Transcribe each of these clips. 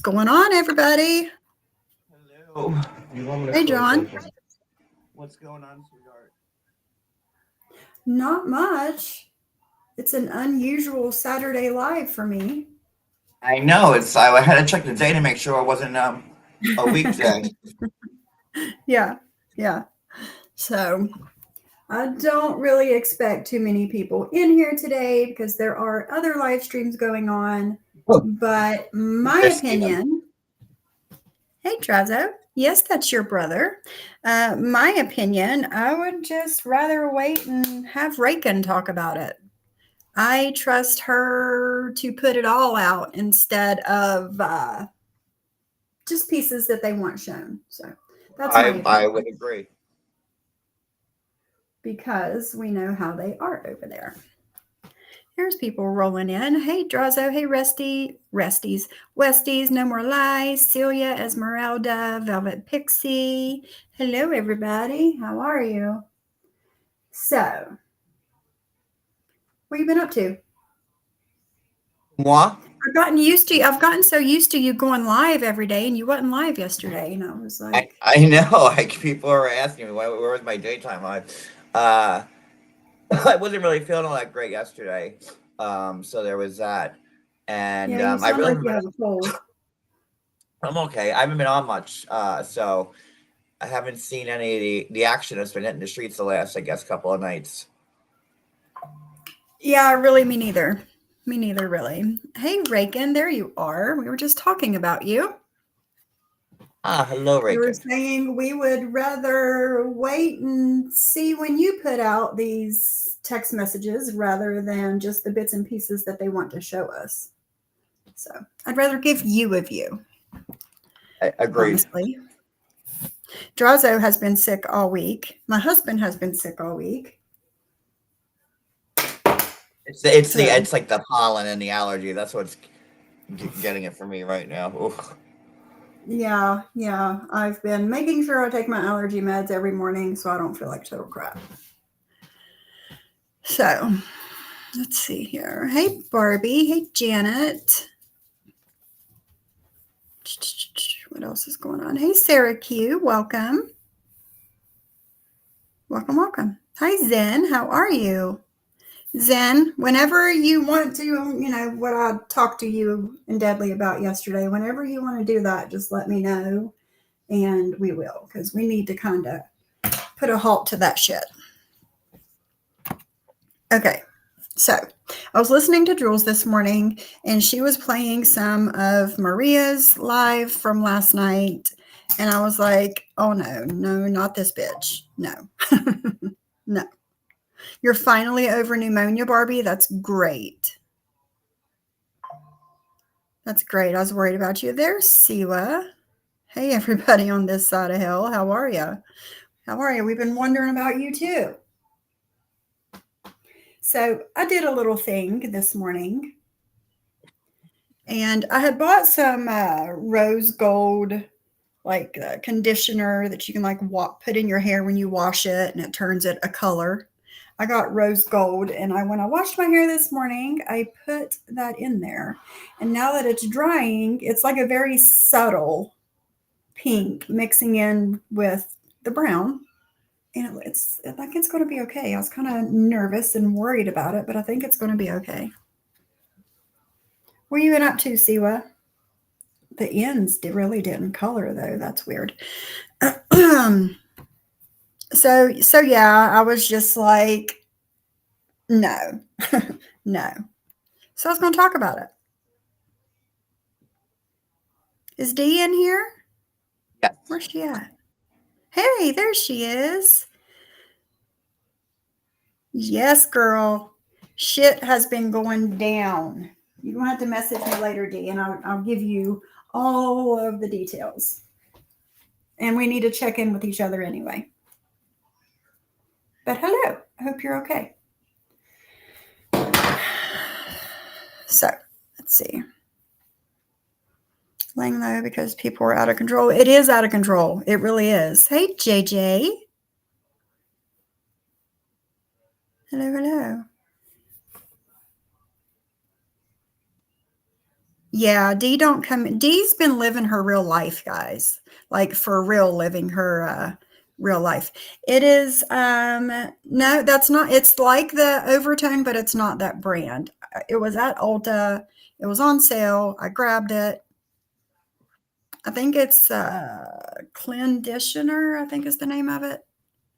going on, everybody? Hello. You want me to Hey, close John. this? What's going on, sweetheart? Not much. It's an unusual Saturday live for me. I know I had to check the day to make sure it wasn't a weekday. Yeah, yeah. So I don't really expect too many people in here today because there are other live streams going on. But my opinion, hey, Trazo. Yes, that's your brother. My opinion, I would just rather wait and have Raiken talk about it. I trust her to put it all out instead of just pieces that they want shown. So that's my opinion. I would agree. Because we know how they are over there. Here's people rolling in. Hey, Drazo. Hey, Westies, No More Lies. Celia, Esmeralda, Velvet Pixie. Hello, everybody. How are you? So, what have you been up to? Moi? I've gotten so used to you going live every day, and you wasn't live yesterday. And I was like, I know. People are asking me where was my daytime live. I wasn't really feeling all that great yesterday. So there was that. And yeah, you I sound really like haven't you been, have a cold. I'm okay. I haven't been on much. So I haven't seen any of the action that's been hitting the streets the last, I guess, couple of nights. Yeah, really, me neither. Me neither, really. Hey, Raiken, there you are. We were just talking about you. Hello, You were Raiken. saying we would rather wait and see when you put out these text messages rather than just the bits and pieces that they want to show us. So I'd rather give you a view. Agreed. Honestly. Drazo has been sick all week. My husband has been sick all week. It's like the pollen and the allergy. That's what's getting it for me right now. Oof. Yeah. I've been making sure I take my allergy meds every morning so I don't feel like total crap. So let's see here. Hey, Barbie. Hey, Janet. What else is going on? Hey, Sarah Q. Welcome. Welcome. Hi, Zen. How are you? Zen, whenever you want to, what I talked to you and Deadly about yesterday, whenever you want to do that, just let me know and we will, because we need to kind of put a halt to that shit. Okay. So I was listening to Jules this morning and she was playing some of Maria's live from last night. And I was like, oh, no, not this bitch. No, no. You're finally over pneumonia, Barbie. That's great. That's great. I was worried about you. There's Siwa. Hey, everybody on this side of hell. How are you? We've been wondering about you too. So I did a little thing this morning. And I had bought some rose gold conditioner that you can put in your hair when you wash it and it turns it a color. I got rose gold and when I washed my hair this morning, I put that in there. And now that it's drying, it's like a very subtle pink mixing in with the brown. And I think it's going to be okay. I was kind of nervous and worried about it, but I think it's going to be okay. What are you been up to, Siwa? The ends really didn't color though. That's weird. So yeah, I was just like, no, no. So I was going to talk about it. Is Dee in here? Yes. Where's she at? Hey, there she is. Yes, girl. Shit has been going down. You're going to have to message me later, Dee, and I'll give you all of the details. And we need to check in with each other anyway. But hello. I hope you're okay. So, let's see. Laying low because people are out of control. It is out of control. It really is. Hey, JJ. Hello. Yeah, Dee don't come. Dee's been living her real life, guys. Like for real, living her real life. It is no, that's not. It's like the Overtone, but it's not that brand. It was at Ulta. It was on sale. I grabbed it. I think it's Clenditioner, I think is the name of it.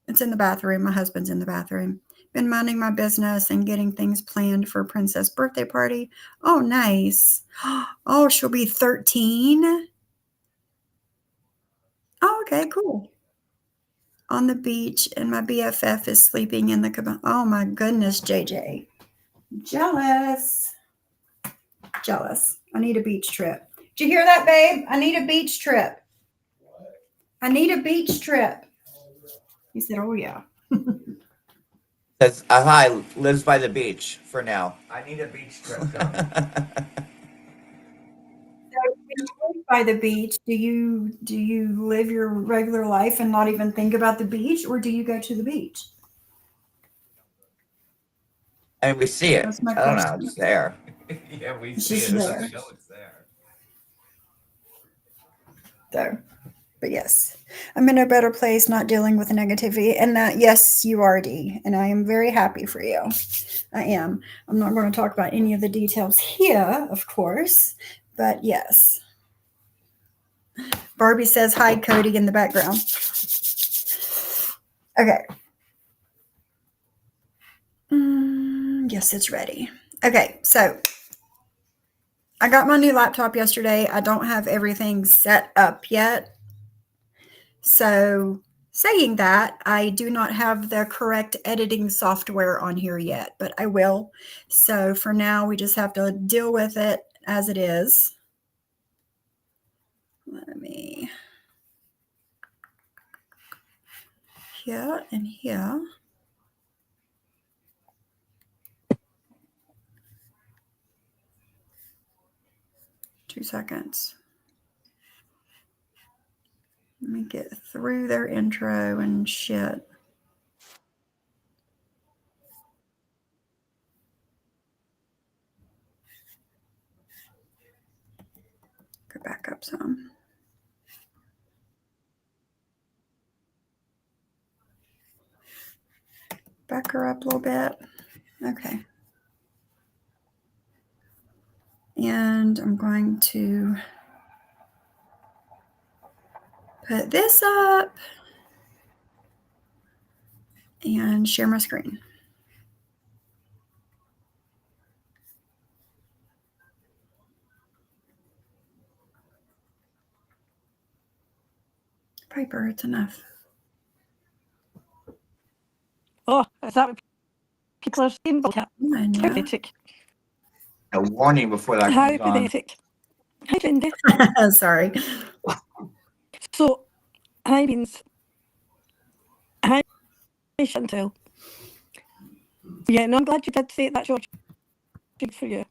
It's in the bathroom. My husband's in the bathroom. Been minding my business and getting things planned for Princess' birthday party. Oh, nice. Oh, she'll be 13. Oh, okay, cool. On the beach, and my BFF is sleeping in the cabana. Oh, my goodness, JJ. Jealous. Jealous. I need a beach trip. Did you hear that, babe? I need a beach trip. I need a beach trip. He said, oh, yeah. Says, hi, lives by the beach for now. I need a beach trip. By the beach, do you live your regular life and not even think about the beach, or do you go to the beach? I mean, we see it. That's my I don't know. question. It's there. Yeah, we It's see just it. there. I know it's there. So, but yes, I'm in a better place, not dealing with negativity, and that, yes, you are, Dee, and I am very happy for you. I am. I'm not going to talk about any of the details here, of course, but yes. Barbie says hi, Cody, in the background. Okay. Yes, it's ready. Okay, so I got my new laptop yesterday. I don't have everything set up yet. So, saying that, I do not have the correct editing software on here yet, but I will. So, for now, we just have to deal with it as it is. Let me here and here. Two seconds. Let me get through their intro and shit. Go back up some. Back her up a little bit. Okay. And I'm going to put this up and share my screen. Piper, it's enough. Oh, is that what people are saying? Yeah. Pathetic. A warning before that How comes on. pathetic. Hi, Cindy. Sorry. So, hi, Beans. Hi, Chantel. Yeah, no, I'm glad you did say that, George. Good for you.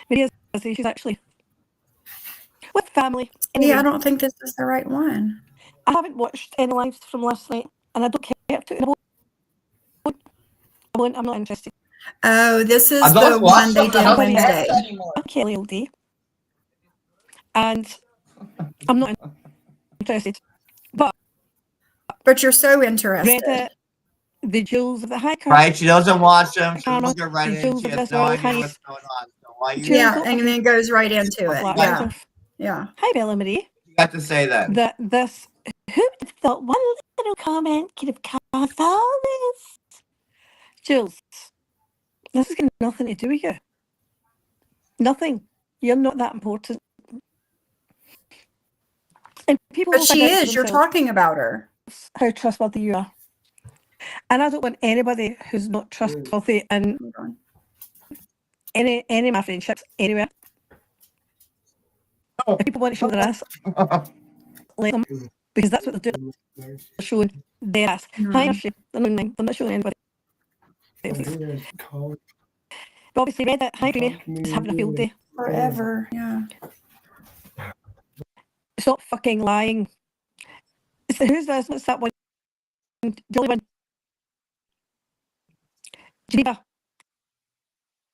Maria's busy. She's actually with family. Anyway, Yeah, I don't think this is the right one. I haven't watched any lives from last night, and I don't care to. I'm not interested. Oh, this is I the don't watch one they them. I did don't Wednesday. watch anymore. Kelly all day, and I'm not interested. But you're so interested. Reddit, the jewels of the high Right? She doesn't watch them. She Karma, doesn't get right the in. jewels She of has this no world, idea high what's going on. So why you? Jewels Yeah, of- and then it goes right into it. Black Yeah. Lives. Yeah. Hi, Bella Marie. You got to say that. That this, who would have thought one little comment could have caused all this? Jules, this has got nothing to do with you. Nothing. You're not that important. And people But will she find out for is. You're themselves talking about her. how trustworthy you are. And I don't want anybody who's not trustworthy in Hold on. any of my friendships anywhere. If people want to show their ass, let them, because that's what they're doing. They're showing their ass. Hi, Ashley. They're not showing anybody else's. But obviously, Reddit, hi, Dreamy, is having a field day. Forever. Yeah. Stop fucking lying. So who's this? What's that one? Jolly one. Geneva.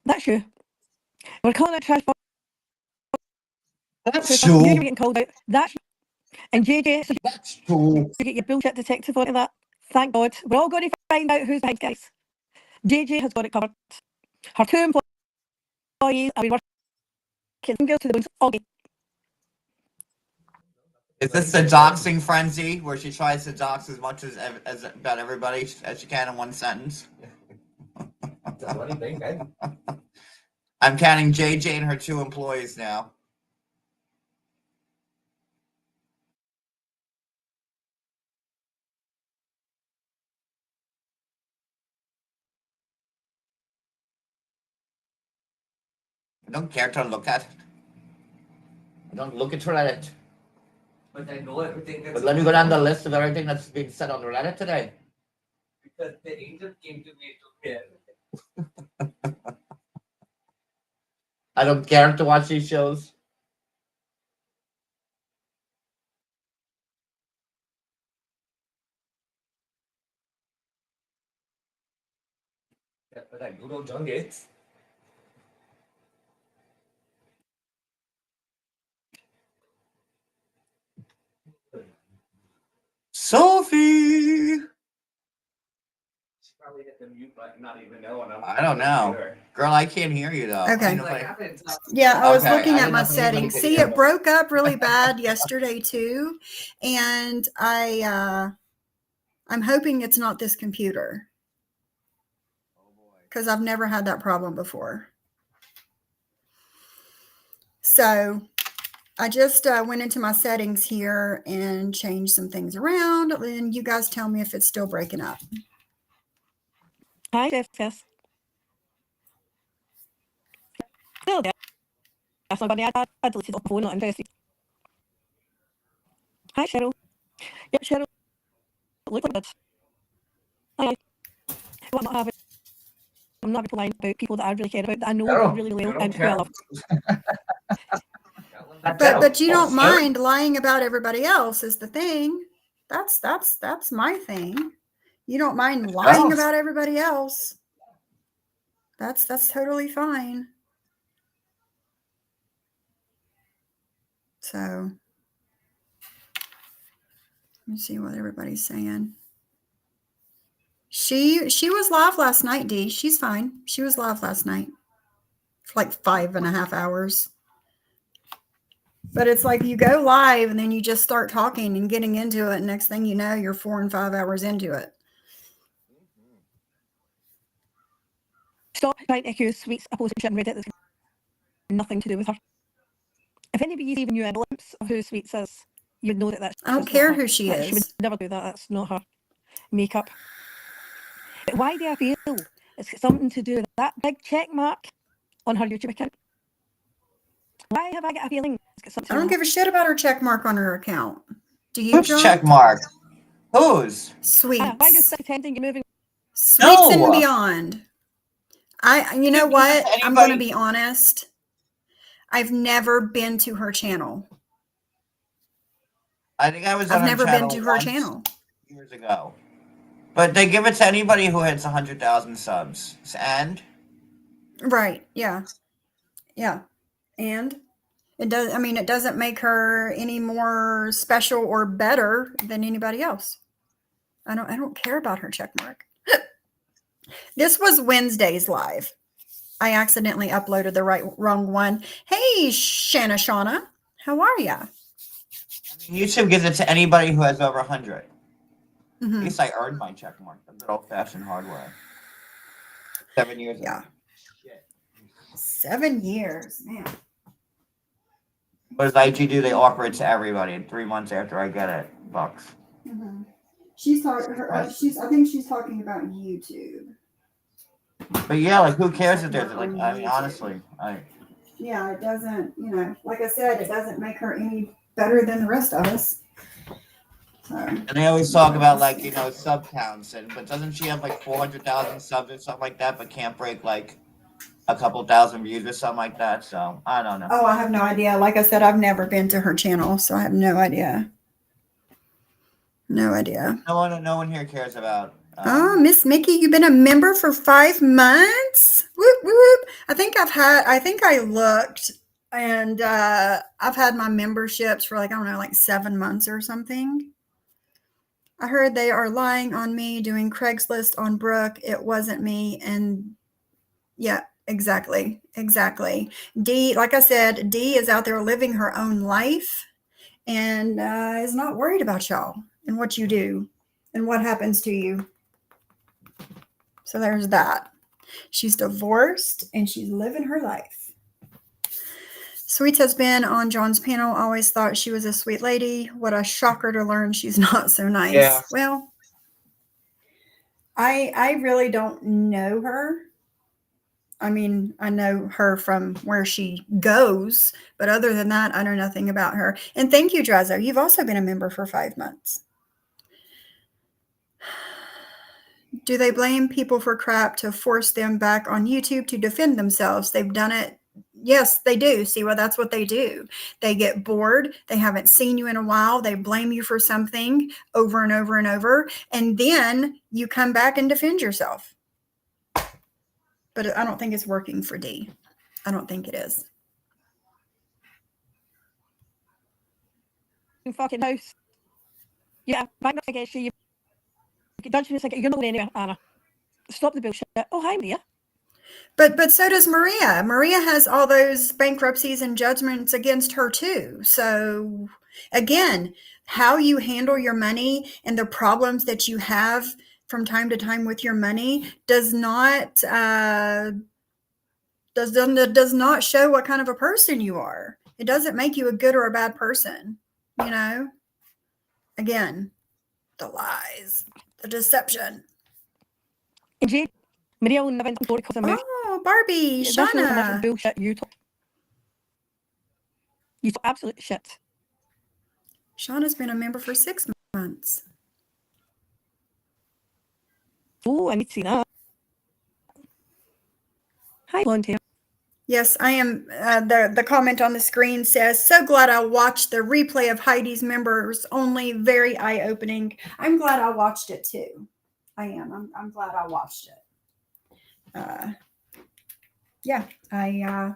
That's you. We're calling it trash That's Cooper, you were true. getting called out. That's and JJ, so That's true. you get your bullshit detective onto that. Thank God. We're all going to find out who's behind, guys. JJ has got it covered. Her 2 employees have been working girls to the bones all day. Is this the doxing frenzy where she tries to dox as much as about everybody as she can in one sentence? What do you think, eh? I'm counting JJ and her 2 employees now. I don't care to look at it. I don't look at Reddit. But I know everything that's But let me go down the list of everything that's being said on Reddit today. because the angel came to me to hear. I don't care to watch these shows. But I do know John Gates. Sophie! She probably hit the mute button, not even knowing. I don't know. Girl, I can't hear you though. Okay. I don't know Like, if I- I've been talking. Yeah, I was Okay, looking I at didn't my know if anybody settings. could See, hear it me. broke up really bad yesterday too, and I'm hoping it's not this computer Oh boy. because I've never had that problem before. So I just went into my settings here and changed some things around, and you guys tell me if it's still breaking up. Hi, Jessica. Still there. That's not going to I deleted off my phone, not interested. Hi, Cheryl. Yep, Cheryl. Look like that. Hi. What I'm not having. I'm not replying about people that I really care about, that I know Cheryl, really well, Cheryl, and who I love. But you don't Cheryl. mind lying about everybody else is the thing. That's my thing. You don't mind lying about everybody else. That's totally fine. So let me see what everybody's saying. She was live last night, Dee. She's fine. She was live last night for like 5.5 hours. But it's like you go live and then you just start talking and getting into it. And next thing you know, you're 4 and 5 hours into it. Stop trying to accuse Sweets of posting shit on Reddit that's nothing to do with her. If anybody's even knew a glimpse of who Sweets is, you'd know that that's I don't just care not her. who she She would is. never do that. That's not her makeup. But why do I feel it's got something to do with that big check mark on her YouTube account? Why have I got a feeling it's got something to I do don't with give a shit about her check mark on her account. Do you, Who's John? check mark? Whose? Sweets. why are you still pretending you're moving? Sweets and No. beyond. You know Didn't give it what? to I'm going to anybody. be honest. I've never been to her channel. I think I was on I've her never channel been to her once channel. years ago. But they give it to anybody who hits 100,000 subs. And Right. Yeah. Yeah. And it does. I mean, it doesn't make her any more special or better than anybody else. I don't care about her check mark. This was Wednesday's live. I accidentally uploaded the wrong one. Hey, Shauna, how are ya? I mean, YouTube gives it to anybody who has over 100. Mm-hmm. At least I earned my check mark. The good old-fashioned hard way. 7 years Yeah. ago. Shit. 7 years, man. What does IG do? They offer it to everybody 3 months after I get it. Bucks. Mm-hmm. She's talking. I think she's talking about YouTube. But yeah, like who cares if there's like? I mean, honestly, Yeah, it doesn't. Like I said, it doesn't make her any better than the rest of us. So. And they always talk about like sub counts, but doesn't she have like 400,000 subs or something like that? But can't break like a couple thousand views or something like that. So I don't know. Oh, I have no idea. Like I said, I've never been to her channel, so I have no idea. No idea. No one here cares about. Oh, Miss Mickey, you've been a member for 5 months. Whoop whoop. I think I looked And I've had my memberships for like, I don't know, like 7 months or something. I heard they are lying on me, doing Craigslist on Brooke. It wasn't me. And yeah, exactly. Exactly. Dee, like I said, Dee is out there living her own life and is not worried about y'all and what you do and what happens to you. So there's that. She's divorced and she's living her life. Sweets has been on John's panel. Always thought she was a sweet lady. What a shocker to learn she's not so nice. Yeah. Well, I really don't know her. I mean, I know her from where she goes, but other than that, I know nothing about her. And thank you, Drazo. You've also been a member for 5 months. Do they blame people for crap to force them back on YouTube to defend themselves? They've done it. Yes, they do. See, well, that's what they do. They get bored. They haven't seen you in a while. They blame you for something over and over and over. And then you come back and defend yourself. But I don't think it's working for Dee. I don't think it is. Fucking house. Yeah, bankruptcy against you. You don't you think you're not going anywhere, Anna? Stop the bullshit. Oh, hi, Maria. But so does Maria. Maria has all those bankruptcies and judgments against her too. So again, how you handle your money and the problems that you have from time to time with your money does not does not show what kind of a person you are. It doesn't make you a good or a bad person. You know. Again, the lies, the deception. Indeed, Maria will never glory because of move. Oh, Barbie, This was a bunch of Shauna. bullshit you talk. You talk absolute shit. Shauna's been a member for 6 months. Oh, I need to see that. Hi, volunteer. Yes, I am. The comment on the screen says, "So glad I watched the replay of Heidi's members only. Very eye opening." I'm glad I watched it too. I am. I'm glad I watched it. Yeah, I.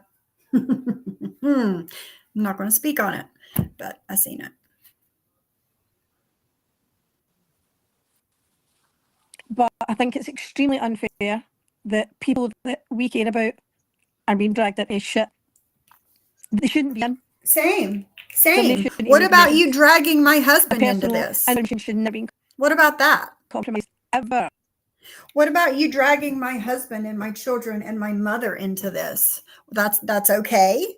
I'm not going to speak on it, but I seen it. But I think it's extremely unfair that people that we care about are being dragged into shit. They shouldn't be in. Same. Somebody Same. shouldn't What even about mention you dragging my a husband into personal this? information should never be What about that? compromised ever. What about you dragging my husband and my children and my mother into this? That's okay.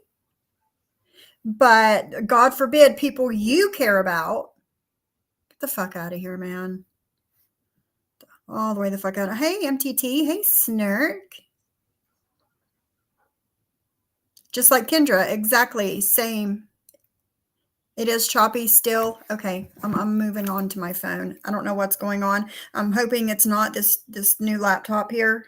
But God forbid people you care about, get the fuck out of here, man. All the way the fuck out. Hey, MTT. Hey, Snurk. Just like Kendra. Exactly. Same. It is choppy still. Okay. I'm moving on to my phone. I don't know what's going on. I'm hoping it's not this new laptop here,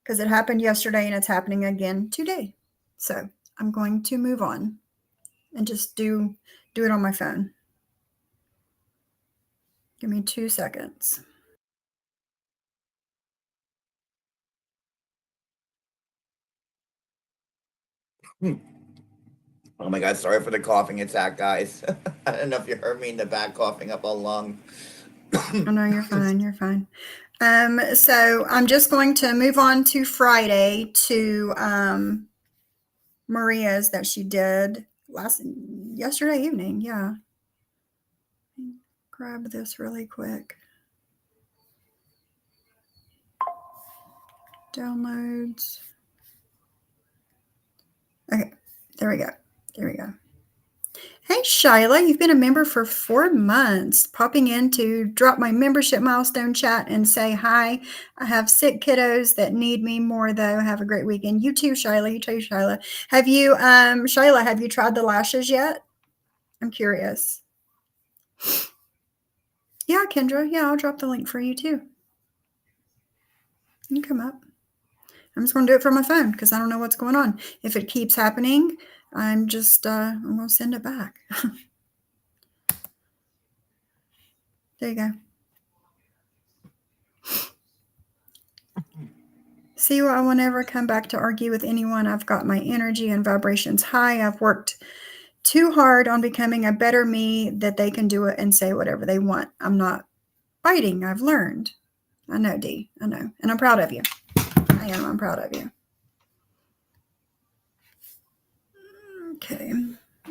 because it happened yesterday and it's happening again today. So I'm going to move on and just do it on my phone. Give me 2 seconds. Oh my God, sorry for the coughing attack, guys. I don't know if you heard me in the back coughing up a lung. Oh, no, you're fine. You're fine. So I'm just going to move on to Friday to Maria's that she did yesterday evening. Yeah. Grab this really quick. Downloads. Okay, there we go. There we go. Hey, Shyla, you've been a member for 4 months. Popping in to drop my membership milestone chat and say hi. I have sick kiddos that need me more, though. Have a great weekend. You too, Shyla. You too, Shyla. Have you, Shyla, have you tried the lashes yet? I'm curious. Yeah, Kendra. Yeah, I'll drop the link for you too. You can come up. I'm just going to do it from my phone because I don't know what's going on. If it keeps happening, I'm just, I'm going to send it back. There you go. See, I will never come back to argue with anyone. I've got my energy and vibrations high. I've worked too hard on becoming a better me that they can do it and say whatever they want. I'm not fighting. I've learned. I know, Dee. I know. And I'm proud of you. I am. I'm proud of you. Okay.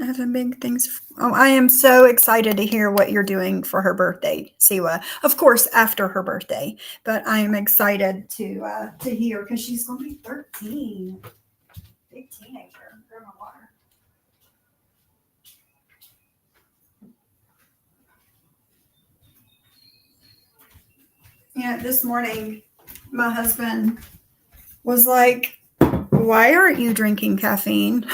I have some big things. Oh, I am so excited to hear what you're doing for her birthday, Siwa. Of course, after her birthday, but I am excited to hear because she's going to be 13. Big teenager. Grab my water. Yeah, this morning, my husband was like, "Why aren't you drinking caffeine?"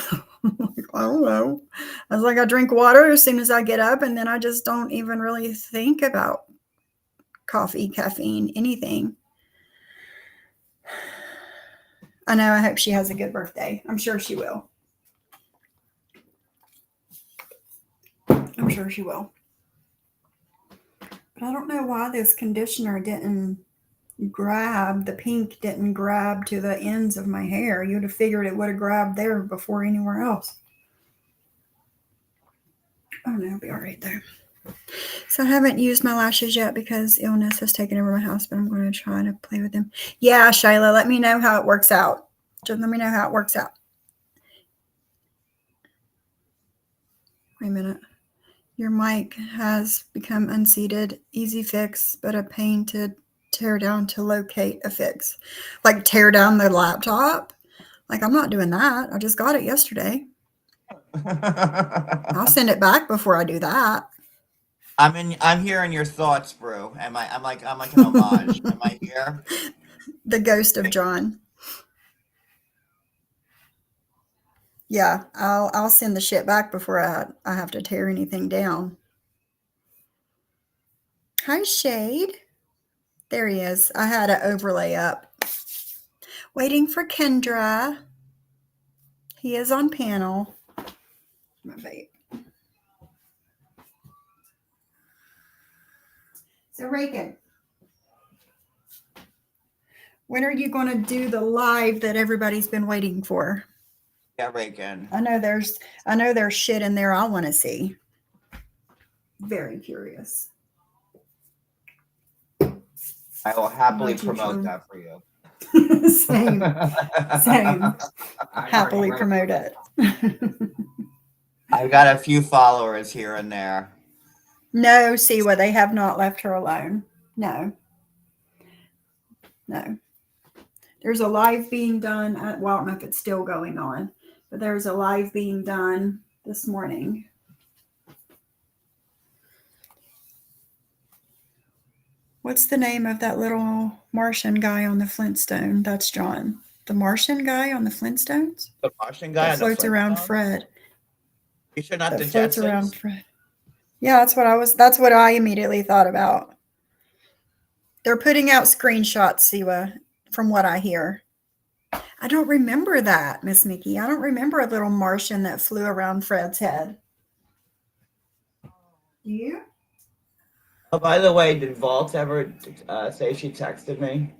I'm like, I don't know. I was like, I drink water as soon as I get up, and then I just don't even really think about coffee, caffeine, anything. I know. I hope she has a good birthday. I'm sure she will. I'm sure she will. But I don't know why this conditioner didn't grab, the pink didn't grab to the ends of my hair. You'd have figured it would have grabbed there before anywhere else. Oh no, it'll be all right there. So I haven't used my lashes yet because illness has taken over my house, but I'm going to try to play with them. Yeah, Shayla, let me know how it works out. Just let me know how it works out. Wait a minute. Your mic has become unseated. Easy fix, but a pain to tear down to locate a fix. Like tear down the laptop? Like I'm not doing that. I just got it yesterday. I'll send it back before I do that. I'm hearing your thoughts, Brew. I'm like an homage. Am I here? The ghost of John. Yeah, I'll send the shit back before I have to tear anything down. Hi, Shade. There he is. I had an overlay up. Waiting for Kendra. He is on panel. My vape. So Raiken, when are you going to do the live that everybody's been waiting for? Yeah, Raiken. I know there's shit in there I want to see. Very curious. I will happily Not too promote sure. that for you. Same. Happily promote it. I've got a few followers here and there. No, Siwa, they have not left her alone. No. There's a live being done. Well, I don't know if it's still going on, but there's a live being done this morning. What's the name of that little Martian guy on the Flintstone? That's John. The Martian guy on the Flintstones? The Martian guy that floats around Fred. You should not That the floats Jetsons? around Fred. Yeah, that's what I immediately thought about. They're putting out screenshots, Siwa, from what I hear. I don't remember that, Miss Mickey. I don't remember a little Martian that flew around Fred's head. Do you? Oh, by the way, did Vault ever say she texted me?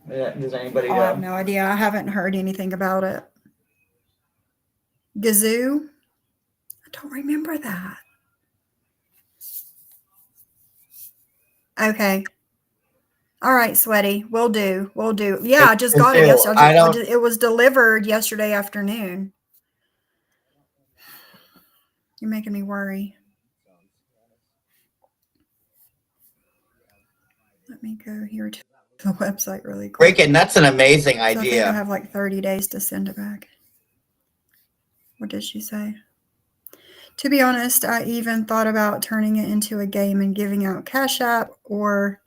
Does anybody I know? have no idea. I haven't heard anything about it. Gazoo? I don't remember that. Okay. All right, Sweaty. We'll do. Yeah, I just got it yesterday. It was delivered yesterday afternoon. You're making me worry. Let me go here to the website really quick. Raiken, that's an amazing idea. I think I have like 30 days to send it back. What did she say? To be honest, I even thought about turning it into a game and giving out Cash App or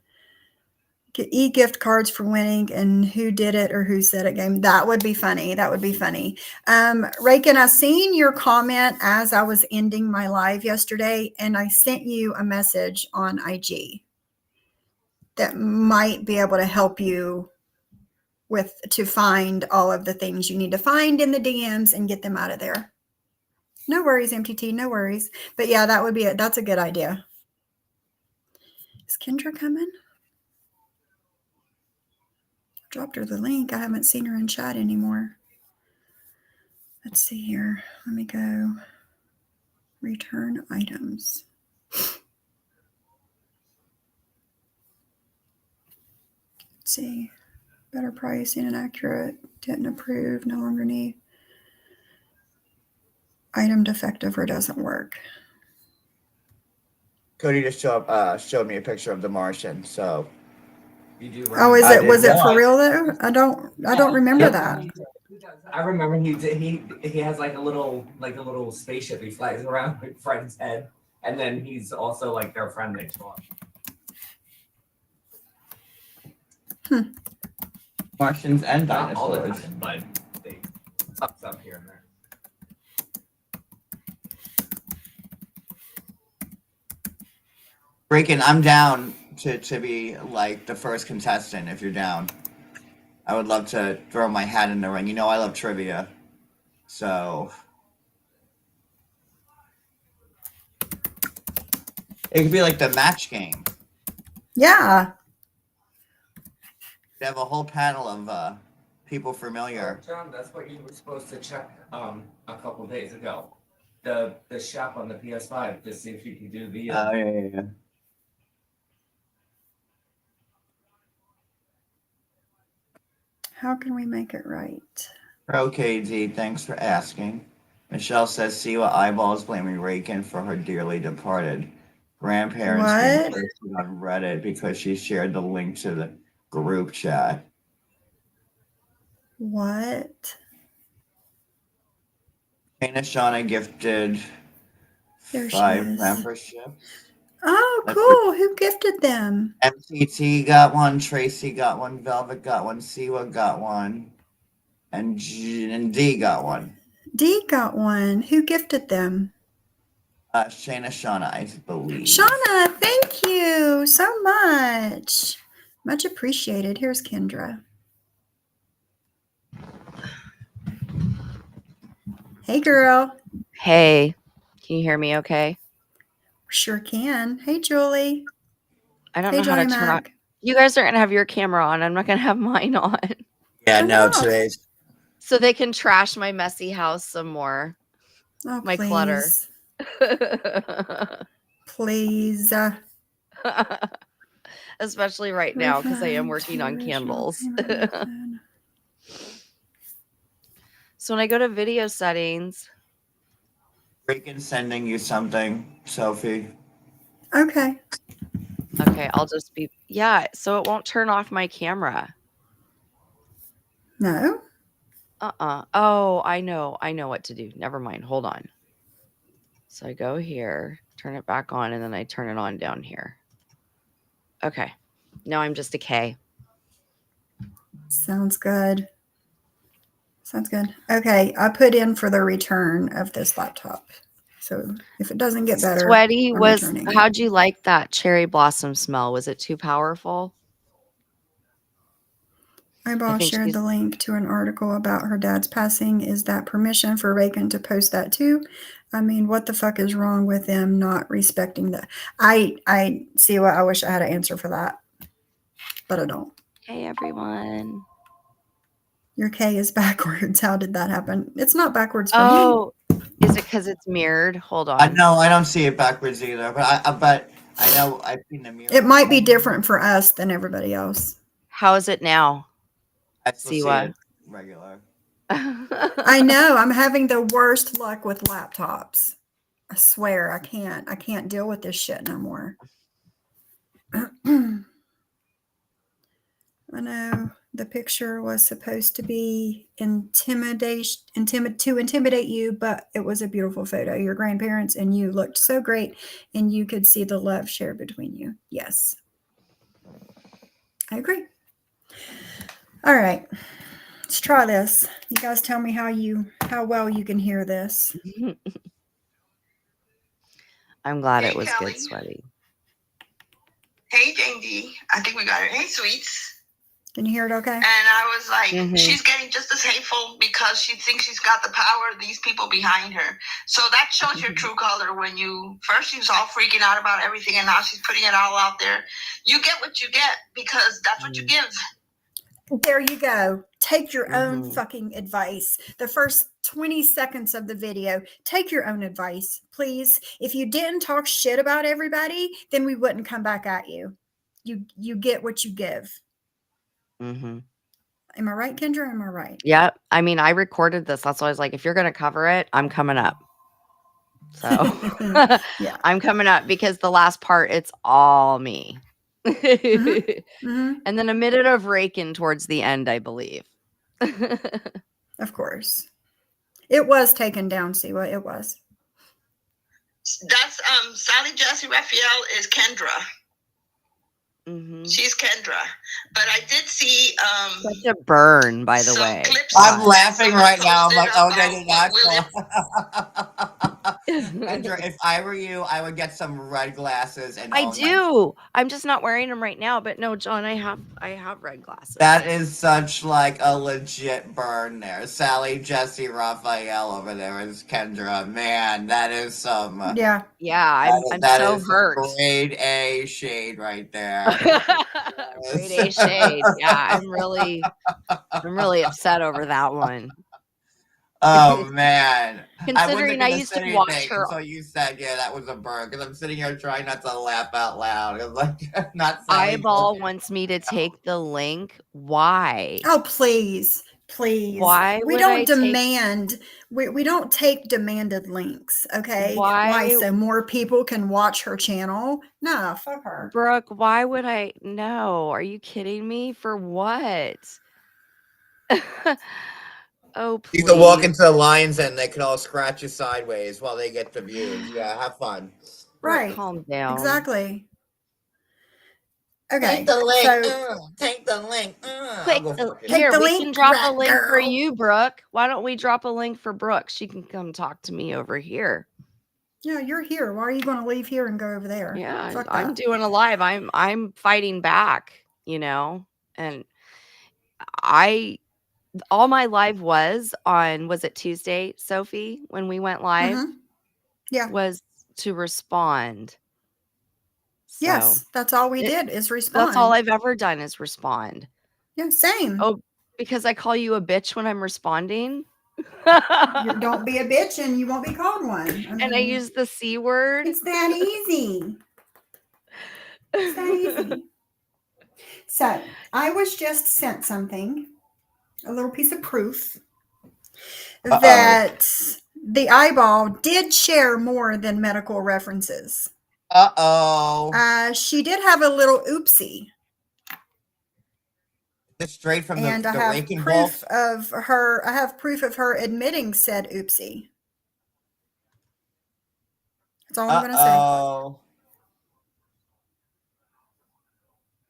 e-gift cards for winning and who did it or who said it game. That would be funny. Raiken, I seen your comment as I was ending my live yesterday, and I sent you a message on IG that might be able to help you to find all of the things you need to find in the DMs and get them out of there. No worries, MTT, no worries. But yeah, that would be it. That's a good idea. Is Kendra coming? I'm dropped her the link. I haven't seen her in chat anymore. Let's see here. Let me go. Return items. Let's see. Better pricing, inaccurate. Didn't approve. No longer need. Item defective or doesn't work. Cody just showed me a picture of the Martian. So You do. Oh, is I it? did Was it for not. real though? I don't remember that. I remember he has like a little spaceship he flies around with Fred's head, and then he's also like their friend next door. Martians and Not all the dinosaurs. time, but they pops up here and there. Raiken, I'm down to be like the first contestant if you're down. I would love to throw my hat in the ring. You know I love trivia. So it could be like the match game. Yeah. They have a whole panel of people familiar. John, that's what you were supposed to check a couple days ago. The shop on the PS5 to see if you could do the Yeah. How can we make it right? Okay, D, thanks for asking. Michelle says, see what eyeballs blaming Raiken for her dearly departed grandparents being What? posted on Reddit because she shared the link to the group chat. What? Shayna Shauna gifted There she 5 is. memberships. Oh, That's cool. Who gifted them? MCT got one, Tracy got one, Velvet got one, Siwa got one, and D got one. D got one. Who gifted them? Shayna Shauna, I believe. Shauna, thank you so much. Much appreciated. Here's Kendra. Hey, girl. Hey, can you hear me okay? Sure can. Hey, Julie. I don't Hey, know how Johnny to turn on. Mac. You guys are going to have your camera on. I'm not going to have mine on. Yeah, Turn no, it off. today's. So they can trash my messy house some more. Oh, My clutter. Please. Especially right now because I am working on candles. So when I go to video settings. Raiken sending you something, Sophie. Okay. Okay, I'll just be. Yeah, so it won't turn off my camera. No. Oh, I know what to do. Never mind. Hold on. So I go here, turn it back on, and then I turn it on down here. Okay. Now I'm just a K. Sounds good. Sounds good. Okay. I put in for the return of this laptop. So if it doesn't get better, Sweaty I'm was, returning it. how'd you like that cherry blossom smell? Was it too powerful? Eyeball shared the link to an article about her dad's passing. Is that permission for Raiken to post that too? I mean, what the fuck is wrong with them not respecting that? I see what I wish I had an answer for that, but I don't. Hey, everyone. Your K is backwards. How did that happen? It's not backwards for me. Oh, is it because it's mirrored? Hold on. No, I don't see it backwards either. But I know I've seen the mirror. It might be different for us than everybody else. How is it now? I still see it regular. I know. I'm having the worst luck with laptops. I swear I can't deal with this shit no more. I know the picture was supposed to be to intimidate you, but it was a beautiful photo. Your grandparents and you looked so great, and you could see the love shared between you. Yes, I agree. All right, let's try this. You guys tell me how well you can hear this. I'm glad Hey, it was Kelly. good, Sweaty. Hey, Jane D. I think we got it. Hey, Sweets. Can you hear it okay? And I was like, she's getting just as hateful because she thinks she's got the power of these people behind her. So that shows your true color when she was all freaking out about everything, and now she's putting it all out there. You get what you get because that's what you give. There you go. Take your own Mhm. fucking advice. The first 20 seconds of the video, take your own advice, please. If you didn't talk shit about everybody, then we wouldn't come back at you. You get what you give. Mhm. Am I right, Kendra? Am I right? Yeah. I mean, I recorded this. That's why I was like, if you're gonna cover it, I'm coming up. So Yeah. I'm coming up because the last part, it's all me. Mm-hmm. And then a minute of Raiken towards the end, I believe. Of course. It was taken down, Siwa. It was. That's Sally Jesse Raphael is Kendra. Mhm. She's Kendra. But I did see Such a burn, by the some way. clips. I'm God. laughing Someone right now. I'm like, posted oh, they about did what not. Kendra, if I were you, I would get some red glasses and I own them. do. I'm just not wearing them right now. But no, John, I have red glasses. That is such like a legit burn there. Sally, Jesse, Raphael over there is Kendra. Man, that is some. Yeah. Yeah, I'm that so is hurt. grade A shade right there. Grade A shade. Yeah, I'm really upset over that one. Oh man. I wasn't Considering I gonna used say to watch anything her. until you said, yeah, that was a burn. Because I'm sitting here trying not to laugh out loud. I'm like, not Sally. Eyeball wants me to take the link. Why? Oh, please. Please. Why We would don't I take- demand we don't take demanded links, okay? Why? So more people can watch her channel? No, fuck her. Brooke, why would I? No, are you kidding me? For what? Oh, please. You can walk into the Lions Den, they can all scratch you sideways while they get the views. Yeah, have fun. Brooke, Right. calm down. Exactly. Okay. Take the link. So Take the link. Quick, Take here, the we link, can drop a rat link for girl. you, Brooke. Why don't we drop a link for Brooke? She can come talk to me over here. yeah, you're here. Why are you going to leave here and go over there? Yeah, Fuck I'm that. doing a live. I'm fighting back, you know, and all my live was it Tuesday, Sophie, when we went live? Mhm. Yeah. Was to respond. So Yes, that's all we did is respond. that's all I've ever done is respond. Yeah, same. Oh, because I call you a bitch when I'm responding. Don't be a bitch and you won't be called one. And I use the C word. It's that easy. It's that easy. So I was just sent something, a little piece of proof that the eyeball did share more than medical references. She did have a little oopsie. It's straight from And the I have Raiken proof vault. of her. I have proof of her admitting said oopsie. That's all I'm going to say.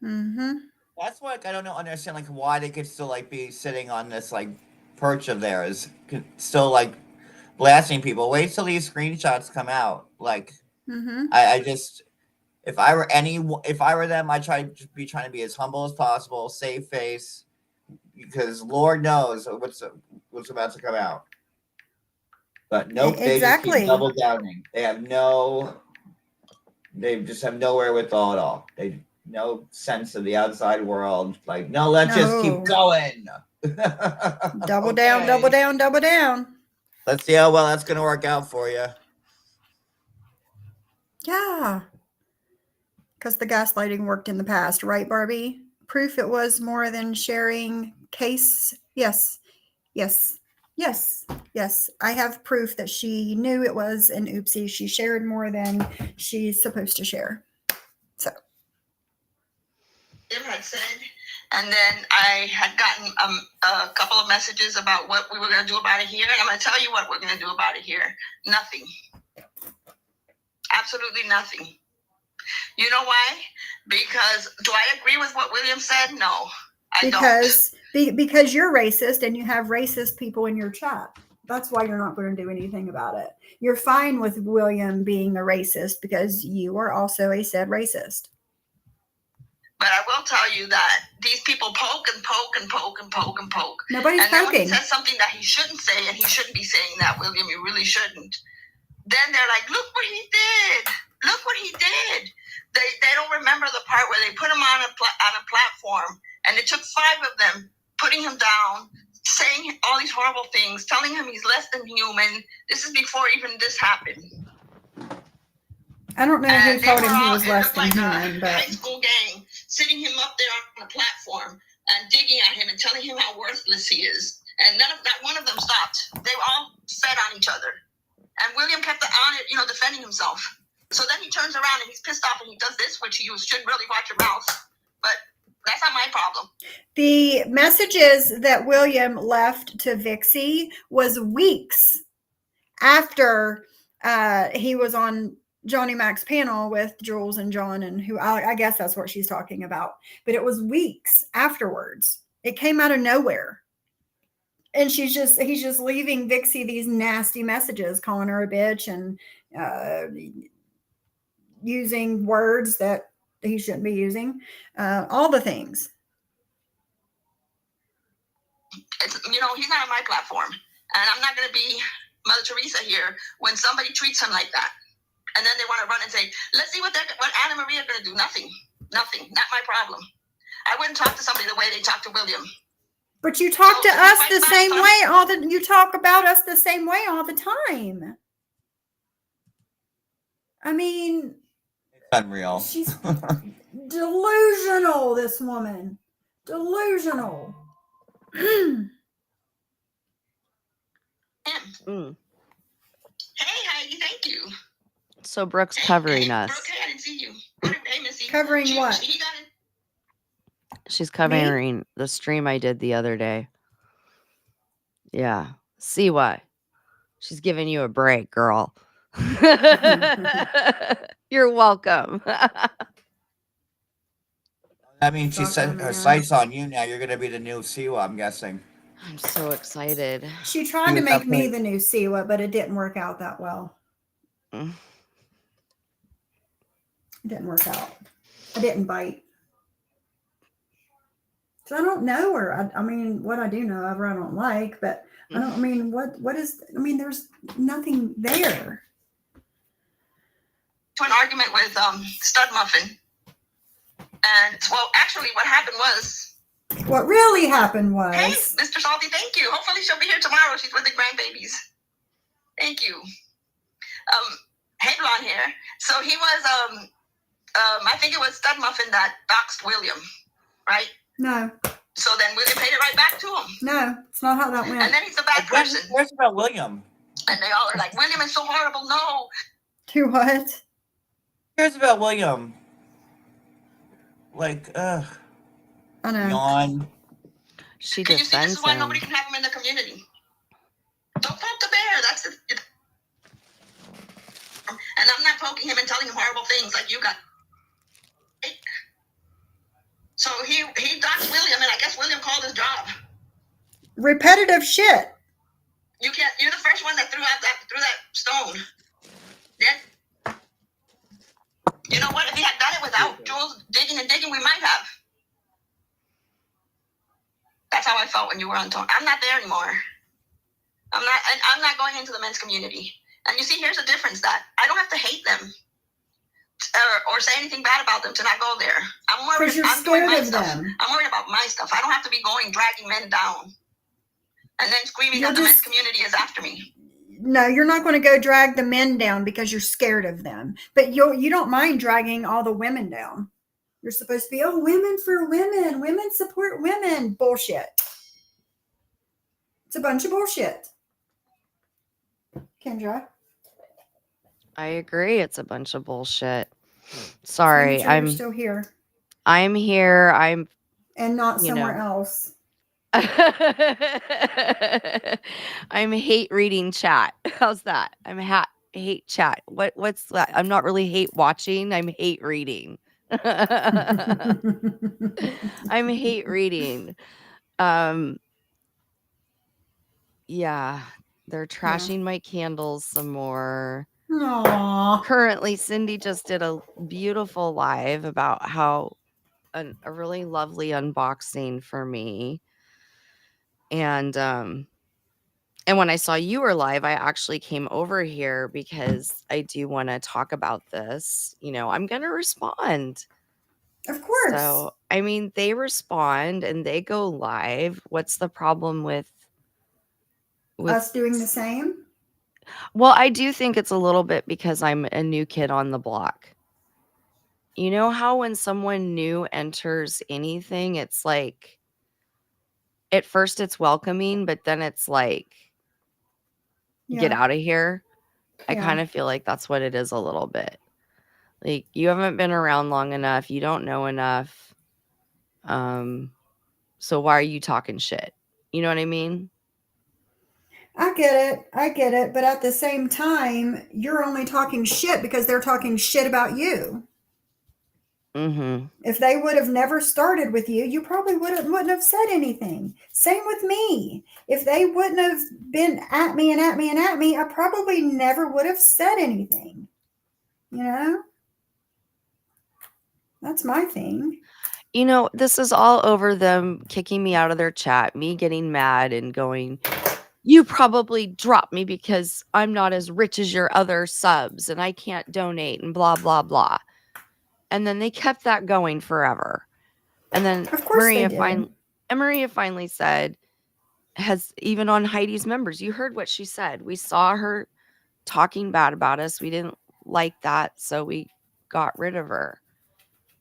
Mm-hmm. That's like I don't understand like why they could still like be sitting on this like perch of theirs, still like blasting people. Wait till these screenshots come out. Like Mm-hmm. I just if I were them, I'd trying to be as humble as possible, save face, because Lord knows what's about to come out. But nope, they just keep double downing. They just have no wherewithal at all. They no sense of the outside world. Like, no, let's just keep going. Double down, double down, double down. Let's see how well that's going to work out for you. Yeah. Because the gaslighting worked in the past, right, Barbie? Proof it was more than sharing case. Yes. Yes. Yes. Yes. I have proof that she knew it was an oopsie. She shared more than she's supposed to share. So. Jim had said, and then I had gotten a couple of messages about what we were going to do about it here. And I'm going to tell you what we're going to do about it here. Nothing. Absolutely nothing. You know why? Because do I agree with what William said? No, I don't. Because you're racist and you have racist people in your chat. That's why you're not going to do anything about it. You're fine with William being the racist because you are also a said racist. But I will tell you that these people poke and poke and poke and poke and poke. Nobody's and then poking. when he says something that he shouldn't say, and he shouldn't be saying that, William, you really shouldn't. Then they're like, look what he did. Look what he did. They don't remember the part where they put him on a platform And it took 5 of them putting him down, saying all these horrible things, telling him he's less than human. This is before even this happened. I don't know who And they told were him he all, was it less looked than like human, a high but school gang sitting him up there on a platform and digging at him and telling him how worthless he is. And not one of them stopped. They all fed on each other. And William kept on it, defending himself. So then he turns around and he's pissed off and he does this, which you should really watch your mouth. But that's not my problem. the messages that William left to Vixie was weeks after he was on Johnny Mac's panel with Jules and John, and who I guess that's what she's talking about. But it was weeks afterwards. It came out of nowhere. And he's just leaving Vixie these nasty messages, calling her a bitch and using words that he shouldn't be using, all the things. He's not on my platform. And I'm not going to be Mother Teresa here when somebody treats him like that. And then they want to run and say, let's see what Anna Maria are going to do. Nothing. Not my problem. I wouldn't talk to somebody the way they talk to William. But you talk to us the same way you talk about us the same way all the time. I mean, It's unreal. She's delusional, this woman. Delusional. Mm. Hey, Heidi, thank you. So Brooke's covering us. Brooke, hey, I didn't see you. Hey, Missy. Covering what? He got it. She's covering the stream I did the other day. Yeah. See what? She's giving you a break, girl. You're welcome. That means she set her sights on you now. You're going to be the new Siwa, I'm guessing. I'm so excited. She tried to make me the new Siwa, but it didn't work out that well. Mm. It didn't work out. I didn't bite. So I don't know her. I mean, what I do know of her, I don't like, but I don't, there's nothing there. To an argument with Stud Muffin. And, well, actually what happened was... What really happened was... Hey, Mr. Salty, thank you. Hopefully she'll be here tomorrow. She's with the grandbabies. Thank you. Hey, blonde hair. So he was, I think it was Stud Muffin that doxed William, right? No. So then William paid it right back to him. No, it's not how that went. And then he's a bad person. Where's about William? And they all are like, William is so horrible. No. To what? Here's about William. Like, I know. yawn. She Can you see this defends is why him. nobody can have him in the community? Don't poke the bear. That's it. And I'm not poking him and telling him horrible things like you got. So he doxed William, and I guess William called his job. Repetitive shit. You're the first one that threw that stone. Yeah. You know what? If he had done it without Jules digging and digging, we might have. That's how I felt when you were on tour. I'm not there anymore. I'm not going into the men's community. And you see, here's the difference: that I don't have to hate them or say anything bad about them to not go there. I'm worried. Because you're I'm doing scared my of stuff. them. I'm worried about my stuff. I don't have to be dragging men down, and then screaming that the men's community is after me. No, you're not going to go drag the men down because you're scared of them. But you don't mind dragging all the women down. You're supposed to be, women for women. Women support women. Bullshit. It's a bunch of bullshit. Kendra? I agree. It's a bunch of bullshit. Sorry, Sure you're still here. I'm here. I'm and not somewhere else. I'm hate reading chat. How's that? I'm hate chat. What's that? I'm not really hate watching. I'm hate reading. I'm hate reading. Yeah, they're trashing my candles some more. Aww. Currently, Cindy just did a beautiful live about how a really lovely unboxing for me. And when I saw you were live, I actually came over here because I do want to talk about this. I'm going to respond. Of course. So, I mean, they respond and they go live. What's the problem with Us doing the same? Well, I do think it's a little bit because I'm a new kid on the block. You know how when someone new enters anything, it's like at first it's welcoming, but then it's like get Yeah. out of here. I Yeah. kind of feel like that's what it is a little bit. Like you haven't been around long enough, you don't know enough. So why are you talking shit? You know what I mean? I get it. But at the same time, you're only talking shit because they're talking shit about you. Mm-hmm. If they would have never started with you, you probably wouldn't have said anything. Same with me. If they wouldn't have been at me, I probably never would have said anything. You know? That's my thing. You know, this is all over them kicking me out of their chat, me getting mad and going, you probably dropped me because I'm not as rich as your other subs and I can't donate and blah, blah, blah. And then they kept that going forever. And then Of course they did. Maria finally said, has even on Heidi's members, you heard what she said. We saw her talking bad about us. We didn't like that. So we got rid of her.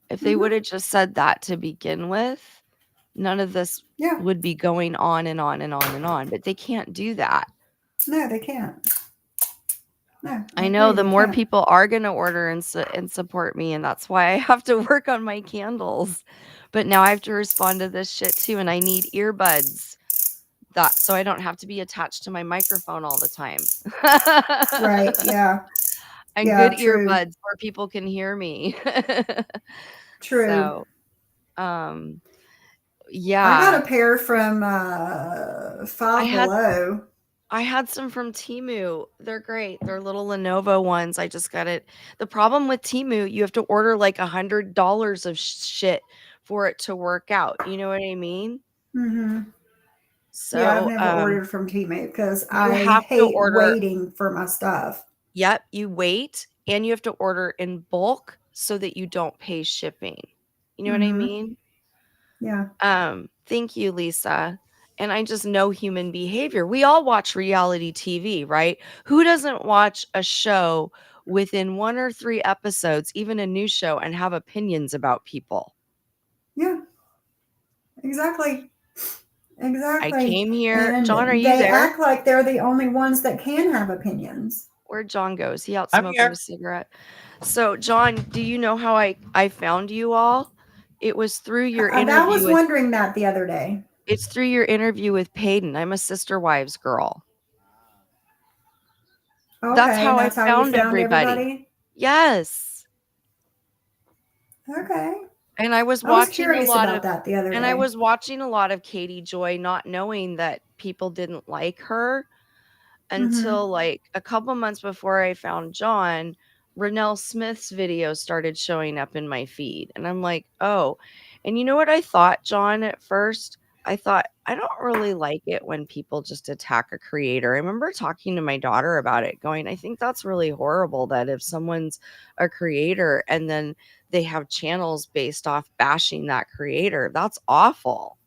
If they would have just said that to begin with, none of this Yeah. would be going on and on and on and on. But they can't do that. No, they can't. No, I know agree, the they more can't. people are going to order and support me, and that's why I have to work on my candles. But now I have to respond to this shit too, and I need earbuds so I don't have to be attached to my microphone all the time. Right. Yeah. And Yeah, good true. earbuds where people can hear me. True. So, yeah. I got a pair from Five Below. I had some from Temu. They're great. They're little Lenovo ones. I just got it. The problem with Temu, you have to order like $100 of shit for it to work out. You know what I mean? Mm-hmm. So Yeah, I've never ordered from Temu because I have to hate order. waiting for my stuff. Yep, you wait and you have to order in bulk so that you don't pay shipping. You know what I mean? Yeah. Thank you, Lisa. And I just know human behavior. We all watch reality TV, right? Who doesn't watch a show within 1 or 3 episodes, even a new show, and have opinions about people? Yeah. Exactly. I came here. And John, are you they there? act like they're the only ones that can have opinions. Where'd John go? Is he out I'm smoking here. a cigarette? So, John, do you know how I found you all? It was through your interview. I was wondering that the other day. It's through your interview with Payton. I'm a Sister Wives girl. Okay, That's how and I found everybody. Yes. Okay. And I was I was watching curious about that the other day. and I was watching a lot of Katie Joy, not knowing that people didn't like her until like a couple months before I found John. Renelle Smith's video started showing up in my feed, and I'm like, oh. And you know what I thought, John, at first? I thought, I don't really like it when people just attack a creator. I remember talking to my daughter about it, going, I think that's really horrible that if someone's a creator and then they have channels based off bashing that creator, that's awful.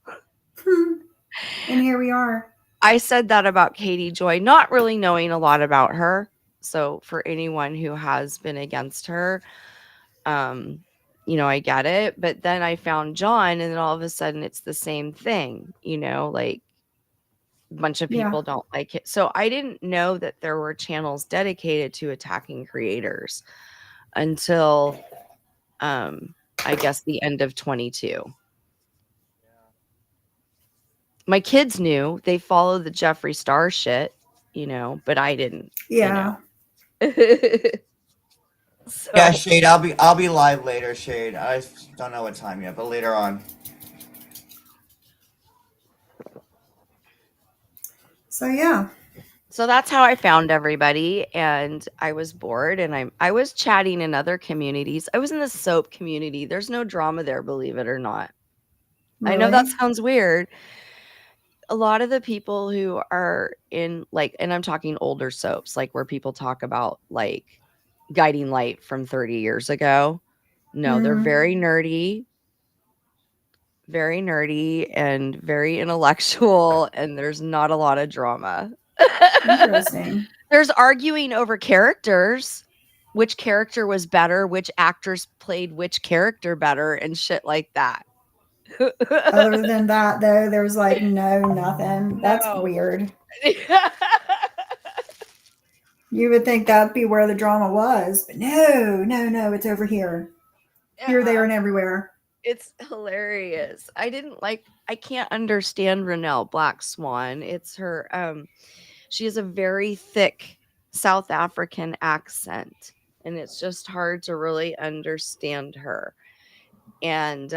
And here we are. I said that about Katie Joy, not really knowing a lot about her. So for anyone who has been against her, you know, I get it. But then I found John, and then all of a sudden it's the same thing, you know, like a bunch of people don't like it. So I didn't know that there were channels dedicated to attacking creators until I guess the end of 22. My kids knew. They followed the Jeffree Star shit, you know, but I didn't. Yeah. You know? So, Yeah, Shade. I'll be live later, Shade. I don't know what time yet, but later on. So yeah. So that's how I found everybody, and I was bored, and I was chatting in other communities. I was in the soap community. There's no drama there, believe it or not. Really? I know that sounds weird. A lot of the people who are in like, and I'm talking older soaps, like where people talk about like Guiding Light from 30 years ago. No, they're very nerdy and very intellectual, and there's not a lot of drama. Interesting. There's arguing over characters, which character was better, which actors played which character better, and shit like that. Other than that, though, there's like nothing. That's No. weird. You would think that'd be where the drama was, but no, it's over here. Here, there, and everywhere. It's hilarious. I can't understand Renelle Black Swan. It's her, she has a very thick South African accent, and it's just hard to really understand her. And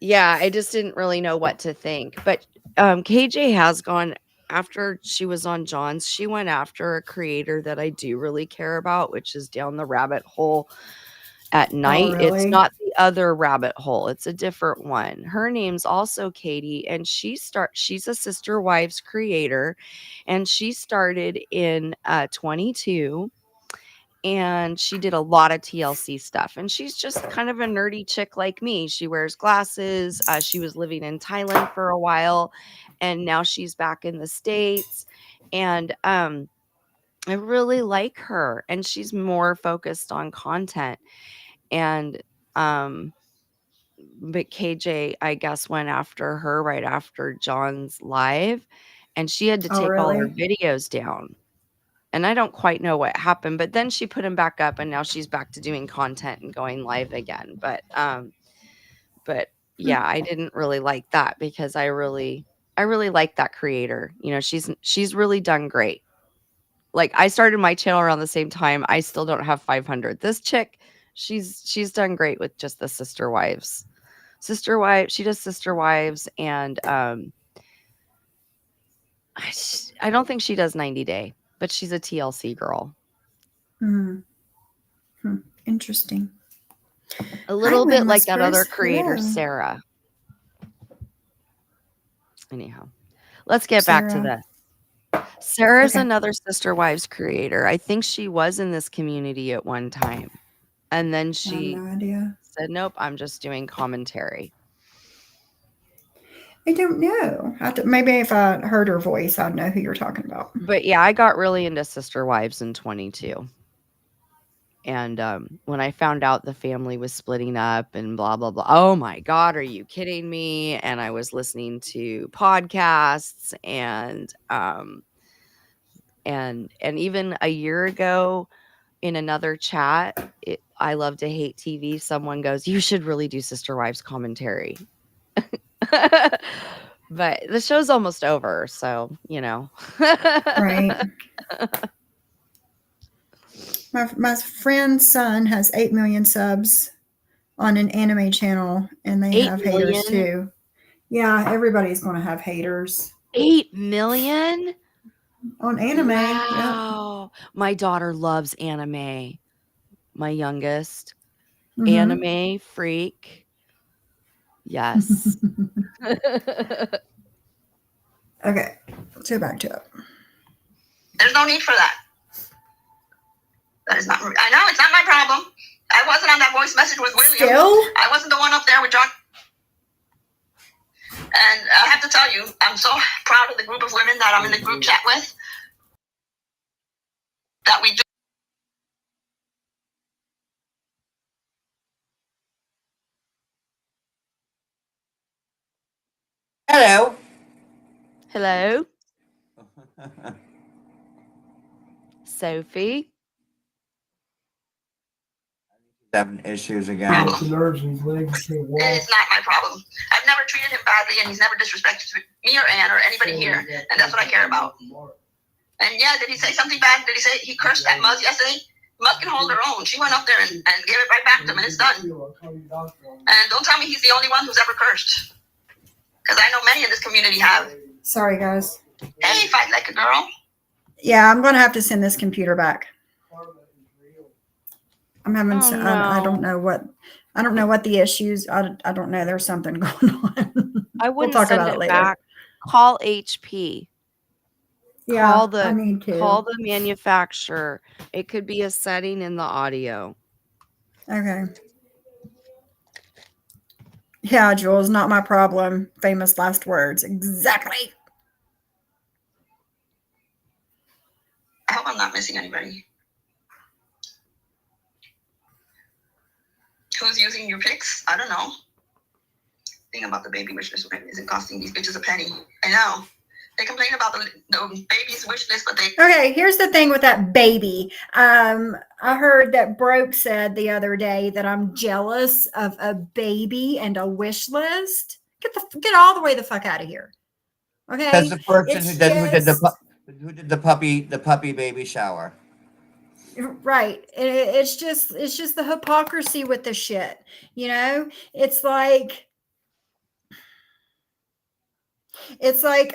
yeah, I just didn't really know what to think. But KJ has gone after she was on John's. She went after a creator that I do really care about, which is Down the Rabbit Hole at Night. It's really? not the other rabbit hole. It's a different one. Her name's also Katie, and she's a Sister Wives creator, and she started in 22. And she did a lot of TLC stuff. And she's just kind of a nerdy chick like me. She wears glasses. She was living in Thailand for a while, and now she's back in the States. And I really like her. And she's more focused on content. And but KJ, I guess, went after her right after John's live, and she had to take all her videos down. And I don't quite know what happened, but then she put him back up, and now she's back to doing content and going live again. But yeah, I didn't really like that because I really like that creator. You know, she's really done great. Like, I started my channel around the same time. I still don't have 500. This chick, she's done great with just the Sister Wives. She does Sister Wives, and I don't think she does 90 Day. But she's a TLC girl. Interesting. A little bit like that other creator, Sarah. Anyhow, let's get back to this. Sarah's another Sister Wives creator. I think she was in this community at one time. And then she said, nope, I'm just doing commentary. I don't know. Maybe if I heard her voice, I'd know who you're talking about. But yeah, I got really into Sister Wives in 22. And when I found out the family was splitting up and blah, blah, blah. Oh my God, are you kidding me? And I was listening to podcasts and even a year ago in another chat, I Love to Hate TV, someone goes, you should really do Sister Wives commentary. But the show's almost over, so you know. Right. My friend's son has 8 million subs on an anime channel, and they have haters too. Yeah, everybody's going to have haters. 8 million on anime. Wow. Yep. My daughter loves anime. My youngest. Anime freak. Yes. Okay, let's go back to it. There's no need for that. That is not. I know it's not my problem. I wasn't on that voice message with William. Still? I wasn't the one up there with John. And I have to tell you, I'm so proud of the group of women that I'm in the group chat with. That we do. Hello. Hello. Sophie. Having issues again. It's not my problem. I've never treated him badly, and he's never disrespected me or Ann or anybody here, and that's what I care about. And yeah, did he say something bad? Did he say he cursed at Muzz yesterday? Muzz can hold her own. She went up there and gave it right back to him, and it's done. And don't tell me he's the only one who's ever cursed, because I know many in this community have. Sorry, guys. Hey, fight like a girl. Yeah, I'm going to have to send this computer back. I'm having. No. I don't know what the issues. I don't know. There's something going on. I wouldn't we'll talk send about it it later. back. Call HP. Yeah, call the manufacturer. It could be a setting in the audio. Okay. Yeah, Jules, not my problem. Famous last words. Exactly. I hope I'm not missing anybody. Who's using your pics? I don't know. Thing about the baby wish list isn't costing these bitches a penny. I know. They complain about the baby's wish list, but they Okay, here's the thing with that baby. I heard that Broke said the other day that I'm jealous of a baby and a wish list. Get all the way the fuck out of here. That's Okay, the person it's who did the just puppy baby shower. right. It's just the hypocrisy with the shit. You know, it's like,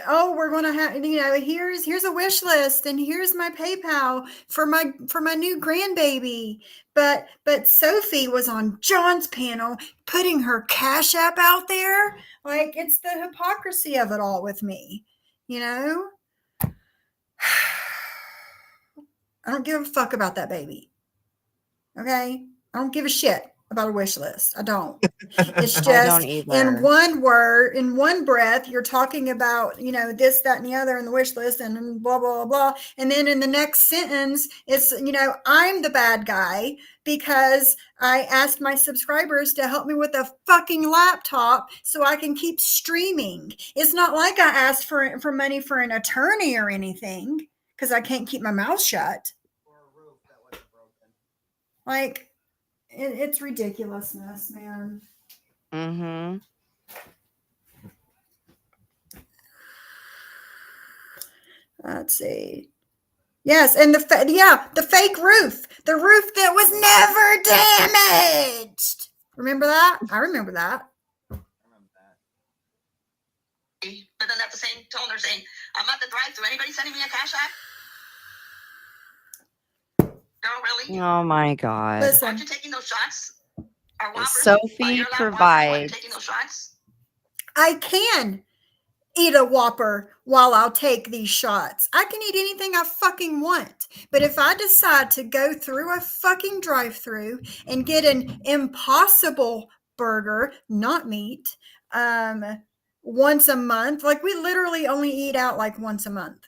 oh, we're gonna have, here's a wish list and here's my PayPal for my new grandbaby. But Sophie was on John's panel putting her Cash App out there. Like, it's the hypocrisy of it all with me, you know? I don't give a fuck about that baby. Okay? I don't give a shit about a wish list. I don't. It's I don't just either. in one breath, you're talking about, this, that, and the other in the wish list and blah, blah, blah. And then in the next sentence, it's, I'm the bad guy because I asked my subscribers to help me with a fucking laptop so I can keep streaming. It's not like I asked for money for an attorney or anything because I can't keep my mouth shut. Or a roof that wasn't broken. Like, it's ridiculousness, man. Mm-hmm. Let's see. Yes, and the fake roof, the roof that was never damaged. Remember that? I remember that. but then at the same tone they're saying, I'm at the drive-thru. Anybody sending me a Cash App? Girl, really? Oh my God. Listen, Aren't you taking those shots? Are Whoppers, Sophie are you allowed Whoppers while you're provides. taking those shots? I can eat a Whopper while I'll take these shots. I can eat anything I fucking want. But if I decide to go through a fucking drive-thru and get an Impossible burger, not meat, once a month, like, we literally only eat out like once a month.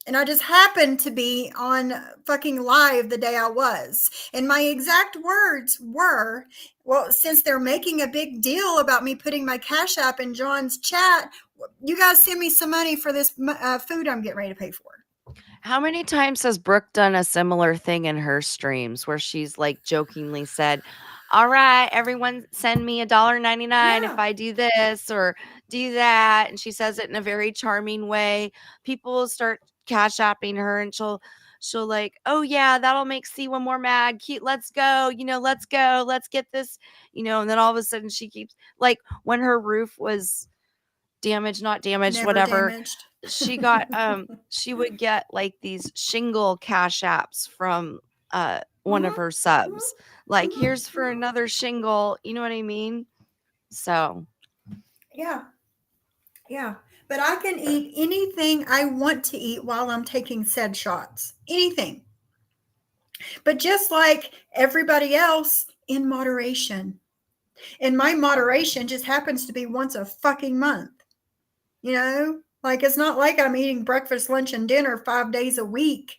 And I just happened to be on fucking live the day I was. And my exact words were, well, since they're making a big deal about me putting my Cash App in John's chat, you guys send me some money for this food I'm getting ready to pay for. How many times has Brooke done a similar thing in her streams where she's like jokingly said, all right, everyone send me $1.99 if I do this or do that. And she says it in a very charming way. People will start Cash Apping her and she'll like, oh yeah, that'll make C1 more mad. Let's go, let's go, let's get this, and then all of a sudden she keeps, like, when her roof was damaged, not damaged, Never whatever, damaged. she got she would get like these shingle Cash Apps from one of her subs, like, here's for another shingle, you know what I mean? So Yeah, but I can eat anything I want to eat while I'm taking said shots, anything, but just like everybody else, in moderation. And my moderation just happens to be once a fucking month. Like, it's not like I'm eating breakfast, lunch, and dinner 5 days a week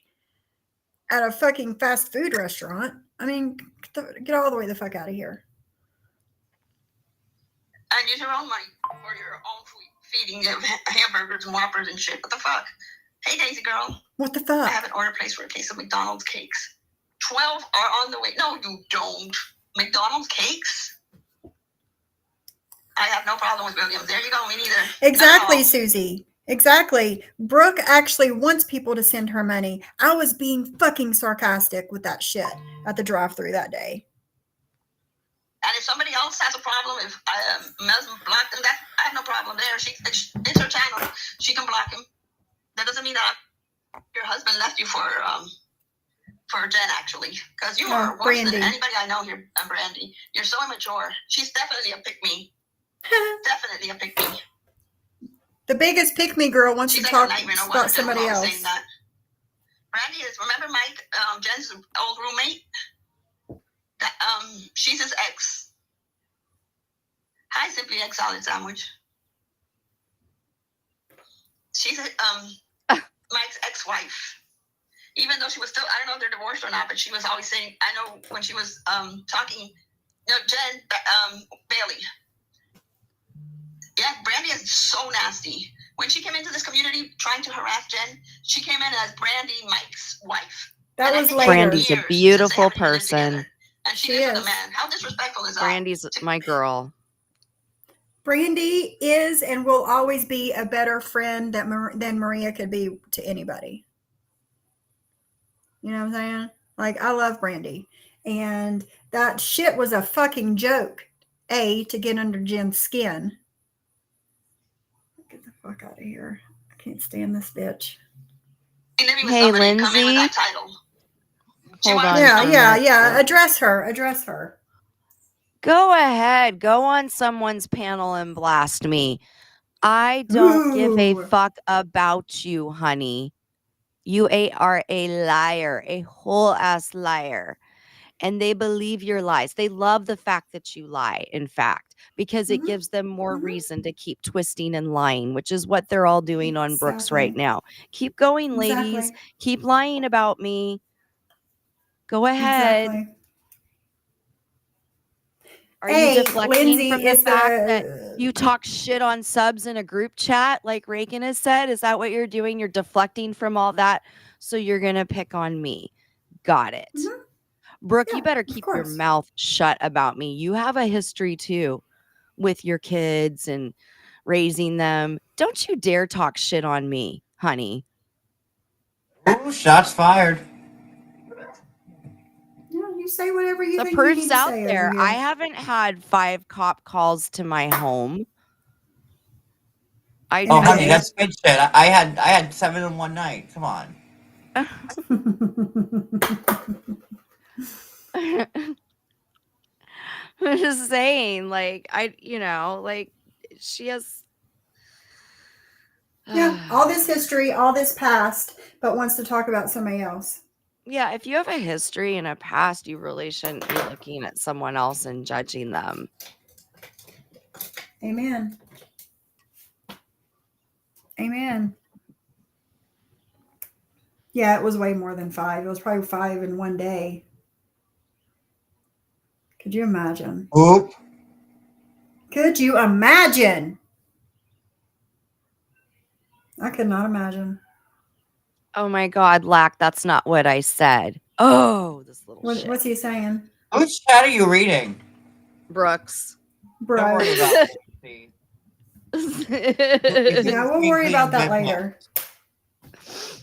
at a fucking fast food restaurant. I mean, get all the way the fuck out of here. And use your own money for your own feeding of hamburgers and Whoppers and shit. What the fuck? Hey, Daisy girl. What the fuck? I have an order placed for a case of McDonald's cakes. 12 are on the way. No, you don't. McDonald's cakes? I have no problem with William. There you go. Me neither. Exactly, Susie. Exactly. Brooke actually wants people to send her money. I was being fucking sarcastic with that shit at the drive-thru that day. And if somebody else has a problem, if Mel blocked them, I have no problem there. It's her channel. She can block him. That doesn't mean that your husband left you for Jen, actually, because you are worse than anybody I know here. Brandy, you're so immature. She's definitely a pick-me. Definitely a pick-me. The biggest pick-me girl wants to talk about somebody else. Brandy is, remember Mike, Jen's old roommate? She's his ex. Hi, Simply Egg Salad Sandwich. She's Mike's ex-wife. Even though she was still, I don't know if they're divorced or not, but she was always saying, I know when she was talking, Jen Bailey. Yeah, Brandy is so nasty. When she came into this community trying to harass Jen, she came in as Brandy, Mike's wife. That And was I think later. Brandy's a years since they beautiful haven't even lived person. together. And she She lives with is. a man. How disrespectful is that? Brandy's my girl. Brandy is and will always be a better friend than Maria could be to anybody. You know what I'm saying? Like, I love Brandy. And that shit was a fucking joke. To get under Jen's skin. Get the fuck out of here. I can't stand this bitch. Living with Hey, somebody, come in with Lindsay. that title. She Hold wanted on. to Yeah, be yeah, on- yeah. Address her. Address her. Go ahead. Go on someone's panel and blast me. I don't give a Ooh. fuck about you, honey. You are a liar, a whole ass liar. And they believe your lies. They love the fact that you lie, in fact, because it Mhm, gives them more mhm. reason to keep twisting and lying, which is what they're all doing on Brooks right Exactly. now. Keep going, ladies. Exactly. Keep lying about me. Go ahead. Exactly. Are you deflecting Lindsay from the is fact that the you talk shit on subs in a group chat like Raiken has said? Is that what you're doing? You're deflecting from all that, so you're going to pick on me. Got it. Mhm. Brooke, you Yeah, better of keep your course. mouth shut about me. You have a history too with your kids and raising them. Don't you dare talk shit on me, honey. Ooh, shots fired. Yeah, you say whatever you The think you proof's need to out say there. over here. I haven't had 5 cop calls to my home. I Oh, honey, Okay. that's good shit. I had 7 in one night. Come on. I'm just saying, like, she has. Yeah, all this history, all this past, but wants to talk about somebody else. Yeah, if you have a history and a past, you really shouldn't be looking at someone else and judging them. Amen. Amen. Yeah, it was way more than 5. It was probably 5 in one day. Could you imagine? Oop. Could you imagine? I could not imagine. Oh my God, Lack, that's not what I said. Oh, this little shit. What's he saying? Whose chat are you reading? Brooks. Don't worry Bro. about it. Yeah, we'll worry about that later.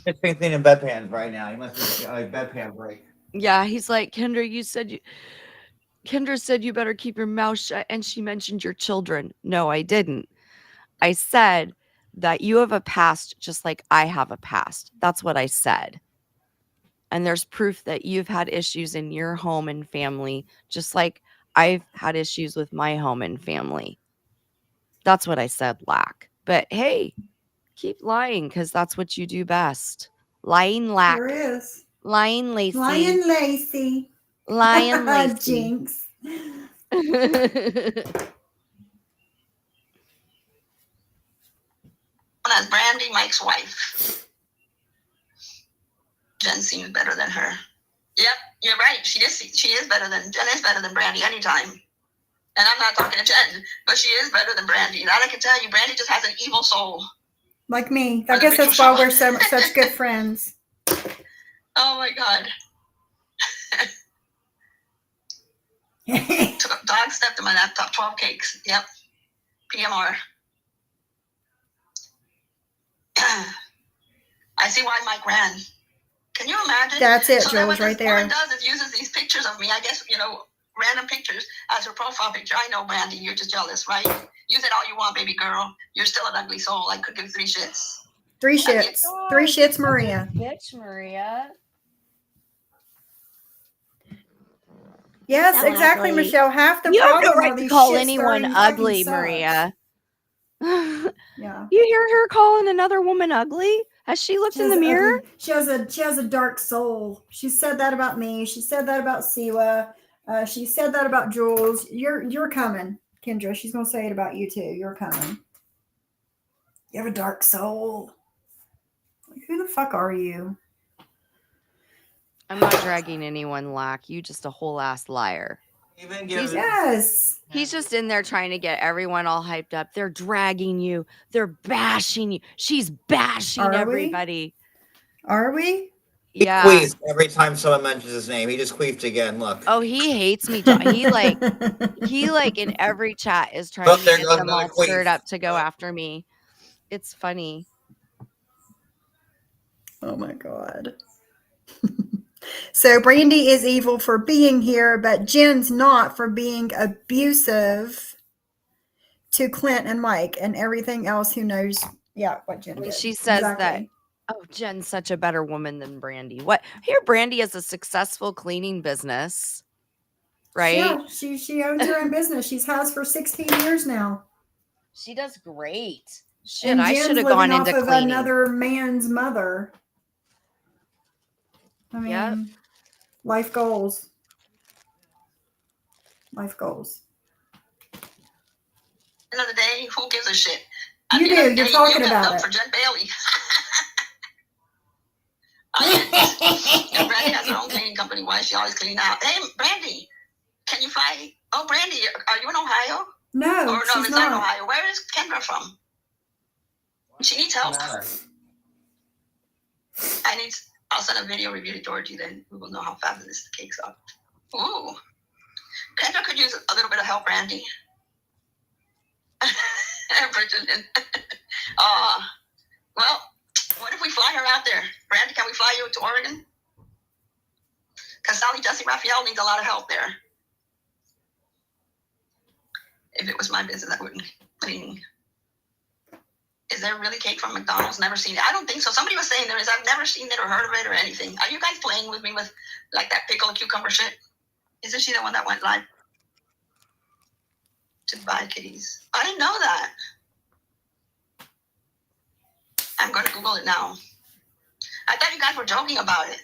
It's been cleaning bedpans right now. You must be like bedpan break. Yeah, he's like, Kendra said you better keep your mouth shut, and she mentioned your children. No, I didn't. I said that you have a past just like I have a past. That's what I said. And there's proof that you've had issues in your home and family, just like I've had issues with my home and family. That's what I said, Lack. But hey, keep lying because that's what you do best. Lying, Lack. Sure is. Lying, Lacey. Lying Lacey. Lying, Lacey. Jinx. As Brandy, Mike's wife. Jen seems better than her. Yep, you're right. She is better than Jen is better than Brandy anytime. And I'm not talking to Jen, but she is better than Brandy. That I can tell you. Brandy just has an evil soul. Like me. I guess that's why we're such good friends. Oh my God. Dog stepped in my laptop. 12 cakes. Yep. PMR. I see why Mike ran. Can you imagine? That's it, So then Jules, what right this woman there. does is uses these pictures of me. I guess, random pictures as her profile picture. I know, Brandy, you're just jealous, right? Use it all you want, baby girl. You're still an ugly soul. I could give 3 shits. 3 shits. 3 shits, Maria. Bitch, Maria. Yes, So exactly, ugly. Michelle. Half the You have no problem are right to these call shit anyone starting ugly, fucking subs. Maria. Yeah. You hear her calling another woman ugly? Has she looked in the mirror? She has a dark soul. She said that about me. She said that about Siwa. She said that about Jules. You're coming. Kendra. She's gonna say it about you too. You're coming. You have a dark soul. Like, who the fuck are you? I'm not dragging anyone, Lack. You just a whole ass liar. Even He's- give Yes. He's just in there trying to get everyone all hyped up. They're dragging you. They're bashing you. She's bashing Are we? everybody. Are we? he Yeah. queefs every time someone mentions his name. He just queefed again. Look. Oh, he hates me. He like in every chat is trying Oh, to there get goes them another all stirred queef. up to go after me. It's funny. Oh my god. So Brandy is evil for being here, but Jen's not for being abusive to Clint and Mike and everything else. Who knows? Yeah, what Jen did. She says that, Exactly. oh, Jen's such a better woman than Brandy. What? Here, Brandy has a successful cleaning business, right? Yeah, she owns her own business. She's has for 16 years now. She does great. Shit, And I Jen's should have living gone off into of cleaning. another man's mother. I mean, Yep. life goals. Life goals. End of the day, who gives a shit? You At the do. end of the You're day, talking you about up it. for Jen Bailey. And Brandy has her own cleaning company. Why is she always cleaning out? Hey, Brandy, can you fly? Oh, Brandy, are you in Ohio? No, Or no, she's it's not not. Ohio. Where is Kendra from? She needs help. I'll send a video review to Georgie, then we will know how fabulous the cakes are. Ooh. Kendra could use a little bit of help, Brandy. Bridgerton. Well, what if we fly her out there? Brandy, can we fly you to Oregon? Because Sally Jesse Raphael needs a lot of help there. If it was my business, I wouldn't. I mean, is there really cake from McDonald's? Never seen it. I don't think so. Somebody was saying there is. I've never seen it or heard of it or anything. Are you guys playing with me with like that pickle and cucumber shit? Isn't she the one that went live to buy kitties? I didn't know that. I'm going to Google it now. I thought you guys were joking about it.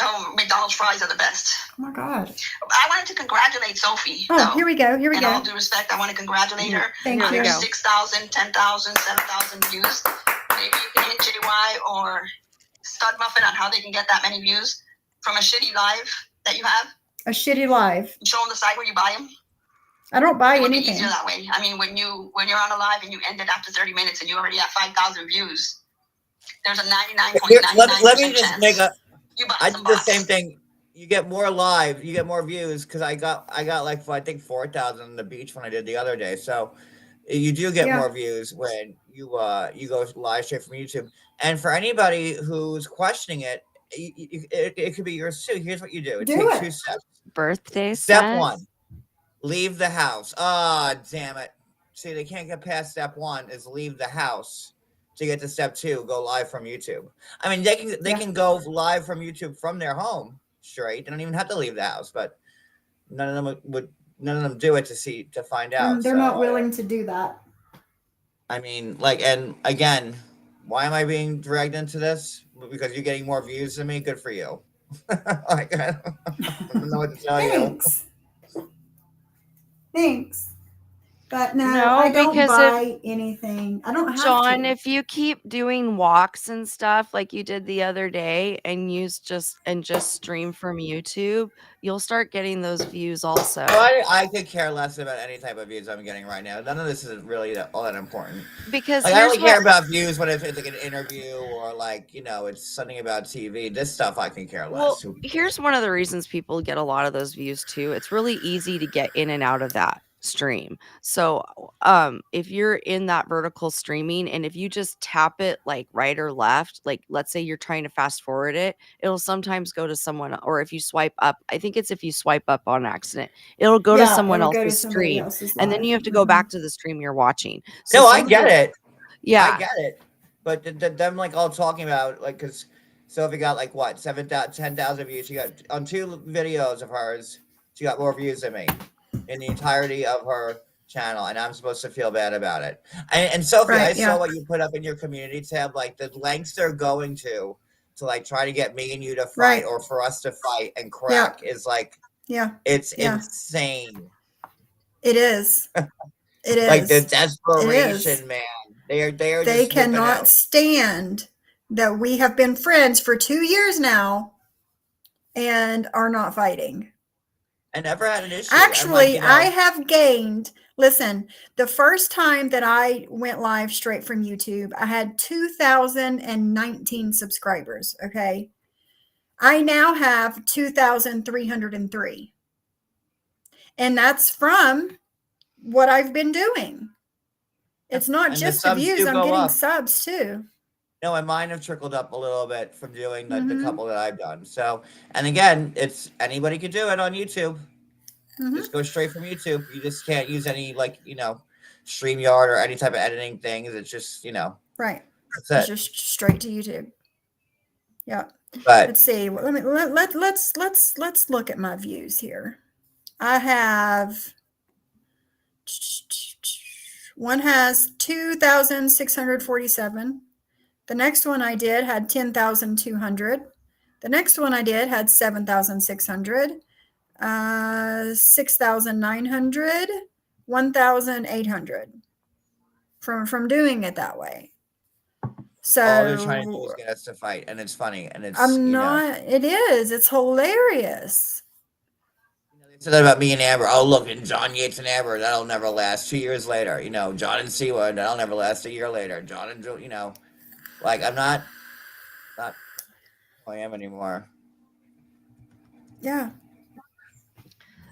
Oh, McDonald's fries are the best. Oh my god. I wanted to congratulate Sophie. Oh, though. here we go. Here we In all go. due respect, I want to congratulate her Thank on you. her go. 6,000, 10,000, 7,000 views. Maybe you can hit JY or Stud Muffin on how they can get that many views from a shitty live that you have. A shitty live. Show them the site where you buy them. I don't buy It would be anything. easier that way. I mean, when you're on a live and you end it after 30 minutes and you already have 5,000 views, there's a 99.99% Let me just chance make a. you buy I some did the box. same thing. You get more live, you get more views because I got like I think 4,000 on the beach when I did the other day. So you do get Yeah. more views when you go live straight from YouTube. And for anybody who's questioning it, it could be yours too. Here's what you do. It Do takes it. 2 steps. Birthday Step set? 1, leave the house. Ah, damn it. See, they can't get past step 1 is leave the house to get to step 2, go live from YouTube. I mean, they Yeah. can go live from YouTube from their home straight. They don't even have to leave the house, but none of them do it to find out. They're So, not willing to do that. I mean, like, and again, why am I being dragged into this? Because you're getting more views than me. Good for you. Like, I don't know what to tell you. Thanks. Thanks. But no, No, I don't because buy anything. I don't have John, to. if you keep doing walks and stuff like you did the other day and just stream from YouTube, you'll start getting those views also. I could care less about any type of views I'm getting right now. None of this is really all that important. Because Like, I here's only care what, about views when it's like an interview or like, it's something about TV. This stuff I can care well, less. here's one of the reasons people get a lot of those views too. It's really easy to get in and out of that stream. So if you're in that vertical streaming and if you just tap it like right or left, like let's say you're trying to fast forward it, it'll sometimes go to someone, or if you swipe up, I think it's if you swipe up on accident, it'll go to someone it'll go to else's somebody stream, else's and then live. you have to go Mhm. back to the stream you're watching. So No, some I of get the- it. Yeah, I get it. But them like all talking about like, because Sophie got like what 7,000, 10,000 views. She got on 2 videos of hers. She got more views than me in the entirety of her channel, and I'm supposed to feel bad about it. And Sophie, Right, I yeah. saw what you put up in your community tab, like the lengths they're going to like try to get me and you to fight, Right. or for us to fight and crack is like Yeah. It's Yeah. insane. It is. It is. Like the It is. desperation, man. They are They just flipping cannot out. stand that we have been friends for 2 years now and are not fighting. I never had an issue. Actually, I'm like, I have gained, listen, the first time that I went live straight from YouTube, I had 2,019 subscribers. Okay. I now have 2,303. And that's from what I've been doing. It's not and the just the subs views, do I'm go getting up. subs too. No, and mine have trickled up a little bit from doing the Mhm. couple that I've done. So, and again, it's anybody can do it on YouTube. Mhm. Just go straight from YouTube. You just can't use any StreamYard or any type of editing things. It's just Right. that's It's it. just straight to YouTube. Yeah. But Let's see. Let's look at my views here. I have one has 2,647. The next one I did had 10,200. The next one I did had 7,600, 6,900, 1,800 from doing it that way. So all they're trying to do is get us to fight, and it's funny, and it's I'm not. It is. It's hilarious. They said that about me and Amber. Oh, look, and John Yates and Amber, that'll never last. 2 years later, John and Siwa, that'll never last. A year later, John and like I'm not who I am anymore. Yeah.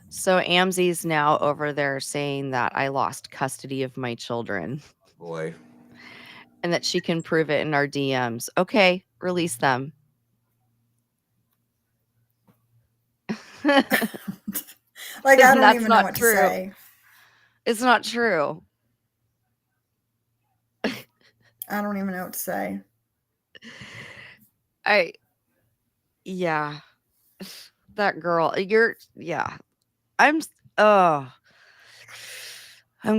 So Amzi's now over there saying that I lost custody of my children Boy, and that she can prove it in our DMs. Okay, release them. Like I don't That's even know not what true. to say. It's not true. I don't even know what to say. Yeah. That girl, I'm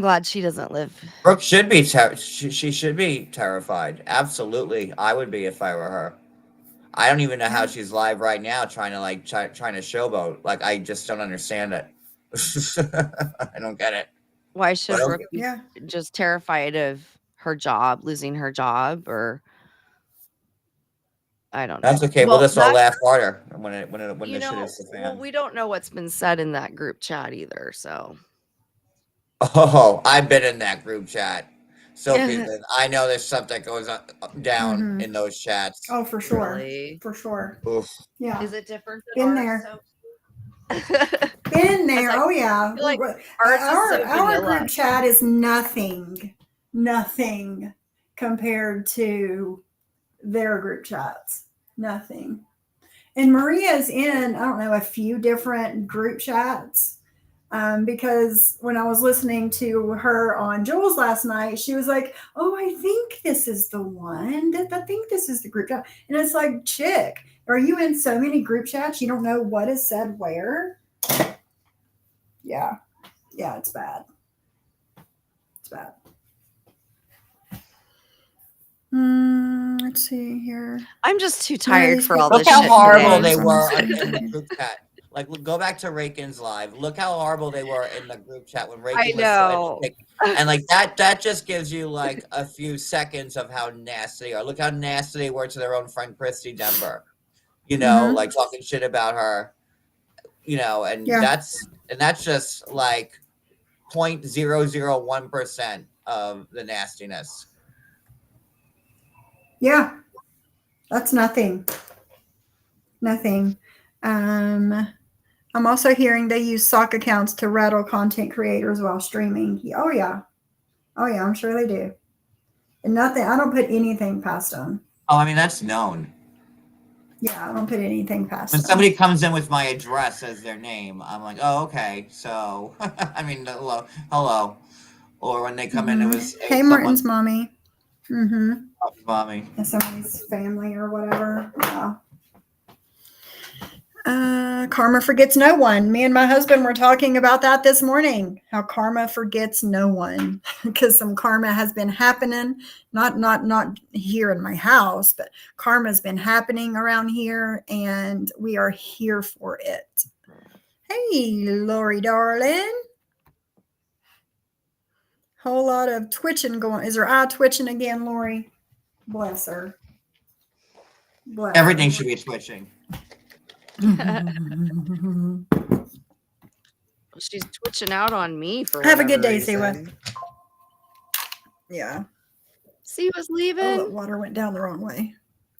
glad she doesn't live. Brooke should be she should be terrified. Absolutely, I would be if I were her. I don't even know how she's live right now, trying to showboat. Like I just don't understand it. I don't get it. Why should Well, Brooke be just terrified of her job, losing her job, or I don't know. That's okay. Well, we'll just all that- laugh harder when You the shit know, is the fan. well, we don't know what's been said in that group chat either, so. Oh, I've been in that group chat. So I know there's stuff that goes down in those chats. Oh, for sure. Really? For sure. Oof. Yeah. Is it different Been than there. ours? Been there. like, Oh yeah. Like ours is so Our vanilla. group chat is nothing compared to their group chats. Nothing. And Maria's in, I don't know, a few different group chats. Because when I was listening to her on Jules last night, she was like, "Oh, I think this is the one. I think this is the group chat." And it's like, chick, are you in so many group chats you don't know what is said where? Yeah, it's bad. It's bad. Let's see here. I'm just too tired for all Look this how shit horrible today. they were in the group chat. Like, go back to Raiken's live. Look how horrible they were in the group chat when Raiken was trying to pick. And like that just gives you like a few seconds of how nasty they are. Look how nasty they were to their own friend Christy Denver. Like talking shit about her. And that's just like 0.001% of the nastiness. Yeah, that's nothing. Nothing. I'm also hearing they use sock accounts to rattle content creators while streaming. Oh yeah, I'm sure they do. And nothing. I don't put anything past them. Oh, I mean that's known. Yeah, I don't put anything past When them. somebody comes in with my address as their name, I'm like, oh, okay. So, I mean, hello. Or when they come in, it was hey, Martin's mommy. Mommy. And somebody's family or whatever. Yeah. Karma forgets no one. Me and my husband were talking about that this morning. How karma forgets no one, because some karma has been happening. Not here in my house, but karma's been happening around here, and we are here for it. Hey, Lori, darling. Whole lot of twitching going. Is her eye twitching again, Lori? Bless her. Bless Everything her. should be twitching. She's twitching out on me for Have a good whatever day, Siwa. reason. Yeah. Siwa's Oh, leaving. the water went down the wrong way.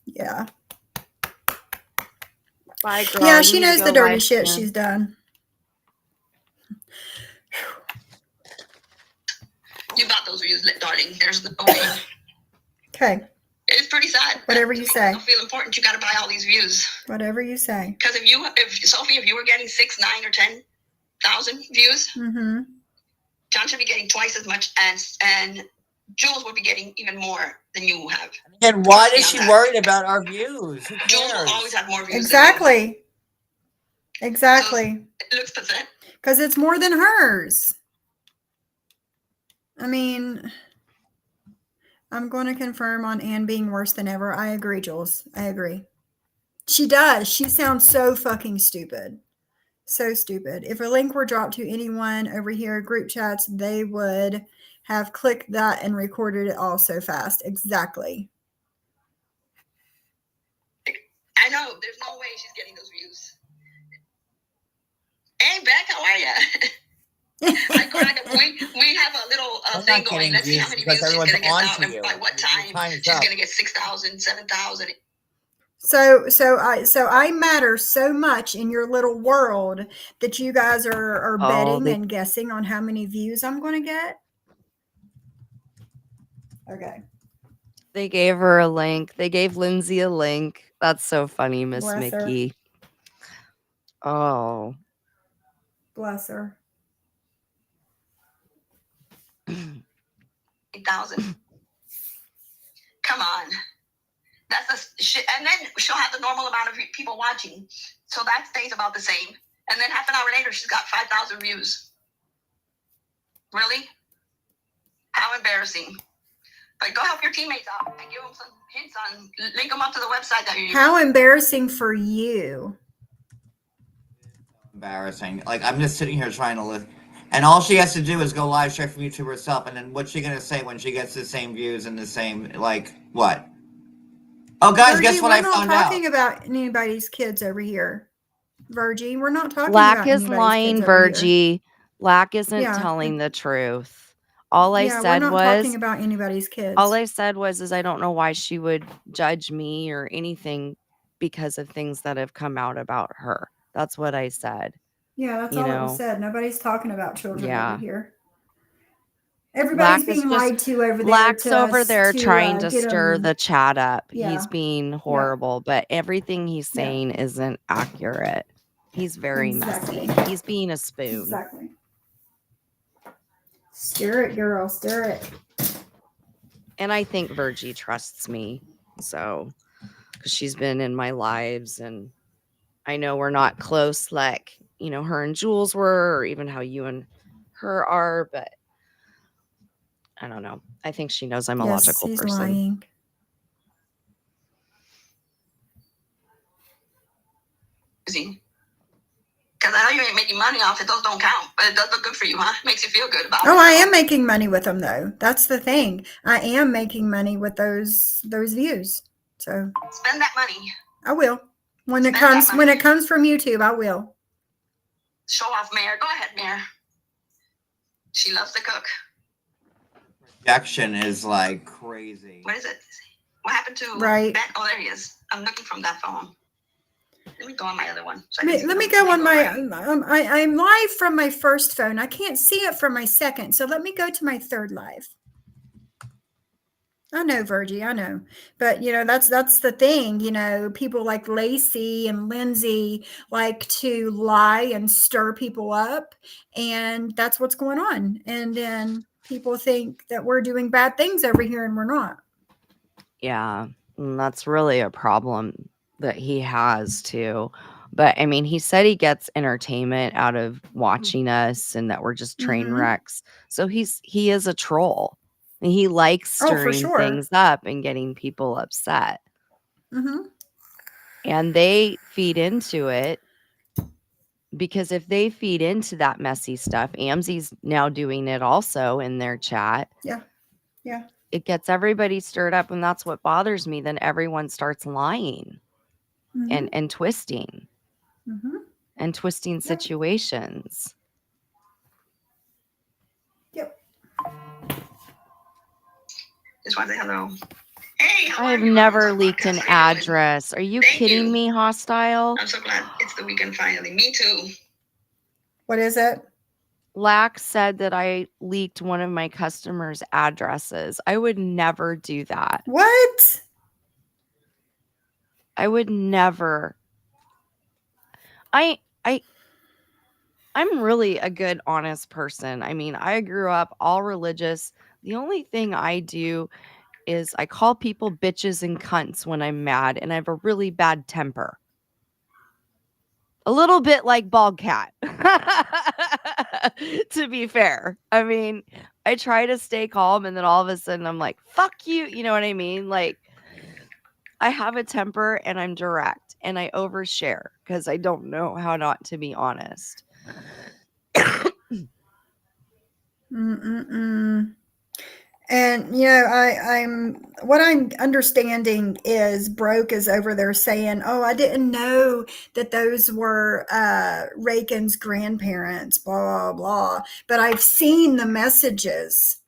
Yeah. Bye, girl. Yeah, I she need to knows go the dirty live shit stream. she's done. You got those views, darling. There's no way. Okay. It's pretty sad. Whatever you say. You feel important. You got to buy all these views. Whatever you say. Because if Sophie, if you were getting 6, 9, or 10,000 views, Mm-hmm. John should be getting twice as much, and Jules would be getting even more than you have. And why is Yeah, she that- worried about our views? Who Jules will cares? always have more views. Exactly. Exactly. Than you. It looks pathetic. Because it's more than hers. I mean, I'm going to confirm on Anne being worse than ever. I agree, Jules. I agree. She does. She sounds so fucking stupid. So stupid. If a link were dropped to anyone over here, group chats, they would have clicked that and recorded it all so fast. Exactly. I know. There's no way she's getting those views. Hey, Beck, how are you? I cried. We have a little I'm thing not going. getting Let's see how views many because views she's everyone's going to get on now to and you. by what Your time time is she's up. going to get 6,000, 7,000. So I matter so much in your little world that you guys are Oh, betting they- and guessing on how many views I'm going to get. Okay. They gave her a link. They gave Lindsay a link. That's so funny, Miss Bless her. Mickey. Oh. Bless her. 8,000. Come on. That's a shit. And then she'll have the normal amount of people watching. So that stays about the same. And then half an hour later, she's got 5,000 views. Really? How embarrassing. But go help your teammates out and give them some hints on, link them up to the website that you're using. How embarrassing for you. Embarrassing. Like, I'm just sitting here trying to live. And all she has to do is go live stream from YouTube herself. And then what's she going to say when she gets the same views and the same, like, what? Oh, guys, Virgie, guess what we're I not found out? talking about anybody's kids over here. Virgie, we're not talking Lack about is anybody's lying, kids over here. Virgie. Lack isn't Yeah. telling the truth. All I Yeah, we're said not was talking about anybody's kids. all I said was I don't know why she would judge me or anything because of things that have come out about her. That's what I said. Yeah, that's you all that know. was said. Nobody's talking about children Yeah. over here. Everybody's Lack is being just- lied to over there. Lack's to over us there to, trying to get stir 'em- the chat up. Yeah. He's being horrible, but everything he's Yeah. saying isn't accurate. He's very Exactly. messy. He's being a spoon. Exactly. Stir it, girl. Stir it. And I think Virgie trusts me. So, because she's been in my lives and I know we're not close like, her and Jules were, or even how you and her are, but I don't know. I think she knows I'm a Yes, logical he's person. lying. Because I know you ain't making money off it. Those don't count. But it does look good for you, huh? Makes you feel good about it. Oh, I am making money with them though. That's the thing. I am making money with those views. So Spend that money. I will. When it Spend that comes money. from YouTube, I will. Show off, Mayor. Go ahead, Mayor. She loves to cook. Rejection is like crazy. What is it? What happened to Right. Ben? Oh, there he is. I'm looking from that phone. Let me go on my other one. So I can see Let me the go on my. right. I'm live from my first phone. I can't see it from my second. So let me go to my third live. I know, Virgie, I know. But that's the thing. People like Lacey and Lindsay like to lie and stir people up, and that's what's going on. And then people think that we're doing bad things over here, and we're not. Yeah, and that's really a problem that he has too. But I mean, he said he gets entertainment out of watching us and that we're just train Mhm. wrecks. So he is a troll. And he likes Oh, for stirring sure. things up and getting people upset. Mm-hmm. And they feed into it. Because if they feed into that messy stuff, Amzi's now doing it also in their chat. Yeah. It gets everybody stirred up, and that's what bothers me. Then everyone starts lying Mhm. and twisting Mhm. and twisting Yep. situations. Yep. Just want to say hello. Hey, how I've are you? never Welcome to leaked Podcast an Radio. address. Are you Thank kidding you. me, Hostile? I'm so glad it's the weekend finally. Me too. What is it? Lax said that I leaked one of my customers' addresses. I would never do that. What? I would never. I'm really a good, honest person. I mean, I grew up all religious. The only thing I do is I call people bitches and cunts when I'm mad, and I have a really bad temper. A little bit like Bald Cat, to be fair. I mean, I try to stay calm, and then all of a sudden I'm like, fuck you. You know what I mean? Like, I have a temper and I'm direct and I overshare because I don't know how not to be honest. Mm-mm-mm. And I'm what I'm understanding is Broke is over there saying, "Oh, I didn't know that those were Raiken's grandparents." Blah blah. But I've seen the messages.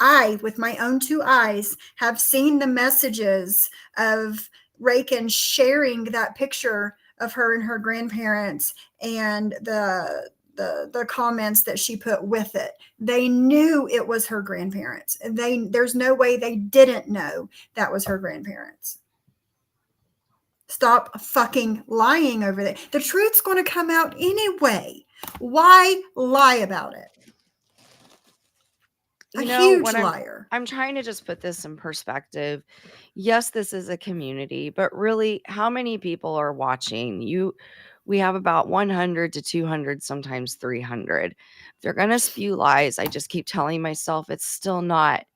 I, with my own two eyes, have seen the messages of Raiken sharing that picture of her and her grandparents and the comments that she put with it. They knew it was her grandparents. There's no way they didn't know that was her grandparents. Stop fucking lying over there. The truth's going to come out anyway. Why lie about it? A huge liar. I'm trying to just put this in perspective. Yes, this is a community, but really, how many people are watching? We have about 100 to 200, sometimes 300. If they're going to spew lies, I just keep telling myself it's not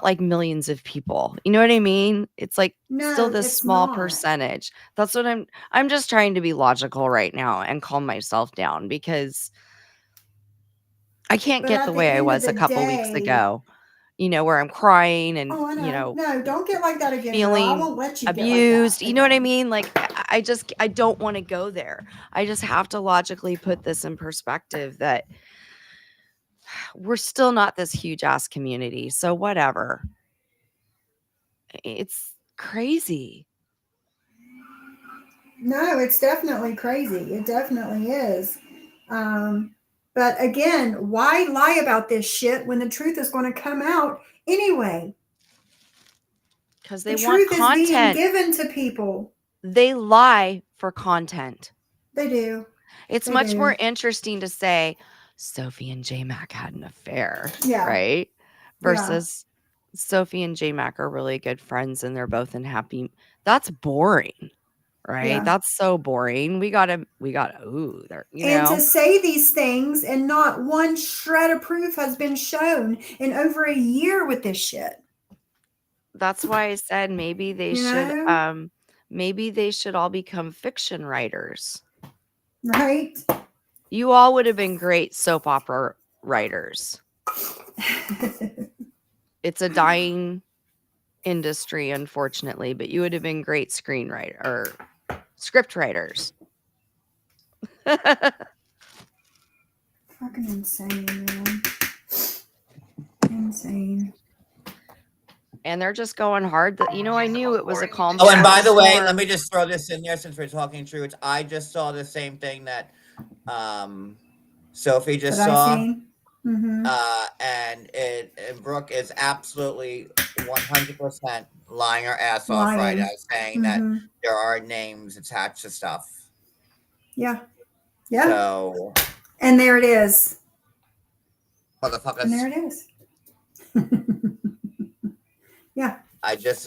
like millions of people. You know what I mean? It's like still No, this it's small not. percentage. That's what I'm just trying to be logical right now and calm myself down because I can't But get at the the way I end of was a the couple weeks day, ago, where I'm crying and, oh, I know. No, don't get like that again, girl. I feeling won't let you get like abused. that You know what I again. mean? Like, I don't want to go there. I just have to logically put this in perspective that we're still not this huge ass community. So whatever. It's crazy. No, it's definitely crazy. It definitely is. But again, why lie about this shit when the truth is going to come out anyway? Because The they want truth is being content. given to people. They lie for content. They do. It's They much do. more interesting to say Sophie and J-Mac had an affair, Yeah. right? Versus Sophie and J-Mac are really good friends and they're both unhappy. That's boring, right? Yeah. That's so boring. We gotta, they're, And to say these things and not one shred of proof has been shown in over a year with this shit. That's why I said maybe they should all become fiction writers. Right? You all would have been great soap opera writers. It's a dying industry, unfortunately, but you would have been great screenwriter or script writers. Fucking insane, man. Insane. And they're just going hard. I knew it was a calm. Oh, and by the way, let me just throw this in there since we're talking truth. I just saw the same thing that Sophie just saw. Mm-hmm. And Brooke is absolutely 100% lying her ass off right now, saying that there are names attached to stuff. Yeah. Yeah. So. And there it is. Motherfuckers. And there it is. Yeah. I just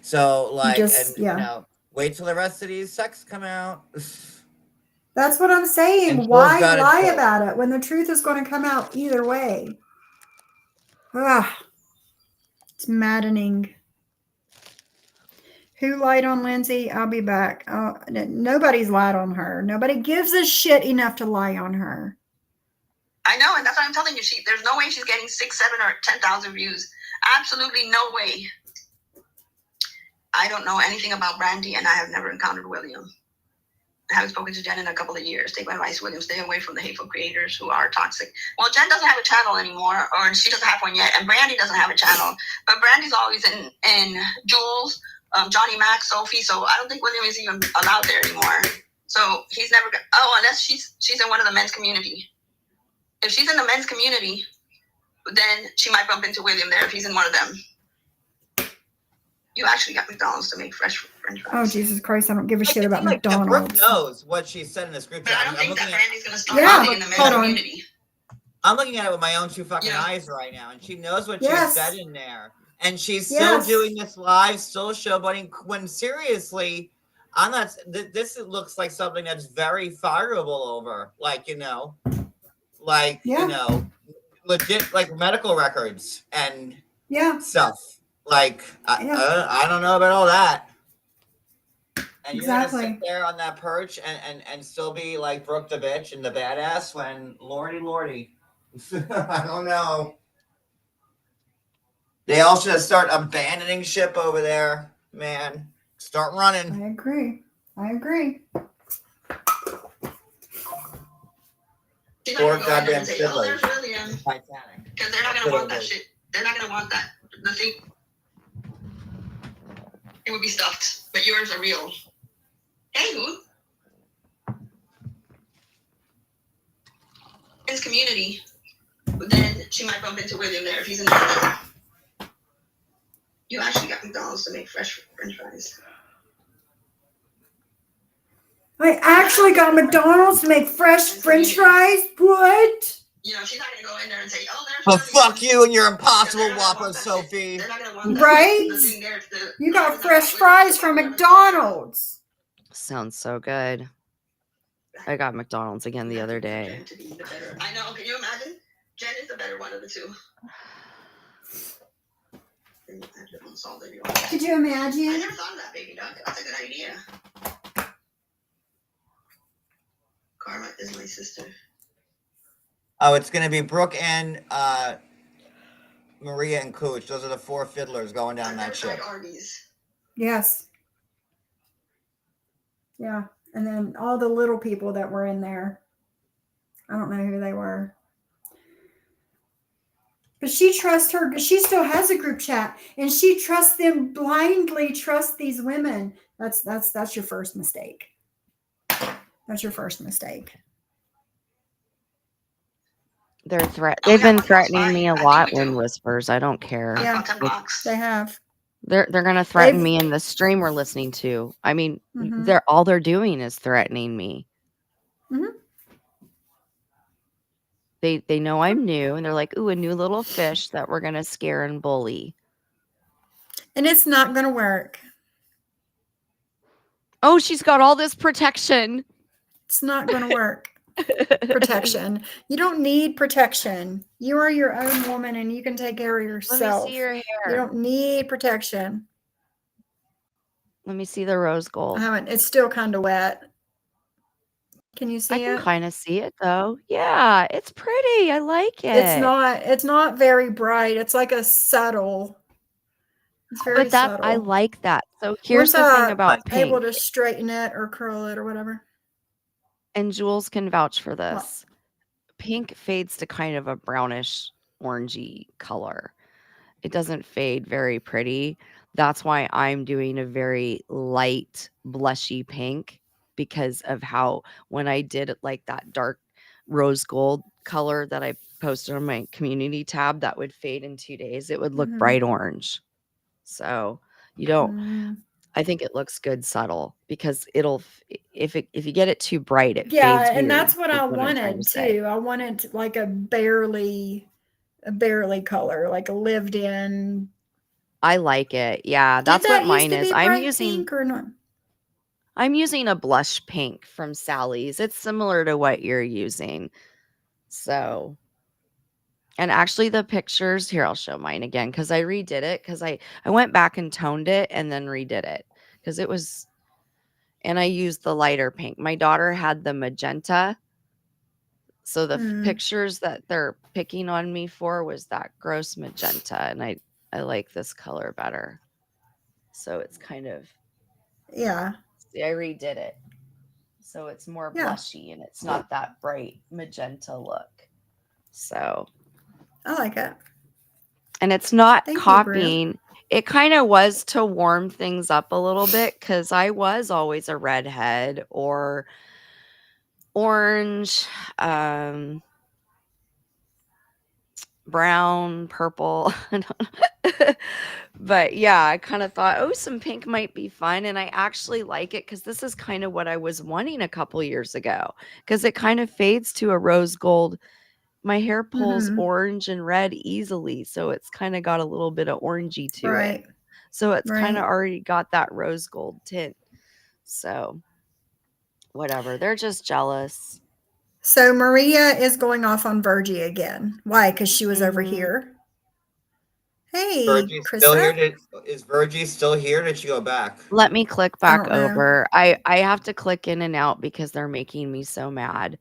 so like wait till the rest of these sex come out. That's what I'm saying. Why lie about it when the truth is going to come out either way? It's maddening. Who lied on Lindsay? I'll be back. Nobody's lied on her. Nobody gives a shit enough to lie on her. I know, and that's what I'm telling you. There's no way she's getting 6, 7, or 10,000 views. Absolutely no way. I don't know anything about Brandy, and I have never encountered William. I haven't spoken to Jen in a couple of years. Take my advice, William. Stay away from the hateful creators who are toxic. Well, Jen doesn't have a channel anymore, or she doesn't have one yet, and Brandy doesn't have a channel. But Brandy's always in Jules, Johnny Mac, Sophie. So I don't think William is even allowed there anymore. So he's never. Unless she's in one of the men's community. If she's in the men's community, then she might bump into William there if he's in one of them. You actually got McDonald's to make fresh French fries. Oh, Jesus Christ. I don't give a shit about Brooke McDonald's. knows what she said in the script. But I don't think that Brandy's going to start Yeah, in the men's hold on. community. I'm looking at it with my own two fucking Yeah. eyes right now, and she knows what Yes. she said in there. And she's still Yes. doing this live, still showboating. When seriously, I'm not. This looks like something that's very fireable over. Like, Yeah. Legit, like medical records and Yeah. stuff. Like, Yeah. I don't know about all that. And you're Exactly. gonna sit there on that perch and still be like Brooke the bitch and the badass when lordy. I don't know. They all should start abandoning ship over there, man. Start running. I agree. She's not Poor gonna go in there goddamn and say, Fiddler. there's William. Titanic. Because they're not going to want that shit. They're not going to want that. The thing. It would be stuffed, but yours are real. Hey, who? His community. But then she might bump into William there if he's in the. You actually got McDonald's to make fresh French fries. I actually got McDonald's to make fresh French fries? What? She's not going to go in there and say, there's But William. fuck you and your Because impossible they're not gonna Whopper, want that shit. Sophie. They're not going to want that. Right? The thing there, You got fresh fries from McDonald's. Sounds so good. I got McDonald's again the other day. Jen to be the better. I know. Can you imagine? Jen is the better one of the two. Could you I imagine? never thought of that, baby duck. That's a good idea. Karma is my sister. Oh, it's gonna be Brooke and Maria and Cooch. Those are the 4 fiddlers going down I've that never tried ship. Arby's. Yes. Yeah. And then all the little people that were in there. I don't know who they were. But she trusts her. She still has a group chat, and she trusts them blindly. Trust these women. That's your first mistake. That's your first mistake. They've Oh, been yeah, threatening me a I think lot, we do. Wind Whispers. I don't care. Yeah. About 10 bucks. They have. They're gonna threaten They've- me in the stream we're listening to. I mean, Mhm. they're doing is threatening me. Mhm. They know I'm new, and they're like, "Ooh, a new little fish that we're gonna scare and bully." And it's not going to work. Oh, she's got all this protection. It's not going to work. Protection. You don't need protection. You are your own woman, and you can take care of Let yourself. me see your You hair. don't need protection. Let me see the rose gold. I haven't. It's still kind of wet. Can you see I can it? kind of see it though. Yeah, it's pretty. I like it. It's not very bright. It's like a subtle. It's very But that subtle. I like that. So here's Once the thing I'm about able pink, to straighten it or curl it or whatever. and Jules can vouch for this. Pink fades to kind of a brownish orangey color. It doesn't fade very pretty. That's why I'm doing a very light blushy pink, because of how when I did like that dark rose gold color that I posted on my community tab that would fade in 2 days, it would look Mhm. bright orange. So you don't. Mm. I think it looks good subtle, because if you get it too bright, it Yeah, fades. and weird, that's what is I I'm trying wanted to say. too. I wanted like a barely color, like a lived in. I like it. Yeah, that's Did that what mine used to is. be bright pink or not? I'm using a blush pink from Sally's. It's similar to what you're using. So, and actually the pictures here, I'll show mine again because I redid it, because I went back and toned it and then redid it, because it was, and I used the lighter pink. My daughter had the magenta. So the pictures that they're picking on me for was that gross magenta. And I like this color better. So it's kind of, Yeah. see, I redid it. So it's more Yeah. blushy and it's not that bright magenta look. So I like it. and it's not Thank you, copying. It kind of was to warm things up a little bit because I was always a redhead or orange, brown, purple. But yeah, I kind of thought, oh, some pink might be fun. And I actually like it because this is kind of what I was wanting a couple years ago because it kind of fades to a rose gold. My hair pulls orange and red easily. So it's kind of got a little bit of orangey to it. So it's kind of already got that rose gold tint. So whatever. They're just jealous. So Maria is going off on Virgie again. Why? Because she was over here. Hey, Virgie's still Krista. here. Is Virgie still here? Did she go back? Let me click back don't know. over. I have to click in and out because they're making me so mad.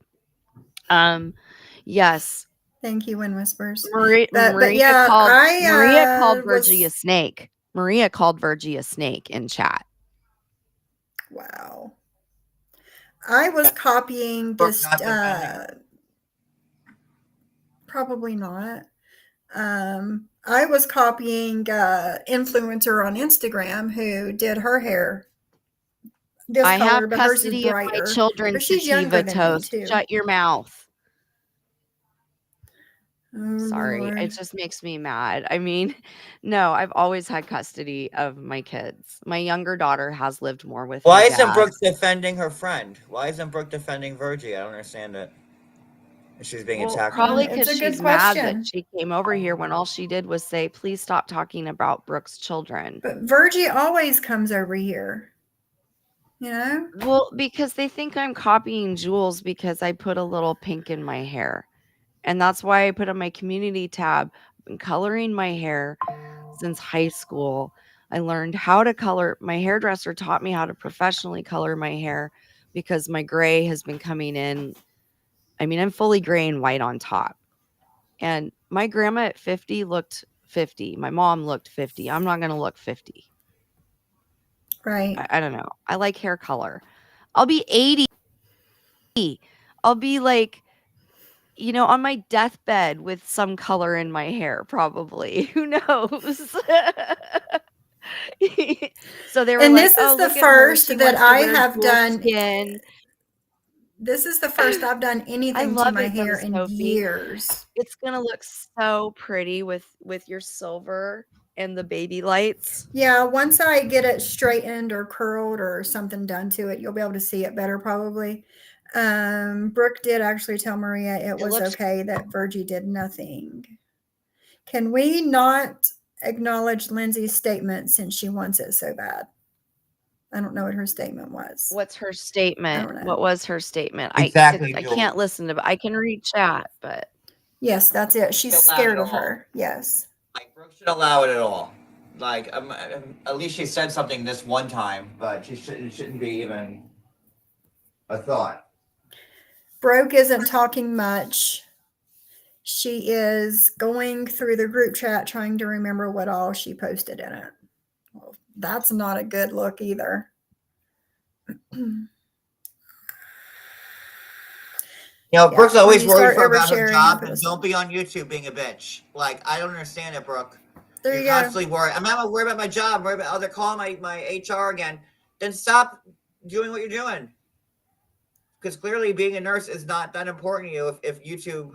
Yes. Thank you, Wind Whispers. Maria yeah, called Virgie a snake. Maria called Virgie a snake in chat. Wow. I was copying Brooke's this. not defending. Probably not. I was copying influencer on Instagram who did her hair this I color, have but hers is custody of my brighter. children, But she's younger Sativa than me Toast. too. Shut your mouth. Oh, Sorry, Lord. it just makes me mad. I mean, no, I've always had custody of my kids. My younger daughter has lived more with Why her isn't dad. Brooke defending her friend? Why isn't Brooke defending Virgie? I don't understand it. She's being attacked. Probably It's because a good she's mad that question. she came over here when all she did was say, please stop talking about Brooke's children. But Virgie always comes over here. You know? Well, because they think I'm copying Jules because I put a little pink in my hair. And that's why I put on my community tab. I've been coloring my hair since high school. I learned how to color. My hairdresser taught me how to professionally color my hair because my gray has been coming in. I mean, I'm fully gray and white on top. And my grandma at 50 looked 50. My mom looked 50. I'm not going to look 50. Right. I don't know. I like hair color. I'll be 80. I'll be like, you know, on my deathbed with some color in my hair, probably. Who knows? So they were And like, this is oh, the look at her. first She that wants to I wear have dual done. skin. This is the first I've done anything to love my it, though, hair in Sophie. years. It's gonna look so pretty with your silver and the baby lights. Yeah, once I get it straightened or curled or something done to it, you'll be able to see it better probably. Brooke did actually tell Maria it was okay that Virgie did nothing. Can we not acknowledge Lindsay's statement since she wants it so bad? I don't know what her statement was. What's her statement? I don't know. What was her statement? Exactly, I Jules. can't listen to. I can read chat, but Yes, that's it. She's Don't laugh scared at of all. her. Yes. Like, Brooke should allow it at all. Like, at least she said something this one time, but it shouldn't be even a thought. Broke isn't talking much. She is going through the group chat trying to remember what all she posted in it. Well, that's not a good look either. You know, Brooke's always when you worried start about her oversharing job, and and don't be on YouTube being a bitch. Like, I don't understand it, Brooke. There You're you go. constantly worried. I'm not worried about my job. I'm worried about, oh, they're calling my HR again. Then stop doing what you're doing. Because clearly being a nurse is not that important to you if YouTube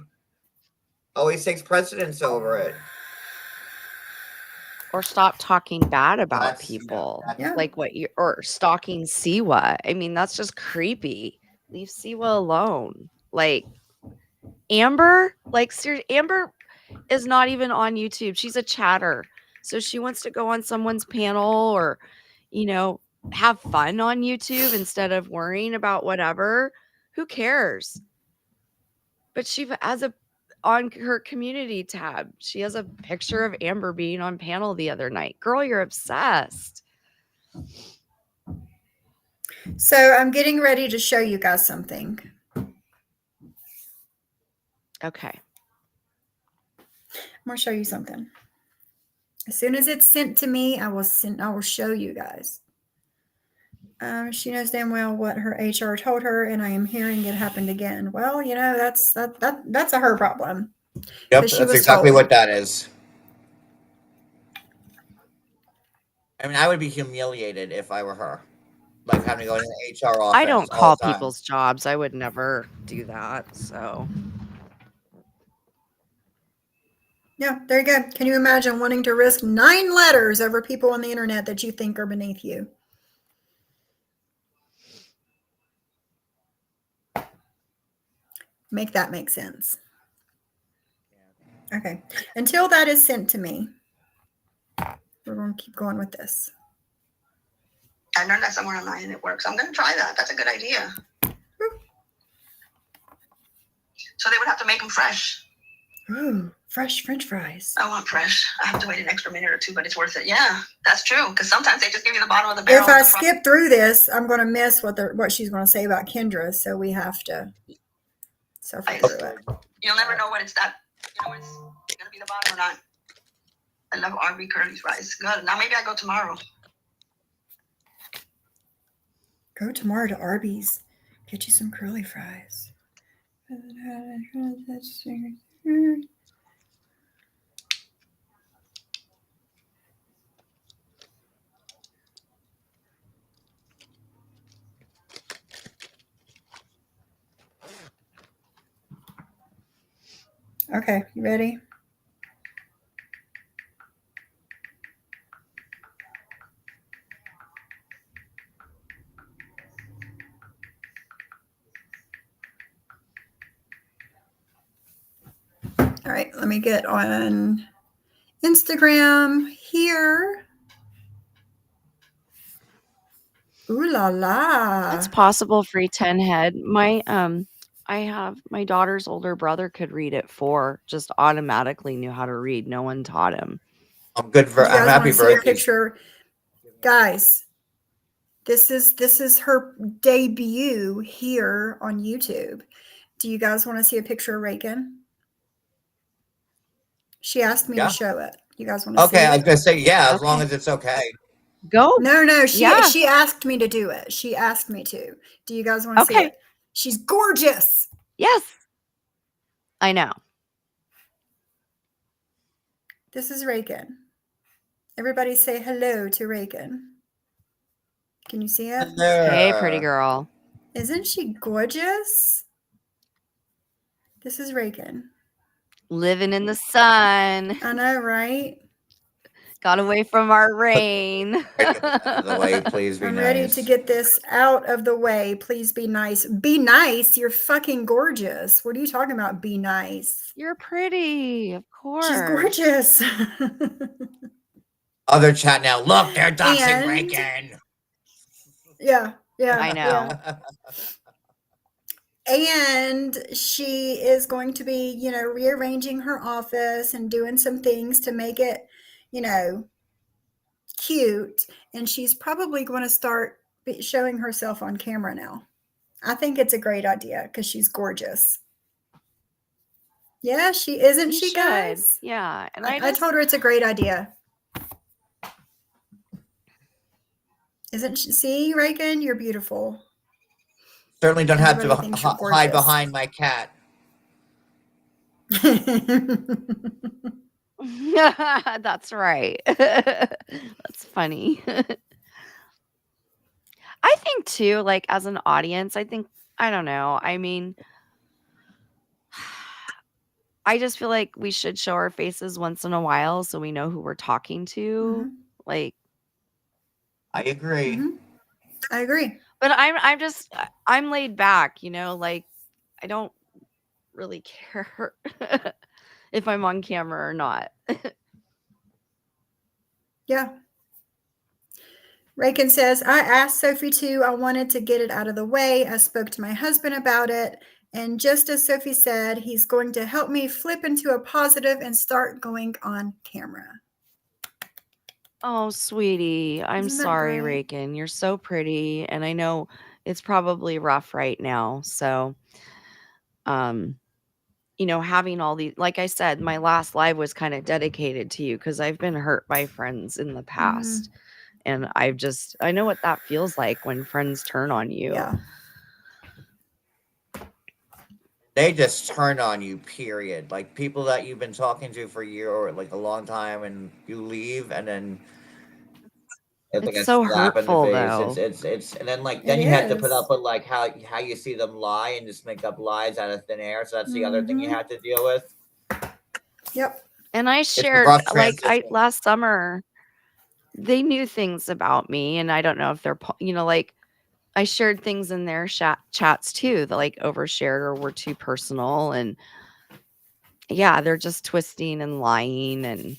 always takes precedence over it. or stop talking bad about That's- people. Yeah. Like what you or stalking Siwa. I mean, that's just creepy. Leave Siwa alone. Like Amber, like seriously, Amber is not even on YouTube. She's a chatter. So she wants to go on someone's panel or, you know, have fun on YouTube instead of worrying about whatever. Who cares? But she has on her community tab, she has a picture of Amber being on panel the other night. Girl, you're obsessed. So I'm getting ready to show you guys something. Okay. I'm gonna show you something. As soon as it's sent to me, I will show you guys. She knows damn well what her HR told her, and I am hearing it happened again. Well, you know, that's a her problem. Yep, She that's was exactly told. what that is. I mean, I would be humiliated if I were her, like having to go in the HR office. I don't all call the time. people's jobs. I would never do that. So Yeah, there you go. Can you imagine wanting to risk 9 letters over people on the internet that you think are beneath you? Make that make sense. Okay. Until that is sent to me, we're going to keep going with this. I learned that somewhere online and it works. I'm going to try that. That's a good idea. So they would have to make them fresh. Ooh, fresh French fries. I want fresh. I have to wait an extra minute or two, but it's worth it. Yeah, that's true. Because sometimes they just give you the bottom of the barrel. If I skip through this, I'm going to miss what she's going to say about Kendra, so we have to suffer through it. You'll never know when it's that, when it's going to be the bottom or not. I love RB curly fries. Good. Now maybe I go tomorrow. Go tomorrow to Arby's. Get you some curly fries. Okay, you ready? All right, let me get on Instagram here. Ooh la la. that's possible. Free 10 head. I have my daughter's older brother could read at 4. Just automatically knew how to read. No one taught him. I'm good for. You guys I'm happy want to for see a her. picture, guys? This is her debut here on YouTube. Do you guys want to see a picture of Raiken? She asked me to show it. You guys want to see Okay, it? I was gonna say yeah, as Okay. long as it's okay. Go. No. Yeah. She asked me to do it. She asked me to. Do you guys want to see Okay. it? She's gorgeous. Yes. I know. This is Raiken. Everybody say hello to Raiken. Can you see it? Hey, pretty girl. Isn't she gorgeous? This is Raiken. Living in the sun. I know, right? Got away from our rain. The way, please be I'm nice. ready to get this out of the way. Please be nice. Be nice. You're fucking gorgeous. What are you talking about? Be nice. You're pretty, of course. She's gorgeous. Other chat now. Look, they're doxing And- Raiken. Yeah. I know. And she is going to be, rearranging her office and doing some things to make it, cute. And she's probably going to start showing herself on camera now. I think it's a great idea because she's gorgeous. Yeah, she isn't. You She should. guys. Yeah. And I told her it's a great idea. Isn't she? See, Raiken, you're beautiful. Certainly don't have to Everybody thinks you're hide gorgeous. behind my cat. That's right. That's funny. I think too, like as an audience, I don't know. I mean, I just feel like we should show our faces once in a while so we know who we're talking to. Mhm. Like, I agree. Mhm. I agree. but I'm laid back, like I don't really care if I'm on camera or not. Yeah. Raiken says, I asked Sophie too. I wanted to get it out of the way. I spoke to my husband about it. And just as Sophie said, he's going to help me flip into a positive and start going on camera. Oh, sweetie, I'm Isn't that sorry, great? Raiken. You're so pretty, and I know it's probably rough right now. So, um, having all these, like I said, my last live was kind of dedicated to you because I've been hurt by friends in the past. And I know what that feels like when friends turn on you. Yeah. They just turn on you, period. Like people that you've been talking to for a year or like a long time, and you leave, and then it's like It's a so slap in the hurtful, face. though. It's and then It you have to put is. up with like how you see them lie and just make up lies out of thin air. So that's the other thing you Mhm. have to deal with. Yep. And I It's a shared, rough like, transition. last summer, they knew things about me, and I don't know if they're, like, I shared things in their chats too that like overshared or were too personal. And yeah, they're just twisting and lying. And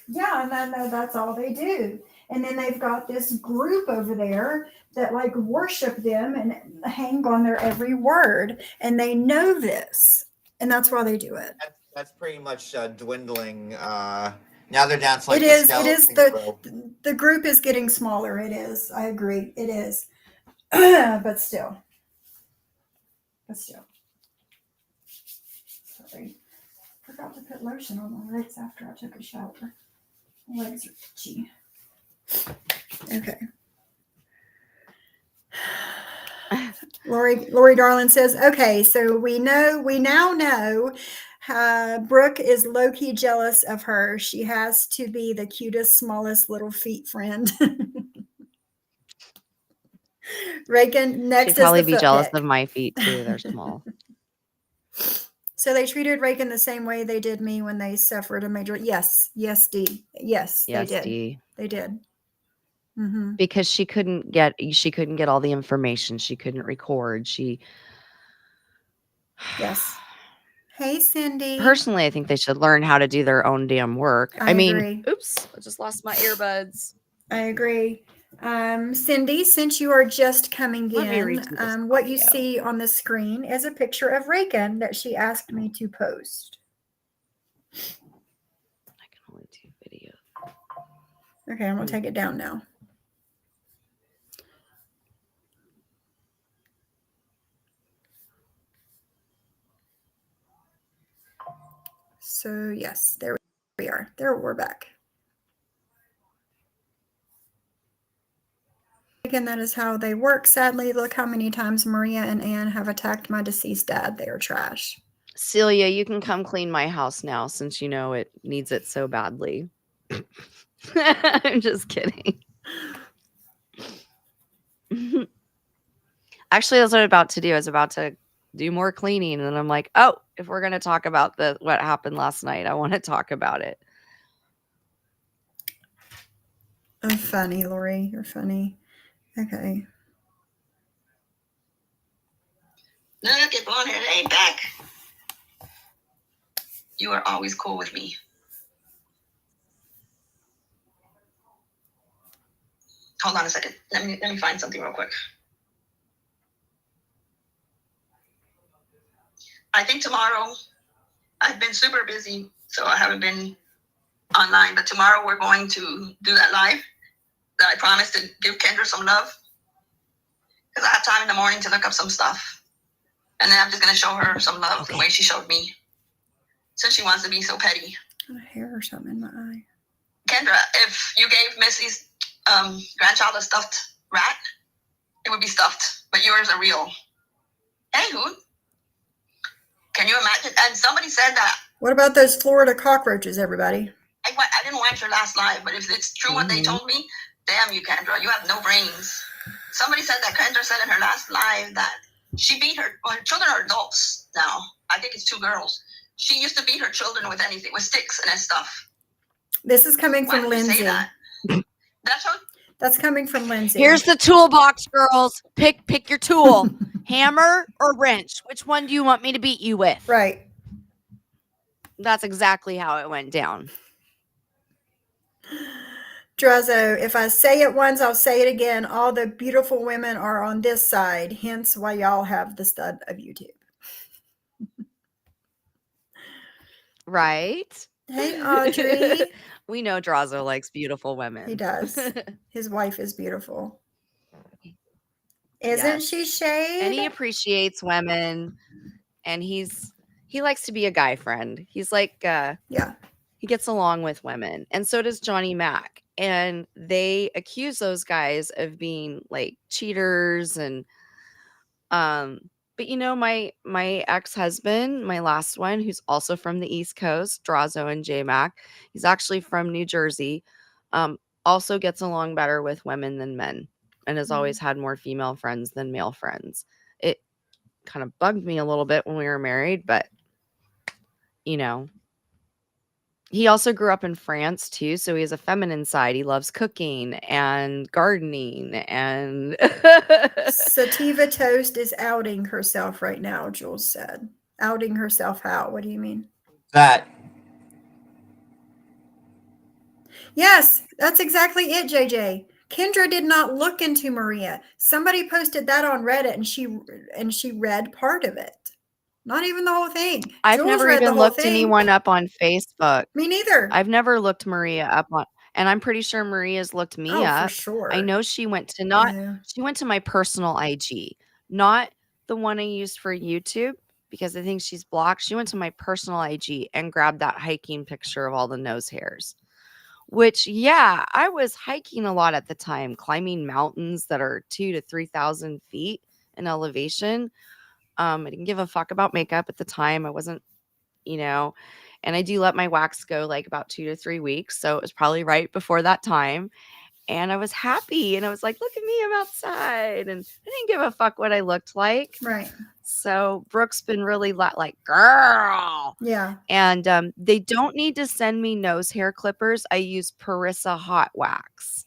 Yeah, and I know that's all they do. And then they've got this group over there that like worship them and hang on their every word. And they know this. And that's why they do it. That's pretty much dwindling. Now they're down to like It the is skeleton crew. the group is getting smaller. It is. I agree. It is. But still. Sorry. Forgot to put lotion on my legs after I took a shower. My legs are itchy. Okay. Lori Darlin says, okay, so we now know Brooke is low-key jealous of her. She has to be the cutest, smallest little feet friend. Raiken, next she'd is probably the be foot jealous pick. of my feet too. They're small. So they treated Raiken the same way they did me when they suffered a major. Yes, D. Yes, they Yes, did. D. They did. Mm-hmm. Because she couldn't get all the information. She couldn't record. Yes. Hey, Cindy. Personally, I think they should learn how to do their own damn work. I agree. Oops, I just lost my earbuds. I agree. Cindy, since you are just coming Let me in, read through this what you audio. see on the screen is a picture of Raiken that she asked me to post. I can only do video. Okay, I'm going to take it down now. So, yes, there we are. There we're back. Again, that is how they work. Sadly, look how many times Maria and Anne have attacked my deceased dad. They are trash. Celia, you can come clean my house now since you know it needs it so badly. I'm just kidding. Actually, that's what I'm about to do. I was about to do more cleaning, and I'm like, oh, if we're going to talk about what happened last night, I want to talk about it. I'm funny, Lori. You're funny. Okay. Look at blonde hair. Hey, back. You are always cool with me. Hold on a second. Let me find something real quick. I think tomorrow, I've been super busy, so I haven't been online. But tomorrow we're going to do that live that I promised to give Kendra some love. Because I have time in the morning to look up some stuff. And then I'm just going to show her some love the way she showed me. Since she wants to be so petty. Got a hair or something in my eye. Kendra, if you gave Missy's grandchild a stuffed rat, it would be stuffed. But yours are real. Hey, who? Can you imagine? And somebody said that. What about those Florida cockroaches, everybody? I didn't watch your last live, but if it's true what they told me, damn you, Kendra, you have no brains. Somebody said that Kendra said in her last live that she beat her children are adults now. I think it's 2 girls. She used to beat her children with anything, with sticks and stuff. This is coming Why from would you Lindsay. say that? That's coming from Lindsay. Here's the toolbox, girls. Pick your tool. Hammer or wrench? Which one do you want me to beat you with? Right. That's exactly how it went down. Drazo, if I say it once, I'll say it again. All the beautiful women are on this side, hence why y'all have the stud of YouTube. Right? Hey, Audrey. We know Drazo likes beautiful women. He does. His wife is beautiful. Isn't she, Shade? And he appreciates women, and he likes to be a guy friend. He's like, Yeah. he gets along with women, and so does Johnny Mac. And they accuse those guys of being like cheaters and but you know, my ex-husband, my last one, who's also from the East Coast, Drazo and J Mac, he's actually from New Jersey, also gets along better with women than men, and has always had more female friends than male friends. It kind of bugged me a little bit when we were married, but you know, he also grew up in France too, so he has a feminine side. He loves cooking and gardening and Sativa Toast is outing herself right now, Jules said. Outing herself how? What do you mean? That Yes, that's exactly it, JJ. Kendra did not look into Maria. Somebody posted that on Reddit and she read part of it. Not even the whole thing. I've Jules never read the even whole looked thing. anyone up on Facebook. Me neither. I've never looked Maria up on, and I'm pretty sure Maria's looked me Oh, up. for sure. I know she went to she went to my personal IG, not the one I used for YouTube, because I think she's blocked. She went to my personal IG and grabbed that hiking picture of all the nose hairs. Which, yeah, I was hiking a lot at the time, climbing mountains that are 2,000 to 3,000 feet in elevation. I didn't give a fuck about makeup at the time. I wasn't, you know, and I do let my wax go like about 2 to 3 weeks. So it was probably right before that time. And I was happy. And I was like, look at me, I'm outside. And I didn't give a fuck what I looked like. Right. So Brooke's been really like, girl. Yeah. And they don't need to send me nose hair clippers. I use Pearisburg hot wax.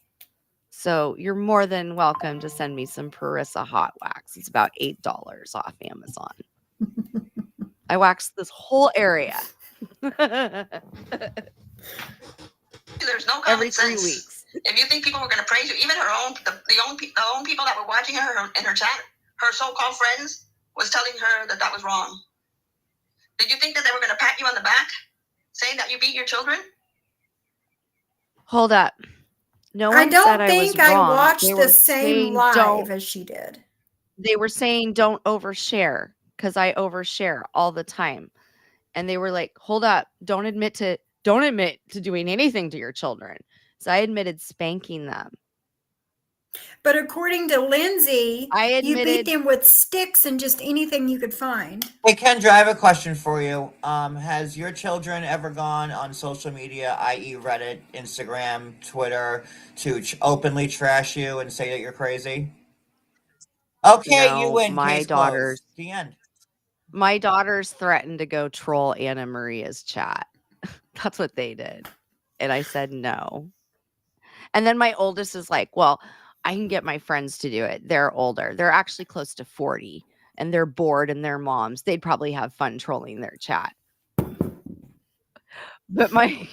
So you're more than welcome to send me some Pearisburg hot wax. It's about $8 off Amazon. I waxed this whole area. There's no common Every 3 sense. weeks. If you think people were going to praise you, even her own, the own people that were watching her in her chat, her so-called friends, was telling her that that was wrong. Did you think that they were going to pat you on the back, saying that you beat your children? Hold up. No one I don't said I was think I wrong. watched They the were same saying live as she did. They were saying don't overshare, because I overshare all the time. And they were like, hold up, don't admit to doing anything to your children. So I admitted spanking them. But according to Lindsay, you beat them with sticks and just anything you could find. Hey Kendra, I have a question for you. Has your children ever gone on social media, i.e. Reddit, Instagram, Twitter, to openly trash you and say that you're crazy? Okay, you No, win. my Case daughters. closed. The end. My daughters threatened to go troll Anna Maria's chat. That's what they did. And I said no. And then my oldest is like, well, I can get my friends to do it. They're older. They're actually close to 40 and they're bored and they're moms. They'd probably have fun trolling their chat. But my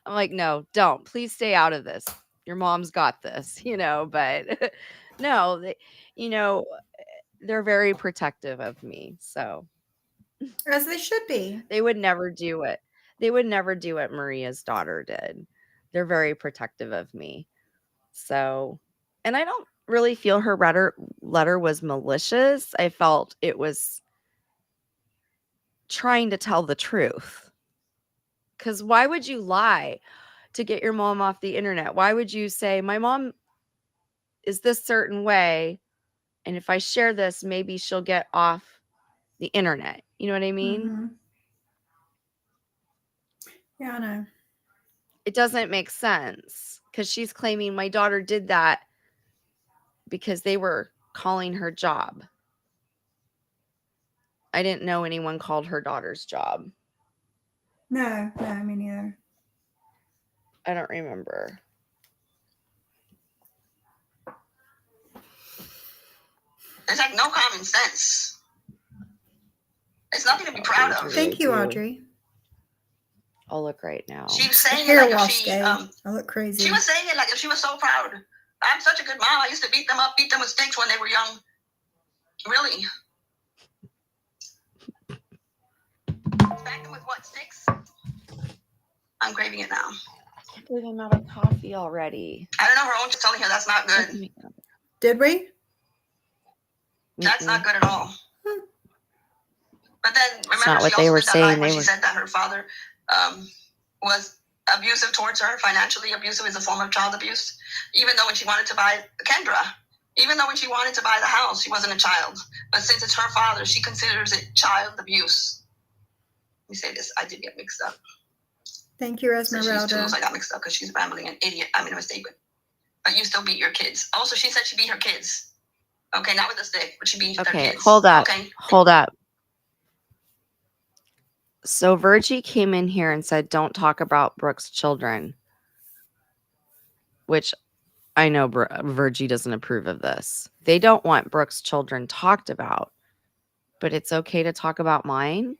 I'm like, no, don't. Please stay out of this. Your mom's got this, but no, they're very protective of me. So as they should be. They would never do it. They would never do what Maria's daughter did. They're very protective of me. So, and I don't really feel her letter was malicious. I felt it was trying to tell the truth. Because why would you lie to get your mom off the internet? Why would you say, my mom is this certain way, and if I share this, maybe she'll get off the internet? You know what I mean? Mm-hmm. Yeah, I know. It doesn't make sense because she's claiming my daughter did that because they were calling her job. I didn't know anyone called her daughter's job. No, me neither. I don't remember. There's like no common sense. It's nothing to be proud of. Thank you, Audrey. I'll look right now. She was saying Hair it like wash day. I look crazy. She was saying it like if she was so proud. I'm such a good mom. I used to beat them with sticks when they were young. Really. Spanked him with what, sticks? I'm craving it now. I can't believe I'm out of coffee already. I don't know, her own just telling her that's not good. Did we? That's not good at all. But then remember, not what she they also were did that saying. line where They she were- said that her father was abusive towards her, financially abusive is a form of child abuse. Even though when she wanted to buy Kendra, even though when she wanted to buy the house, she wasn't a child. But since it's her father, she considers it child abuse. Let me say this, I did get mixed up. Thank you, So she's Esmeralda. tools, I got mixed up because she's rambling an idiot. I made a mistake. But you still beat your kids. Also, she said she beat her kids. Okay, not with a stick, but she beat their Okay, kids. hold up. Okay. Hold up. So Virgie came in here and said, don't talk about Brooke's children, which I know Virgie doesn't approve of this. They don't want Brooke's children talked about, but it's okay to talk about mine.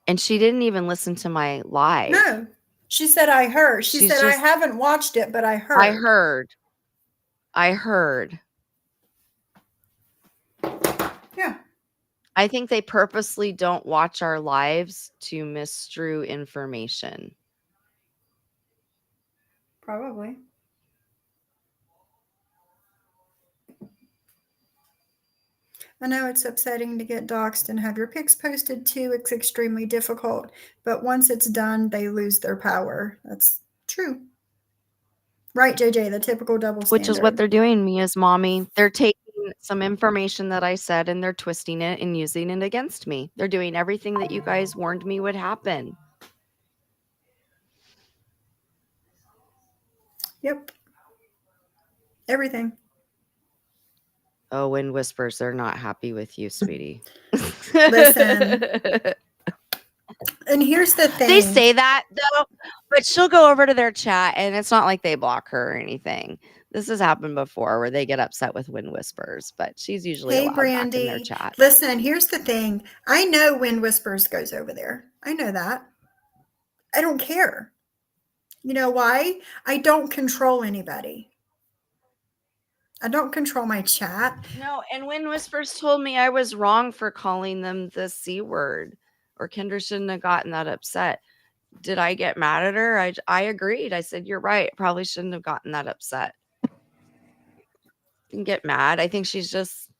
And she didn't even listen to my live. No, she said I heard. She She's said I just- haven't watched it, but I heard. I heard. Yeah. I think they purposely don't watch our lives to misstrew information. Probably. I know it's upsetting to get doxxed and have your pics posted too. It's extremely difficult, but once it's done, they lose their power. That's true. Right, JJ, the typical double standard. Which is what they're doing, me as mommy. They're taking some information that I said and they're twisting it and using it against me. They're doing everything that you guys warned me would happen. Yep. Everything. Oh, Wind Whispers, they're not happy with you, sweetie. Listen. And here's the thing. They say that though, but she'll go over to their chat and it's not like they block her or anything. This has happened before where they get upset with Wind Whispers, but she's usually allowed back in their chat. Listen, here's the thing. I know Wind Whispers goes over there. I know that. I don't care. You know why? I don't control anybody. I don't control my chat. No, and Wind Whispers told me I was wrong for calling them the C word, or Kendra shouldn't have gotten that upset. Did I get mad at her? I agreed. I said, you're right. Probably shouldn't have gotten that upset. Didn't get mad. I think she's just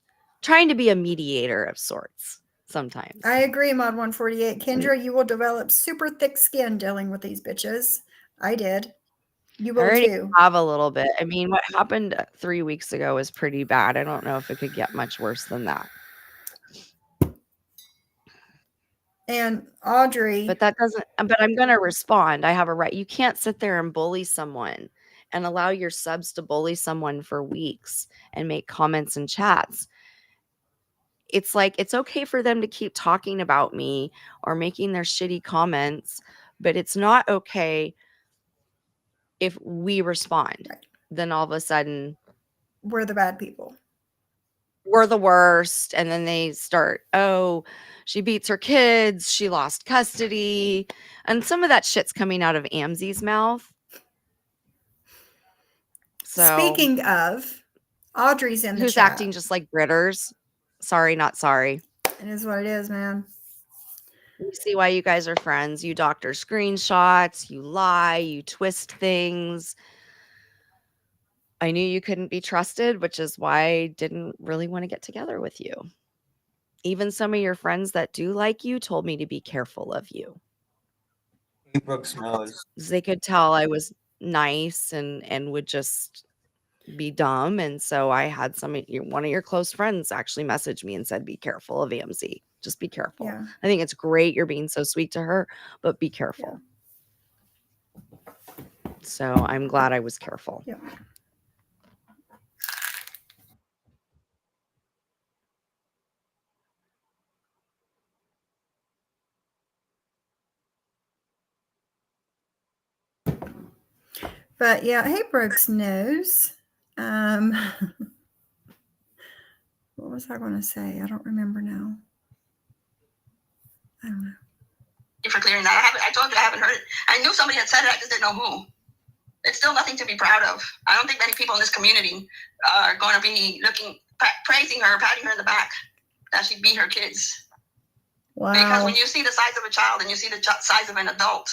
trying to be a mediator of sorts sometimes. I agree, Mod 148. Kendra, you will develop super thick skin dealing with these bitches. I did. You I will already too. have a little bit. I mean, what happened 3 weeks ago was pretty bad. I don't know if it could get much worse than that. And Audrey. But that doesn't, but I'm going to respond. I have a right. You can't sit there and bully someone and allow your subs to bully someone for weeks and make comments and chats. It's like, it's okay for them to keep talking about me or making their shitty comments, but it's not okay if we respond. Right. Then all of a sudden We're the bad people. we're the worst. And then they start, oh, she beats her kids. She lost custody. And some of that shit's coming out of Amzi's mouth. So Speaking of, Audrey's in the who's chat. acting just like Britters. Sorry, not sorry. It is what it is, man. You see why you guys are friends. You doctor screenshots, you lie, you twist things. I knew you couldn't be trusted, which is why I didn't really want to get together with you. Even some of your friends that do like you told me to be careful of you. Brooks knows. 'Cause they could tell I was nice and would just be dumb. And so I had one of your close friends actually message me and said, be careful of AMC. Just be careful. Yeah. I think it's great you're being so sweet to her, but be careful. So I'm glad I was careful. Yeah. But yeah, hey, Brooks knows. What was I going to say? I don't remember now. I don't know. For clearing that, I told you I haven't heard it. I knew somebody had said it. I just didn't know who. It's still nothing to be proud of. I don't think many people in this community are going to be praising her, patting her in the back. that she beat her kids. Wow. Because when you see the size of a child and you see the size of an adult,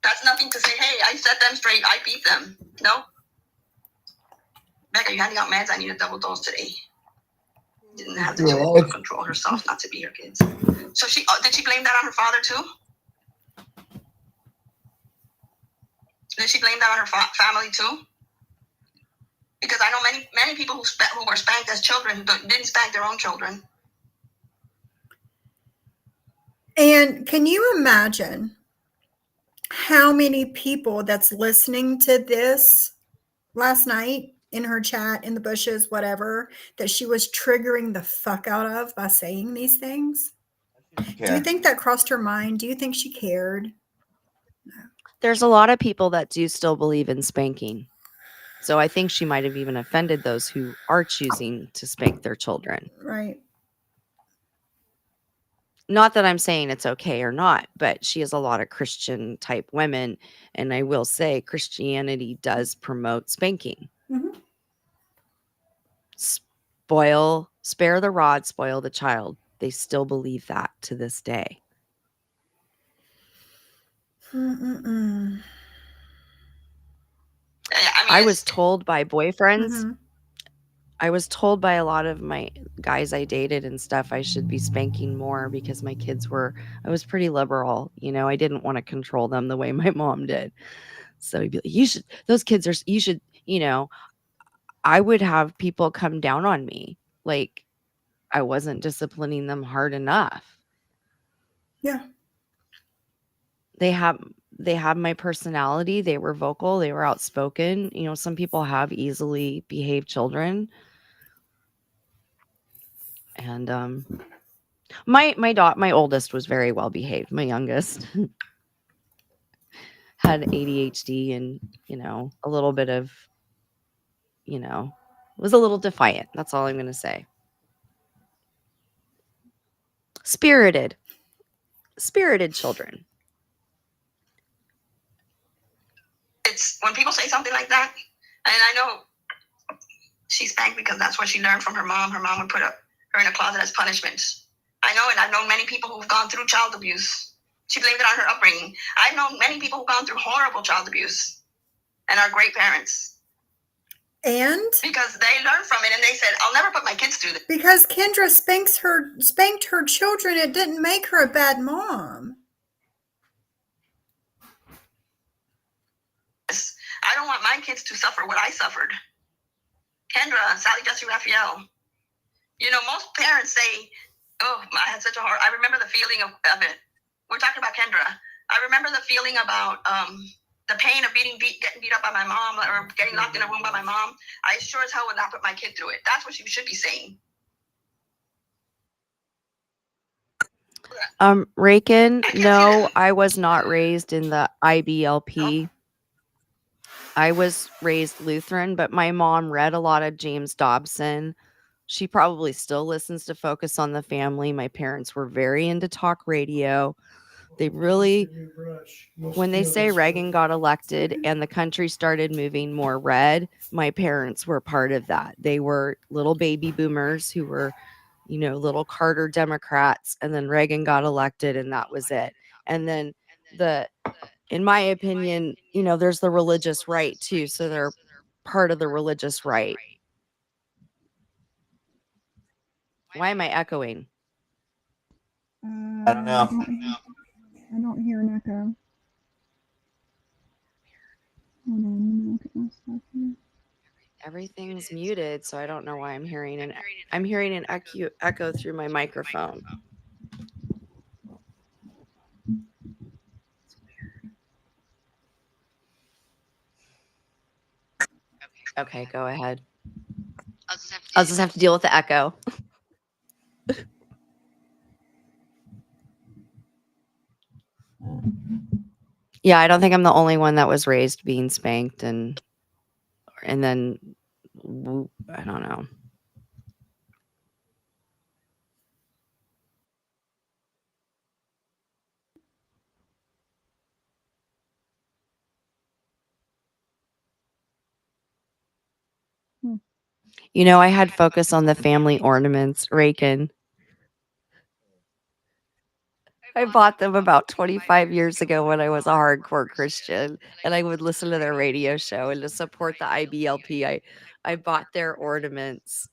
that's nothing to say, hey, I set them straight, I beat them. No. Becca, you're handing out meds, I need a double dose today. Didn't have the tool to control herself not to beat her kids. So did she blame that on her father too? Did she blame that on her family too? Because I know many people who were spanked as children who didn't spank their own children. And can you imagine how many people that's listening to this last night in her chat, in the bushes, whatever, that she was triggering the fuck out of by saying these things? Do you think that crossed her mind? Do you think she cared? There's a lot of people that do still believe in spanking. So I think she might have even offended those who are choosing to spank their children. Right. Not that I'm saying it's okay or not, but she has a lot of Christian type women. And I will say Christianity does promote spanking. Mm-hmm. Spare the rod, spoil the child. They still believe that to this day. Mm-mm-mm. I was told by boyfriends, Mm-hmm. I was told by a lot of my guys I dated and stuff, I should be spanking more because my kids I was pretty liberal. You know, I didn't want to control them the way my mom did. So he'd be like, you know, I would have people come down on me. Like I wasn't disciplining them hard enough. Yeah. They have my personality. They were vocal. They were outspoken. You know, some people have easily behaved children. And my oldest was very well behaved. My youngest had ADHD and, you know, a little bit of, you know, was a little defiant. That's all I'm going to say. Spirited children. It's when people say something like that, and I know she spanked because that's what she learned from her mom. Her mom would put her in a closet as punishment. I know, and I've known many people who've gone through child abuse. She blamed it on her upbringing. I've known many people who've gone through horrible child abuse and are great parents. And because they learned from it and they said, I'll never put my kids through this. Because Kendra spanked her children, it didn't make her a bad mom. I don't want my kids to suffer what I suffered. Kendra, Sally, Jesse, Raphael. You know, most parents say, oh, I had such a hard, I remember the feeling of it. We're talking about Kendra. I remember the feeling about the pain of getting beat up by my mom or getting locked in a room by my mom. I sure as hell would not put my kid through it. That's what she should be saying. Raiken, no, I was not raised in the IBLP. I was raised Lutheran, but my mom read a lot of James Dobson. She probably still listens to Focus on the Family. My parents were very into talk radio. They really, when they say Reagan got elected and the country started moving more red, my parents were part of that. They were little baby boomers who were, you know, little Carter Democrats, and then Reagan got elected and that was it. And then in my opinion, you know, there's the religious right too. So they're part of the religious right. Why am I echoing? I don't know. I don't hear an echo. Hold on, look at my stuff here. Everything's muted, so I don't know why I'm hearing an echo through my microphone. Okay, go ahead. I'll just have to deal with the echo. Yeah, I don't think I'm the only one that was raised being spanked and then I don't know. You know, I had Focus on the Family ornaments, Raiken. I bought them about 25 years ago when I was a hardcore Christian, and I would listen to their radio show, and to support the IBLP, I bought their ornaments.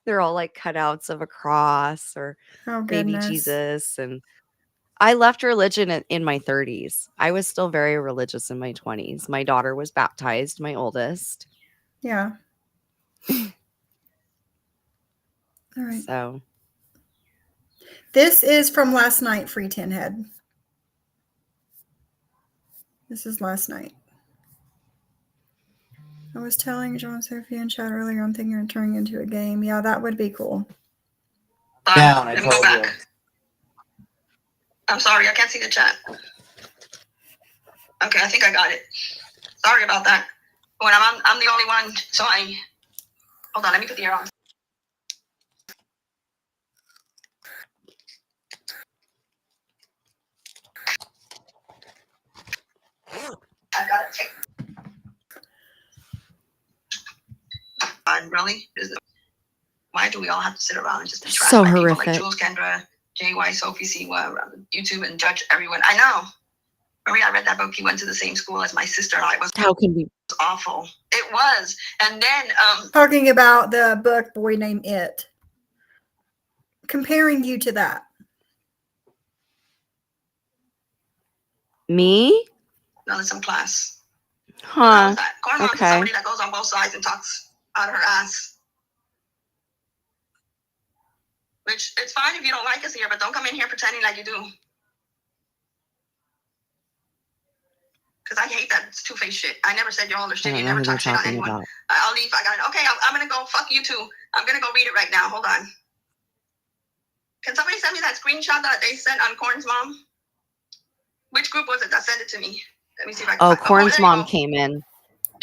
They're all like cutouts of a cross or Oh baby goodness. Jesus, and I left religion in my 30s. I was still very religious in my 20s. My daughter was baptized, my oldest. Yeah. All right. So This is from last night, Free Tin Head. This is last night. I was telling John, Sophie, and Chad earlier, I'm thinking of turning into a game. Yeah, that would be cool. Down, I Let me told go you. back. I'm sorry, I can't see the chat. Okay, I think I got it. Sorry about that. When I'm the only one, so hold on, let me put the air on. I got it. Really? Why do we all have to sit around and just be trashed So by people horrific. like Jules, Kendra, JY, Sophie, Siwa, YouTube, and judge everyone? I know. Marie, I read that book. He went to the same school as my sister and I. Was How can we? awful. It was. And then Talking about the book Boy Named It. Comparing you to that. Me? no, some class. Huh. Corn Mom is Okay. somebody that goes on both sides and talks out of her ass. Which it's fine if you don't like us here, but don't come in here pretending like you do. Because I hate that two-faced shit. I never said y'all are I shit. don't You know never who they're talk shit on talking anyone. about. I'll leave. I got it. Okay, I'm going to go. Fuck you too. I'm going to go read it right now. Hold on. Can somebody send me that screenshot that they sent on Corn's mom? Which group was it that sent it to me? Let me see if I can Oh, find Corn's there you mom go. came in.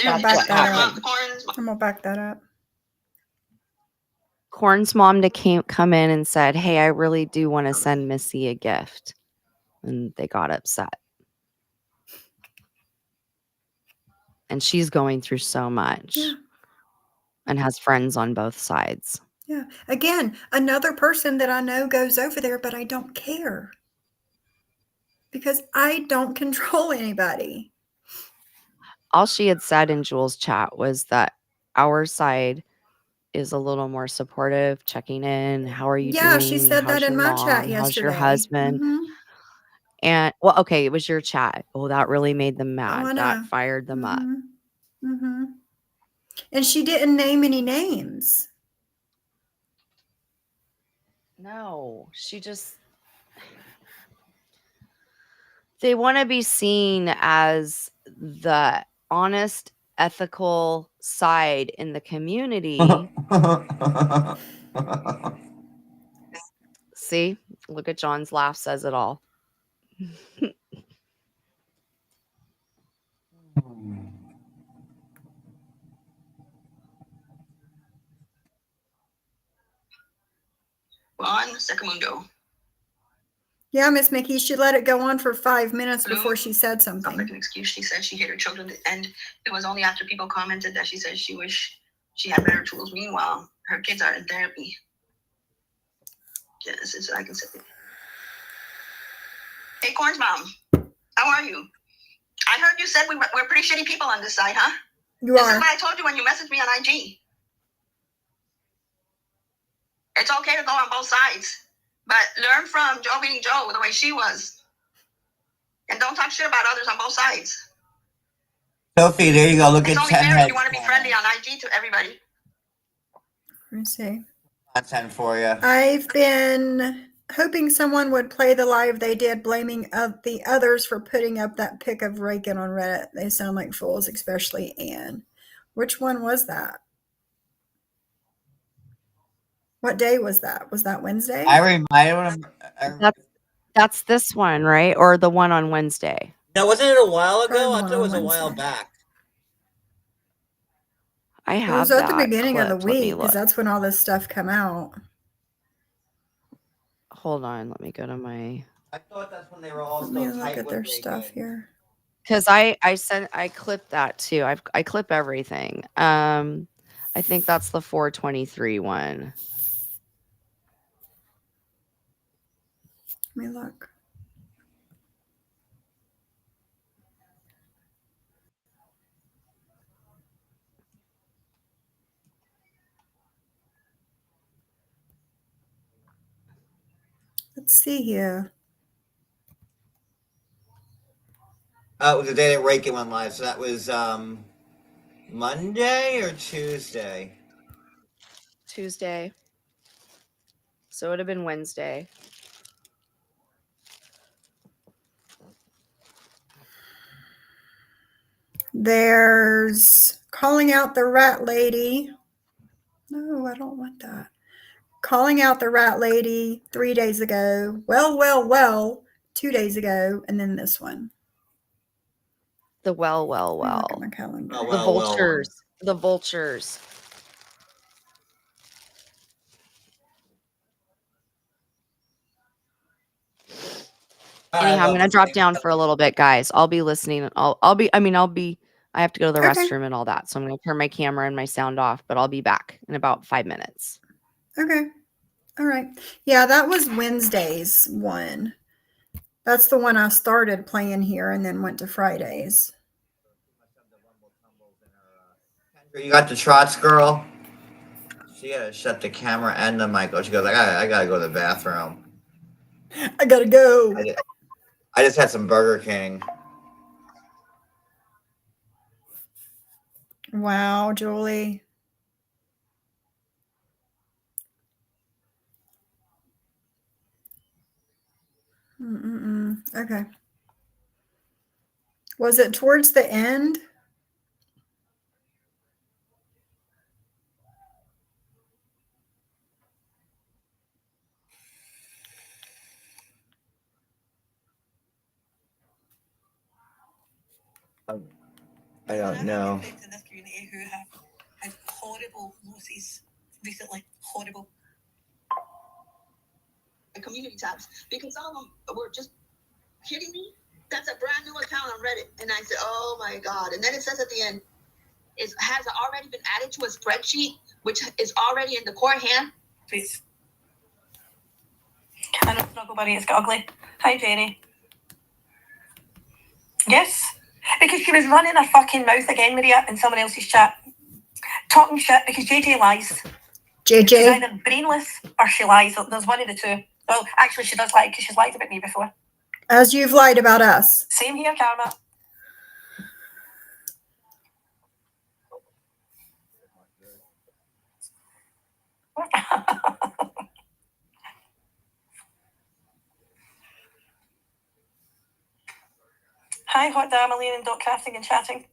I'll That's back what that happened. up. Corn's mom. I'm gonna back that up. Corn's mom come in and said, "Hey, I really do want to send Missy a gift," and they got upset. And she's going through so much, Yeah. and has friends on both sides. Yeah. Again, another person that I know goes over there, but I don't care. Because I don't control anybody. All she had said in Jules' chat was that our side is a little more supportive, checking in. How are you Yeah, doing? she said How's that in your my mom? chat How's your yesterday. husband? Mhm. And well, okay, it was your chat. Oh, that really made them Oh, I mad. know. That fired them up. Mm-hmm. And she didn't name any names. No, she just they want to be seen as the honest, ethical side in the community. See, look at John's laugh says it all. Juan Secamundo. Yeah, Miss Mickey, she let it go on for 5 minutes Blue. before she said Sounds like something. an excuse. She said she hit her children, and it was only after people commented that she said she wished she had better tools. Meanwhile, her kids are in therapy. Yes, it's I can say. Hey, Corn's mom, how are you? I heard you said we're pretty shitty people on this side, huh? You This are. is what I told you when you messaged me on IG. It's okay to go on both sides, but learn from Joe being Joe the way she was, and don't talk shit about others on both sides. Sophie, there you go. Look It's at only 10 fair if heads. you want to be friendly on IG to everybody. Let me see. Content for you. I've been hoping someone would play the live they did, blaming the others for putting up that pic of Raiken on Reddit. They sound like fools, especially Anne. Which one was that? What day was that? Was that Wednesday? I reminded him. That's this one, right? Or the one on Wednesday? No, wasn't it a while Probably ago? the I one thought it on was a while Wednesday. back. I It have was at that the beginning of the clipped. Let me week because look. that's when all this stuff come out. Hold on, let me go to my. I thought that's when they were all Let me still look tight at with their Raiken. stuff here. Because I clipped that too. I clip everything. I think that's the 423 one. Let me look. Let's see here. It was the day that Raiken went live, so that was Monday or Tuesday? Tuesday. So it would have been Wednesday. There's calling out the rat lady. No, I don't want that. Calling out the rat lady 3 days ago. Well, 2 days ago. And then this one. The well. Let me look at my calendar. Oh, The well, vultures. The vultures. Anyhow, I'm gonna drop down for a little bit, guys. I'll be listening. I have to go to the Okay. restroom and all that. So I'm gonna turn my camera and my sound off, but I'll be back in about 5 minutes. Okay. All right. Yeah, that was Wednesday's one. That's the one I started playing here and then went to Fridays. You got the trots, girl? She had to shut the camera and the mic. Oh, she goes, I gotta go to the bathroom. I gotta go. I just had some Burger King. Wow, Julie. Okay. Was it towards the end? I don't know. Friends in this community who have had horrible losses recently. Horrible. Community tabs because some of them were just kidding me. That's a brand new account on Reddit, and I said, "Oh my god!" And then it says at the end, "It has already been added to a spreadsheet, which is already in the court hand." Please. I know Snuggle Bunny, it's got ugly. Hi, Jenny. Yes, because she was running her fucking mouth again, Maria, in someone else's chat, talking shit because JJ lies. She's JJ. either brainless or she lies. There's one of the two. Well, actually, she does lie because she's lied about me before. As you've lied about us. Same here, Karma. Hi, Hot Damn, Elaine and Dot Crafting and chatting.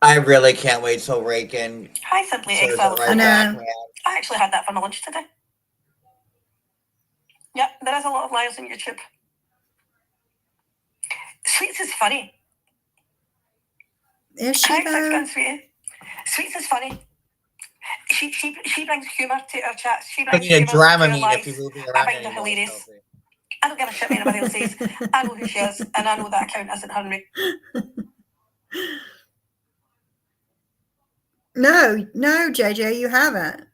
I really can't wait till Raiken. Hi, Simply shows Excel. it right I know. back, man. I actually had that for my lunch today. Yeah, there is a lot of liars on YouTube. Sweets is funny. Is she Hi, though? Sixpence Sweetie. Sweets is funny. She brings humour to our chats. She brings Putting a humour to our Dramamine lives. if you're moving I around find her anymore. hilarious. I don't give a shit what anybody else says. I know who she is, and I know that account isn't her mate. No, JJ, you haven't.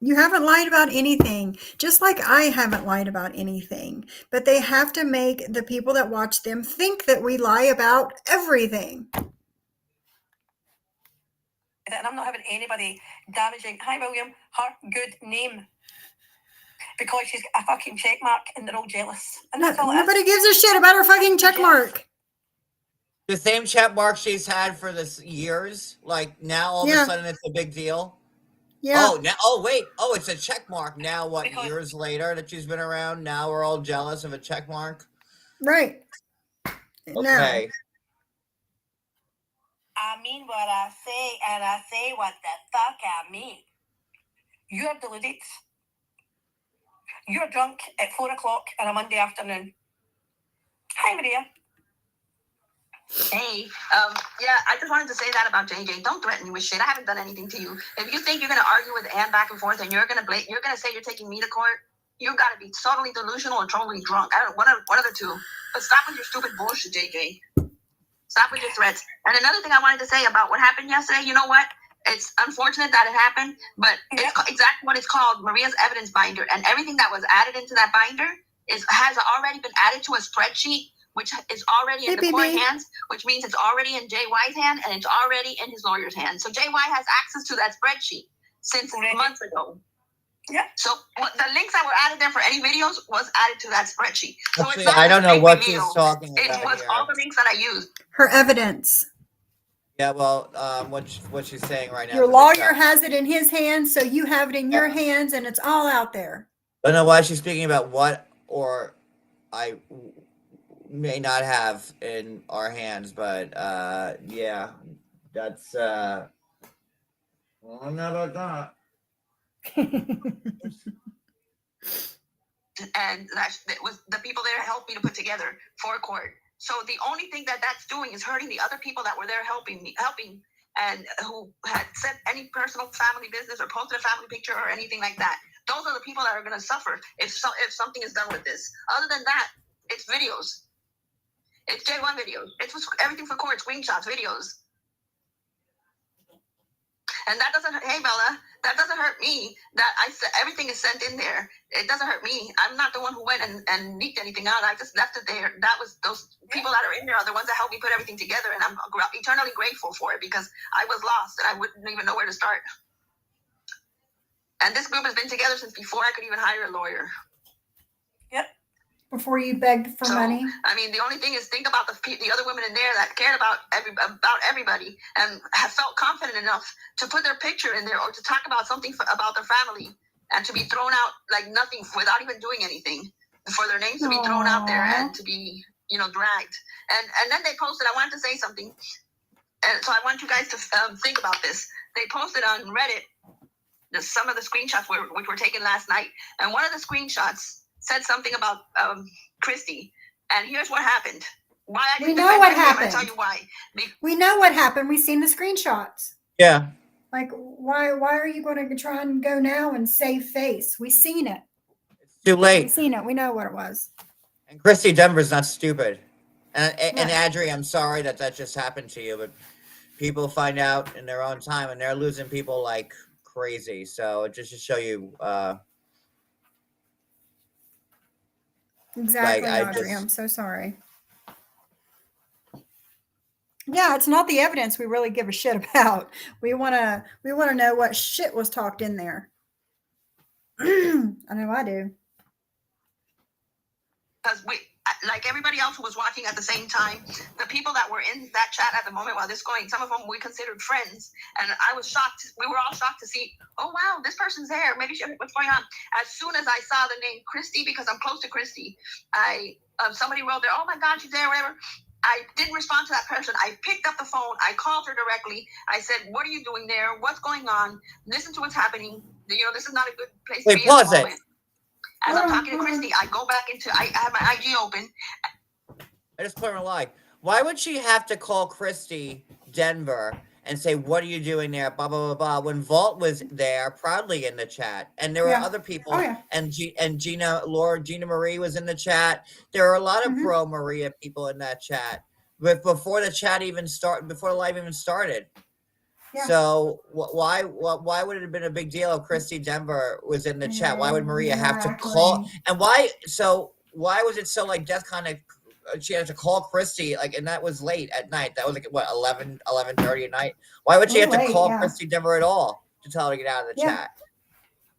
You haven't lied about anything, just like I haven't lied about anything. But they have to make the people that watch them think that we lie about everything. And I'm not having anybody damaging, hi William, her good name. Because she's got a fucking check mark and they're all jealous. And that's all it is. Nobody gives a shit about her fucking check mark. The same check mark she's had for this years. Like now, all of a sudden, it's a big deal. Yeah. Wait. It's a check mark. Now, what? Because years later that she's been around, now we're all jealous of a check mark. Right. Okay. No. I mean what I say, and I say what the fuck I mean. You're deluded. You're drunk at 4 o'clock on a Monday afternoon. Hi, Maria. Hey, yeah, I just wanted to say that about JJ. Don't threaten me with shit. I haven't done anything to you. If you think you're gonna argue with Ann back and forth and you're gonna say you're taking me to court, you gotta be totally delusional or totally drunk. I don't one of the two. But stop with your stupid bullshit, JJ. Stop with your threats. And another thing I wanted to say about what happened yesterday, you know what? It's unfortunate that it happened, but it's exactly what it's called, Maria's evidence binder, and everything that was added into that binder has already been added to a spreadsheet, which is already in the court hands, which means it's already in JY's hand and it's already in his lawyer's hand. So JY has access to that spreadsheet since months ago. Yeah. So the links that were added there for any videos was added to that spreadsheet. So Actually, it's not I don't know what video. she's talking about. It was all the links that I used. Her evidence. Yeah, well, what she's saying right now. Your lawyer has it in his hands, so you have it in your hands, and it's all out there. I don't know why she's speaking about what or I may not have in our hands, but yeah, that's I don't know about that. And that was the people there helped me to put together for court. So the only thing that that's doing is hurting the other people that were there helping, and who had said any personal family business or posted a family picture or anything like that. Those are the people that are going to suffer if something is done with this. Other than that, it's videos. It's J1 videos. It's everything for court, screenshots, videos. And that doesn't, hey Bella, that doesn't hurt me. That I said everything is sent in there. It doesn't hurt me. I'm not the one who went and leaked anything out. I just left it there. That was those people that are in there are the ones that helped me put everything together, and I'm eternally grateful for it because I was lost and I wouldn't even know where to start. And this group has been together since before I could even hire a lawyer. Yep. Before you begged for money. I mean, the only thing is think about the other women in there that cared about everybody and have felt confident enough to put their picture in there or to talk about something about their family and to be thrown out like nothing without even doing anything, for their names to be thrown out there and to be, dragged. And then they posted, I wanted to say something. And so I want you guys to think about this. They posted on Reddit some of the screenshots which were taken last night. And one of the screenshots said something about Christy, and here's what happened. Why I didn't we know what happened. I'm gonna tell you why. We know what happened. We've seen the screenshots. Yeah. Like, why are you going to try and go now and save face? We've seen it. It's too late. We've seen it. We know what it was. And Christy Denver's not stupid. And Adri, I'm sorry that just happened to you, but people find out in their own time, and they're losing people like crazy. So just to show you. Exactly, Audrey. I'm so sorry. Yeah, it's not the evidence we really give a shit about. We wanna know what shit was talked in there. I know I do. Because like everybody else who was watching at the same time, the people that were in that chat at the moment while this going, some of them we considered friends, and I was shocked. We were all shocked to see, oh wow, this person's there. Maybe what's going on? As soon as I saw the name Christy, because I'm close to Christy, somebody wrote there, oh my God, she's there, whatever. I didn't respond to that person. I picked up the phone. I called her directly. I said, what are you doing there? What's going on? Listen to what's happening. This is not a good place to be at the moment. As I'm talking to Christy, I go back into, I have my IG open. I just put her like, why would she have to call Christy Denver and say, what are you doing there? Blah, blah, blah, blah. When Vault was there proudly in the chat. And there were other people. Oh, yeah. And Gina Marie was in the chat. There are a lot of pro Maria people in that chat. But before the chat even started, before the live even started. Yeah. So why would it have been a big deal if Christy Denver was in the chat? Why would Maria have to call? And why was it so like death kind of? She had to call Christy and that was late at night. That was like what 11:30 at night. Why would she have to call Christy Denver at all to tell her to get out of the chat?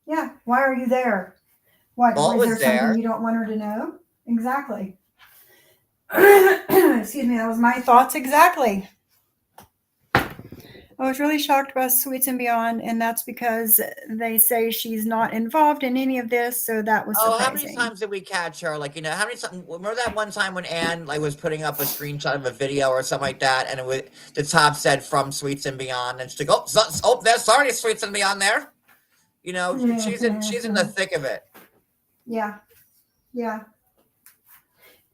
Yeah. Why are you there? What was there something you don't want her to know? Exactly. Excuse me. That was my thoughts exactly. I was really shocked about Sweets and Beyond, and that's because they say she's not involved in any of this, so that was surprising. How many times did we catch her? How many times? Remember that one time when Anne was putting up a screenshot of a video or something like that, and the top said from Sweets and Beyond, and she's like, there's already Sweets and Beyond there. She's in the thick of it. Yeah.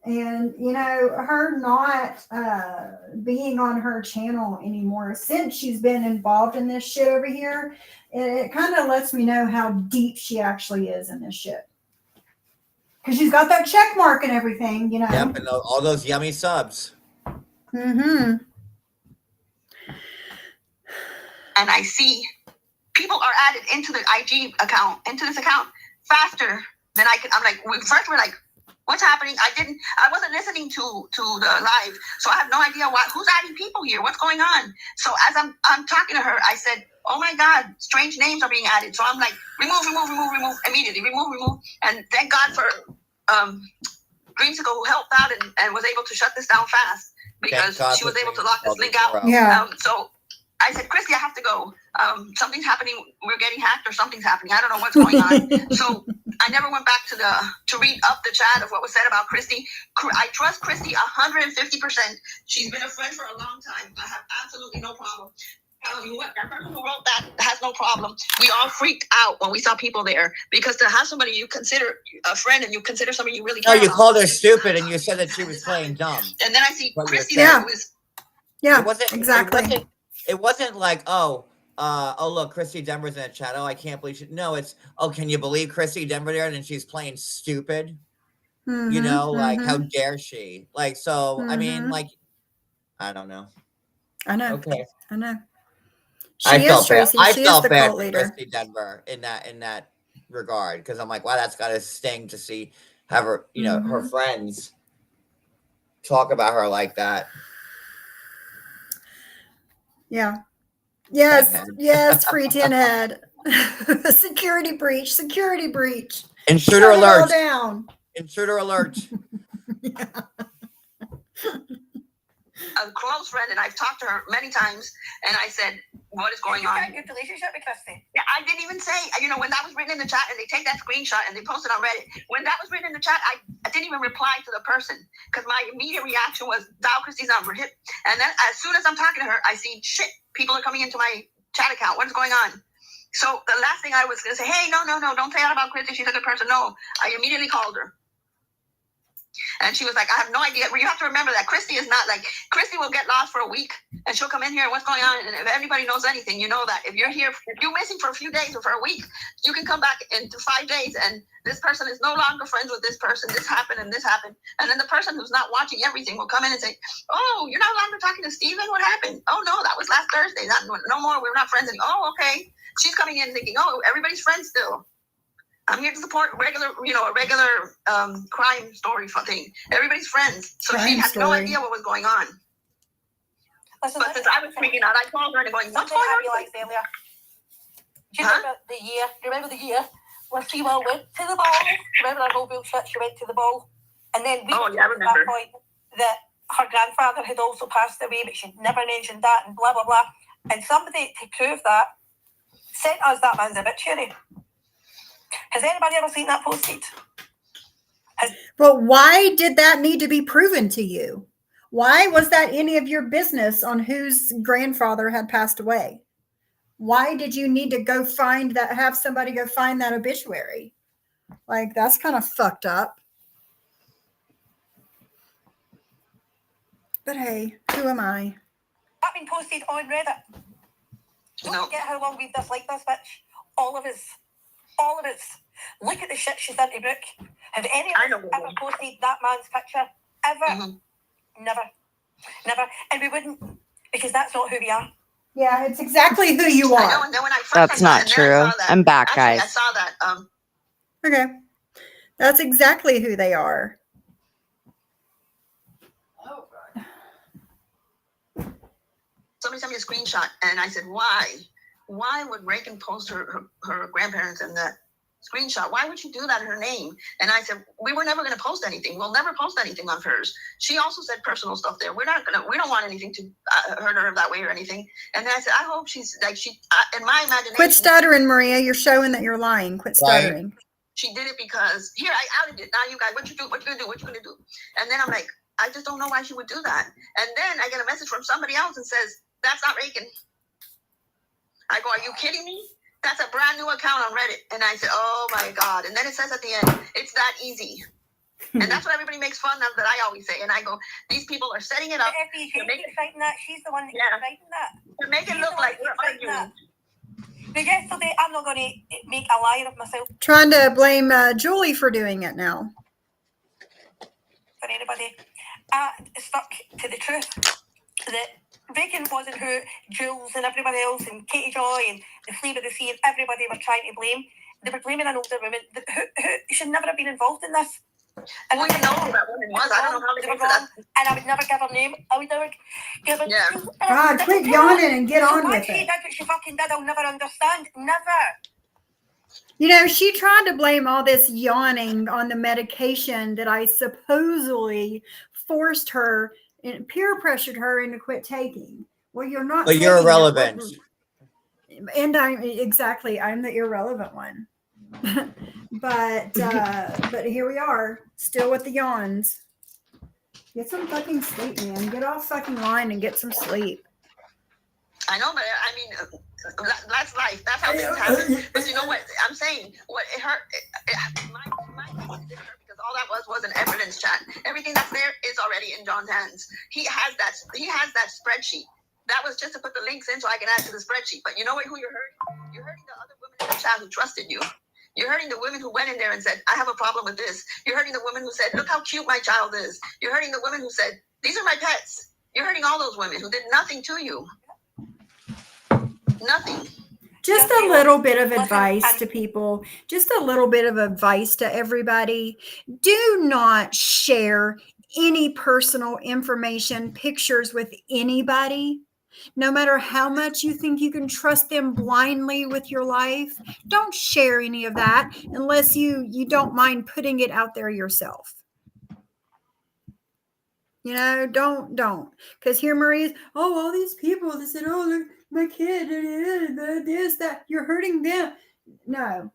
And, her not being on her channel anymore since she's been involved in this shit over here, it kind of lets me know how deep she actually is in this shit. Because she's got that check mark and everything, Yep, and all those yummy subs. Mm-hmm. and I see people are added into the IG account, into this account faster than I could. I'm like, first we're like, what's happening? I wasn't listening to the live, so I have no idea who's adding people here. What's going on? So as I'm talking to her, I said, oh my God, strange names are being added. So I'm like, remove, immediately, remove. And thank God for Dreamsicle, who helped out and was able to shut this down fast, because she was able to lock this link out. Yeah. So I said, Christy, I have to go. Something's happening. We're getting hacked, or something's happening. I don't know what's going on. So I never went back to read up the chat of what was said about Christy. I trust Christy 150%. She's been a friend for a long time. I have absolutely no problem. Telling you what, that person who wrote that has no problem. We all freaked out when we saw people there, because to have somebody you consider a friend and you consider somebody you really No, care you about, called her stupid, and you said that she was playing dumb. and then I see What you're Christy saying. there, who is Yeah, It wasn't exactly. It wasn't like, oh look, Christy Denver's in the chat. Oh, I can't believe she. No, it's, oh, can you believe Christy Denver there? And she's playing stupid. You know, like, how dare she? Like, so I mean, like, I don't know. I know. Okay. I know. I She is felt bad. Tracy. I She is felt the bad cult for leader. Christy Denver in that regard, because I'm like, wow, that's got to sting to see have her, you know, her friends talk about her like that. Yeah. Yes. Tinhead. Yes. Free tin head. Security breach. Security breach. Intruder Shut it all alert. down. Intruder alert. a close friend, and I've talked to her many times, and I said, what is going on? You got a good relationship with Christy? Yeah, I didn't even say, you know, when that was written in the chat, and they take that screenshot and they post it on Reddit, when that was written in the chat, I didn't even reply to the person, because my immediate reaction was, dial Christy's number. And then as soon as I'm talking to her, I see, shit, people are coming into my chat account. What is going on? So the last thing I was going to say, hey, no, don't say that about Christy. She's a good person. No, I immediately called her. And she was like, I have no idea. You have to remember that Christy is not like, Christy will get lost for a week, and she'll come in here and what's going on. And if anybody knows anything, you know that if you're here, if you're missing for a few days or for a week, you can come back into 5 days and this person is no longer friends with this person. This happened and this happened. And then the person who's not watching everything will come in and say, oh, you're no longer talking to Steven? What happened? Oh, no, that was last Thursday. No more. We're not friends anymore. Oh, okay. She's coming in thinking, oh, everybody's friends still. I'm here to support a regular crime story thing. Everybody's friends. So she had no idea what was going on. Listen, but since I was freaking out, I called her and going, what's going on? Earlier. Do you remember the year? Do you remember the year when Sewell went to the ball? Remember that whole bullshit? She went to the ball. And then we I remember. at that point that her grandfather had also passed away, but she never mentioned that, and blah, blah, blah. And somebody, to prove that, sent us that man's obituary. Has anybody ever seen that posted? But why did that need to be proven to you? Why was that any of your business on whose grandfather had passed away? Why did you need to go find that, have somebody go find that obituary? Like, that's kind of fucked up. But hey, who am I? That been posted on Reddit. Don't forget how long we've disliked this bitch. All of us. Look at the shit she's done to Brooke. Have any of us ever posted that man's picture? Ever? Mm-hmm. Never. And we wouldn't, because that's not who we are. Yeah, it's exactly who you are. I know, and then when I first That's not true. I'm back, guys. I saw that. Okay. That's exactly who they are. Oh, God. Somebody sent me a screenshot, and I said, why? Why would Raiken post her grandparents in that screenshot? Why would she do that in her name? And I said, we were never going to post anything. We'll never post anything on hers. She also said personal stuff there. We don't want anything to hurt her that way or anything. And then I said, I hope she's like, in my imagination. Quit stuttering, Maria. You're showing that you're lying. Quit stuttering. Right? She did it because, here, I outed it. Now you guys, what you going to do? And then I'm like, I just don't know why she would do that. And then I get a message from somebody else and says, that's not Raiken. I go, are you kidding me? That's a brand new account on Reddit. And I said, oh my God. And then it says at the end, it's that easy. And that's what everybody makes fun of, that I always say. And I go, these people are setting it up. To make it writing that. She's the one that's writing that. To make it look like we're arguing. But yesterday, I'm not going to make a liar of myself. Trying to blame Julie for doing it now. For anybody. Stuck to the truth that Raiken wasn't who Jules and everybody else and Katie Joy and the Flea of the Sea and everybody were trying to blame. They were blaming an older woman who should never have been involved in this. And Well, you know who that woman was. I don't know how they were wrong, and I would never give her name. I would never give her. Yeah. God, quit yawning and get on Why with she it. did what she fucking did, I'll never understand. Never. You know, she tried to blame all this yawning on the medication that I supposedly forced her and peer pressured her into quit taking. Well, you're not. But you're taking it. irrelevant. And I'm the irrelevant one. but here we are, still with the yawns. Get some fucking sleep, man. Get off fucking line and get some sleep. I know, but I mean, that's life. That's how things happen. But you know what I'm saying? What it hurt. My thing didn't hurt because all that was an evidence chat. Everything that's there is already in John's hands. He has that spreadsheet. That was just to put the links in so I can add to the spreadsheet. But you know what? Who you're hurting? You're hurting the other women in the chat who trusted you. You're hurting the women who went in there and said, I have a problem with this. You're hurting the women who said, look how cute my child is. You're hurting the women who said, these are my pets. You're hurting all those women who did nothing to you. Nothing. Just a little bit of advice to people, just a little bit of advice to everybody. Do not share any personal information, pictures with anybody. No matter how much you think you can trust them blindly with your life, don't share any of that unless you don't mind putting it out there yourself. You know, don't. Because here Marie's, all these people, they said, oh, look, my kid, this, that. You're hurting them. No,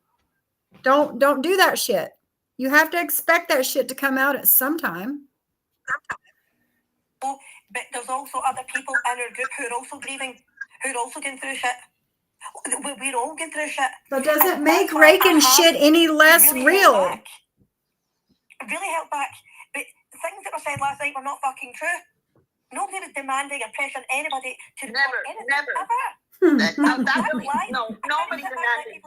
don't do that shit. You have to expect that shit to come out at some time. But there's also other people in our group who are also grieving, who are also going through shit. We're all going through shit. That doesn't make Raiken shit any less real. Really held back. But things that were said last night were not fucking true. Nobody was demanding or pressuring anybody to report anything, never. Ever. Nobody demanded.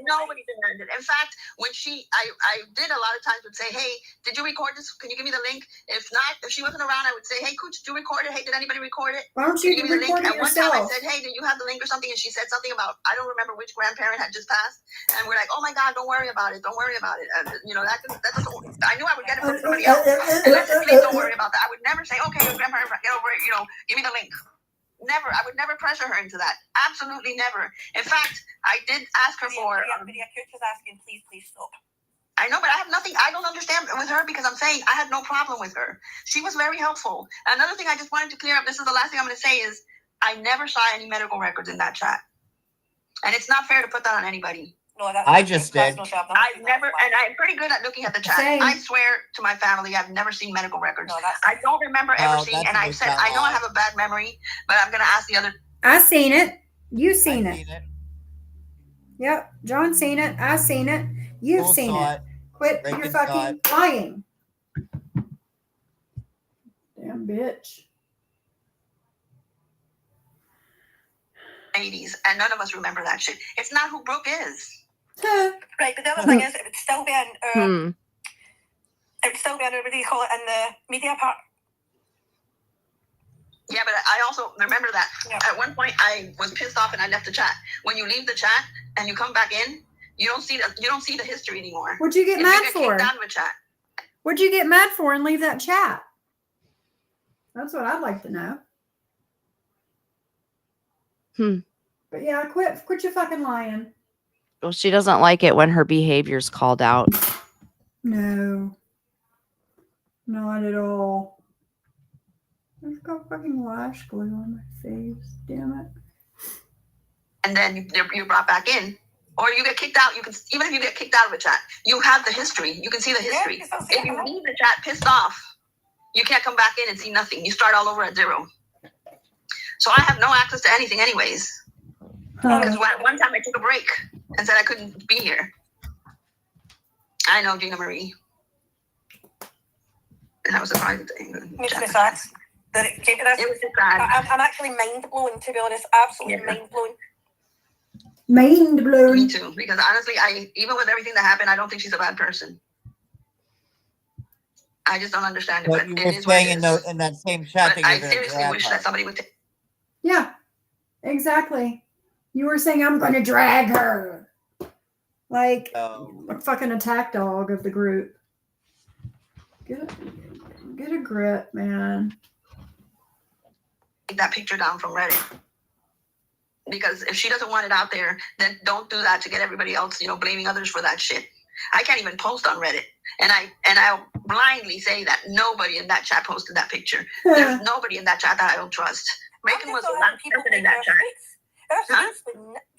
Nobody demanded. In fact, when I did a lot of times would say, hey, did you record this? Can you give me the link? If not, if she wasn't around, I would say, hey, Cooch, did you record it? Hey, did anybody record it? Why don't you give me the link? record it And one time I yourself? said, hey, do you have the link or something? And she said something about, I don't remember which grandparent had just passed. And we're like, oh my God, don't worry about it. Don't worry about it. And, you know, that doesn't, I knew I would get it from somebody else. And I said, please don't worry about that. I would never say, okay, your grandparent, get over it, you know, give me the link. Never. I would never pressure her into that. Absolutely never. In fact, I did ask her for. Coach is asking, please stop. I know, but I have nothing. I don't understand with her because I'm saying I had no problem with her. She was very helpful. Another thing I just wanted to clear up. This is the last thing I'm going to say is I never saw any medical records in that chat, and it's not fair to put that on anybody. No, that's I just did. I've never, and I'm pretty good at looking at the chat. Same. I swear to my family, I've never seen medical records. No, that's I don't remember ever seeing, that's and I said, I know I have a bad memory, but I'm going to ask the other. I seen it. You seen I've it. seen it. Yep. John seen it. I seen it. You've Bull seen saw it. Quit Raiken your saw fucking lying. Damn bitch. 80s, and none of us remember that shit. It's not who Brooke is. Right, but the other thing is, it would still be in Hmm. it would still be in what do you call it, in the media part. Yeah, but I also remember that Yeah. at one point I was pissed off and I left the chat. When you leave the chat and you come back in, you don't see the history anymore. What'd you get If mad you get for? kicked out of a chat. What'd you get mad for and leave that chat? That's what I'd like to know. But yeah, quit your fucking lying. Well, she doesn't like it when her behavior's called out. No. Not at all. I've got fucking lash glue on my face. Damn it. And then you're brought back in. Or you get kicked out. You can, even if you get kicked out of a chat, you have the history. You can see the history. Yeah, you can see If you it. leave the chat pissed off, you can't come back in and see nothing. You start all over at zero. So I have no access to anything anyways. Because one time I took a break and said I couldn't be here. I know, Gina Marie. And that was a private thing. Makes me sad that it came to this. It was just sad. I'm actually mind blown, to be honest. Absolutely Yeah. mind blown. Mind Me blown. too. Because honestly, even with everything that happened, I don't think she's a bad person. I just don't understand it. But But you it were is what saying it in is. that same chat But that I you're going to seriously grab wish her. that somebody would take. Yeah, exactly. You were saying I'm going to drag her, like a fucking attack dog of the group. Get a grip, man. Take that picture down from Reddit. Because if she doesn't want it out there, then don't do that to get everybody else, blaming others for that shit. I can't even post on Reddit. And I'll blindly say that nobody in that chat posted that picture. There's nobody in that chat that I don't trust. Raiken was the last person in that chat. Huh?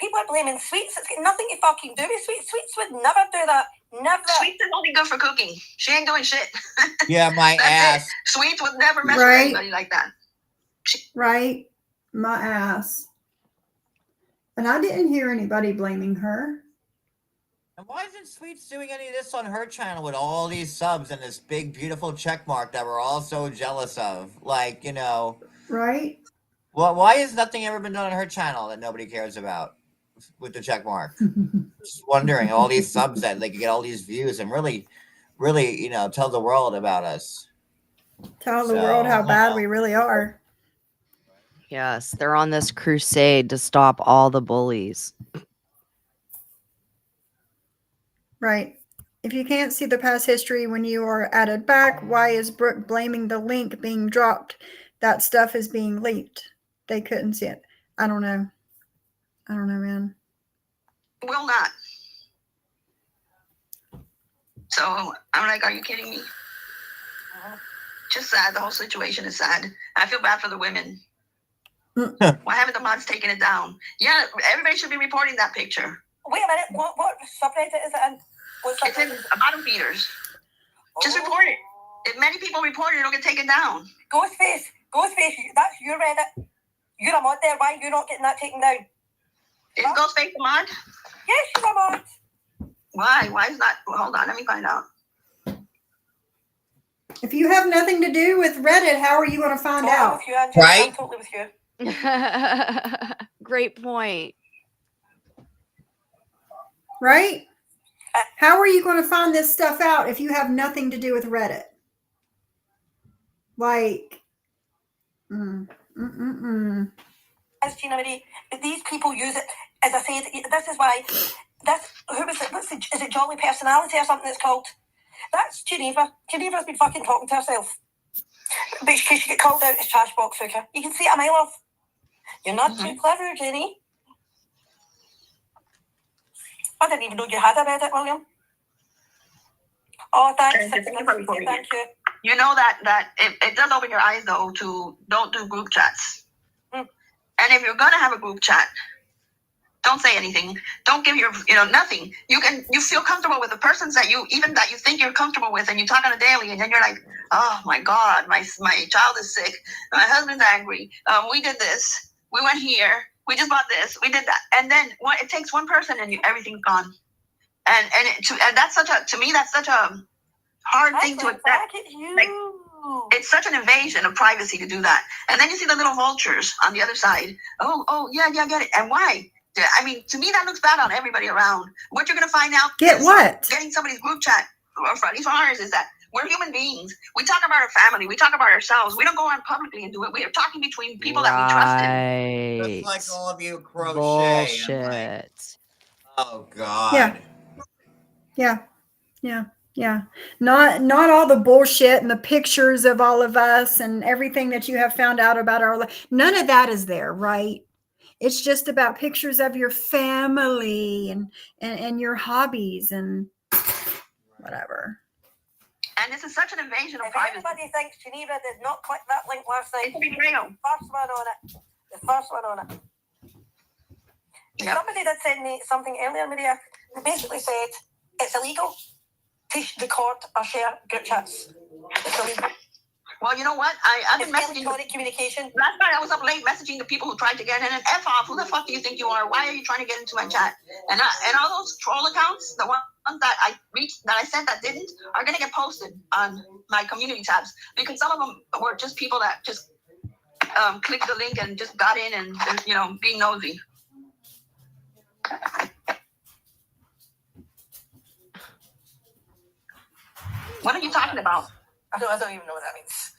People are blaming Sweets. It's got nothing to fucking do with Sweets. Sweets would never do that. Never. Sweets is only good for cooking. She ain't doing shit. Yeah, my ass. Sweets would never mess with anybody like that. Right? My ass. And I didn't hear anybody blaming her. And why isn't Sweets doing any of this on her channel with all these subs and this big, beautiful check mark that we're all so jealous of? Like, Right? Well, why has nothing ever been done on her channel that nobody cares about with the check mark? Just wondering, all these subs that they could get all these views and really, tell the world about us. Tell the world how bad we really are. Yes, they're on this crusade to stop all the bullies. Right. If you can't see the past history when you are added back, why is Brooke blaming the link being dropped? That stuff is being leaked. They couldn't see it. I don't know, man. Will not. So I'm like, are you kidding me? Just sad. The whole situation is sad. I feel bad for the women. Why haven't the mods taken it down? Yeah, everybody should be reporting that picture. Wait a minute. What subreddit is it in? It's in bottom feeders. Just report it. If many people report it, it'll get taken down. Ghostface, that's your Reddit. You're a mod there. Why are you not getting that taken down? Is Ghostface a mod? Yes, she's a mod. Why? Why is that? Well, hold on, let me find out. If you have nothing to do with Reddit, how are you going to find out? With you, Andrew. Right? I'm totally with you. Great point. Right? How are you going to find this stuff out if you have nothing to do with Reddit? Like, As Gina Marie, these people use it. As I said, this is why. Who was it? Is it Jolly Personality or something it's called? That's Geneva. Geneva's been fucking talking to herself. But she get called out as trash box hooker. You can see it a mile off. You're not too clever, Jenny. I didn't even know you had a Reddit, William. Oh, thanks. Thank you. You know that it does open your eyes, though, to don't do group chats. And if you're going to have a group chat, don't say anything. Don't give your, nothing. You feel comfortable with the persons that you think you're comfortable with, and you talk on a daily, and then you're like, oh my God, my child is sick. My husband's angry. We did this. We went here. We just bought this. We did that. And then it takes one person and everything's gone. And that's to me, that's such a hard thing to accept. Like, it's such an invasion of privacy to do that. And then you see the little vultures on the other side. Oh, yeah, I get it. And why? I mean, to me, that looks bad on everybody around. What you're going to find out getting somebody's group chat, or at least ours, is that we're human beings. We talk about our family. We talk about ourselves. We don't go on publicly and do it. We are talking between people that we trusted. Just like all of you crochet. Bullshit. Oh, God. Yeah. Not all the bullshit and the pictures of all of us and everything that you have found out about our life. None of that is there, right? It's just about pictures of your family and your hobbies and whatever. And this is such an invasion of privacy. Everybody thinks Geneva did not click that link last night. It's a betrayal. The first one on it. Yep. Somebody did send me something earlier, Maria. They basically said it's illegal to record or share group chats. It's illegal. Well, you know what? I've been messaging electronic communication. Last night I was up late messaging the people who tried to get in, and F off. Who the fuck do you think you are? Why are you trying to get into my chat? And all those troll accounts, the ones that I sent that didn't, are going to get posted on my community tabs, because some of them were just people that just clicked the link and just got in and being nosy. What are you talking about? I don't even know what that means.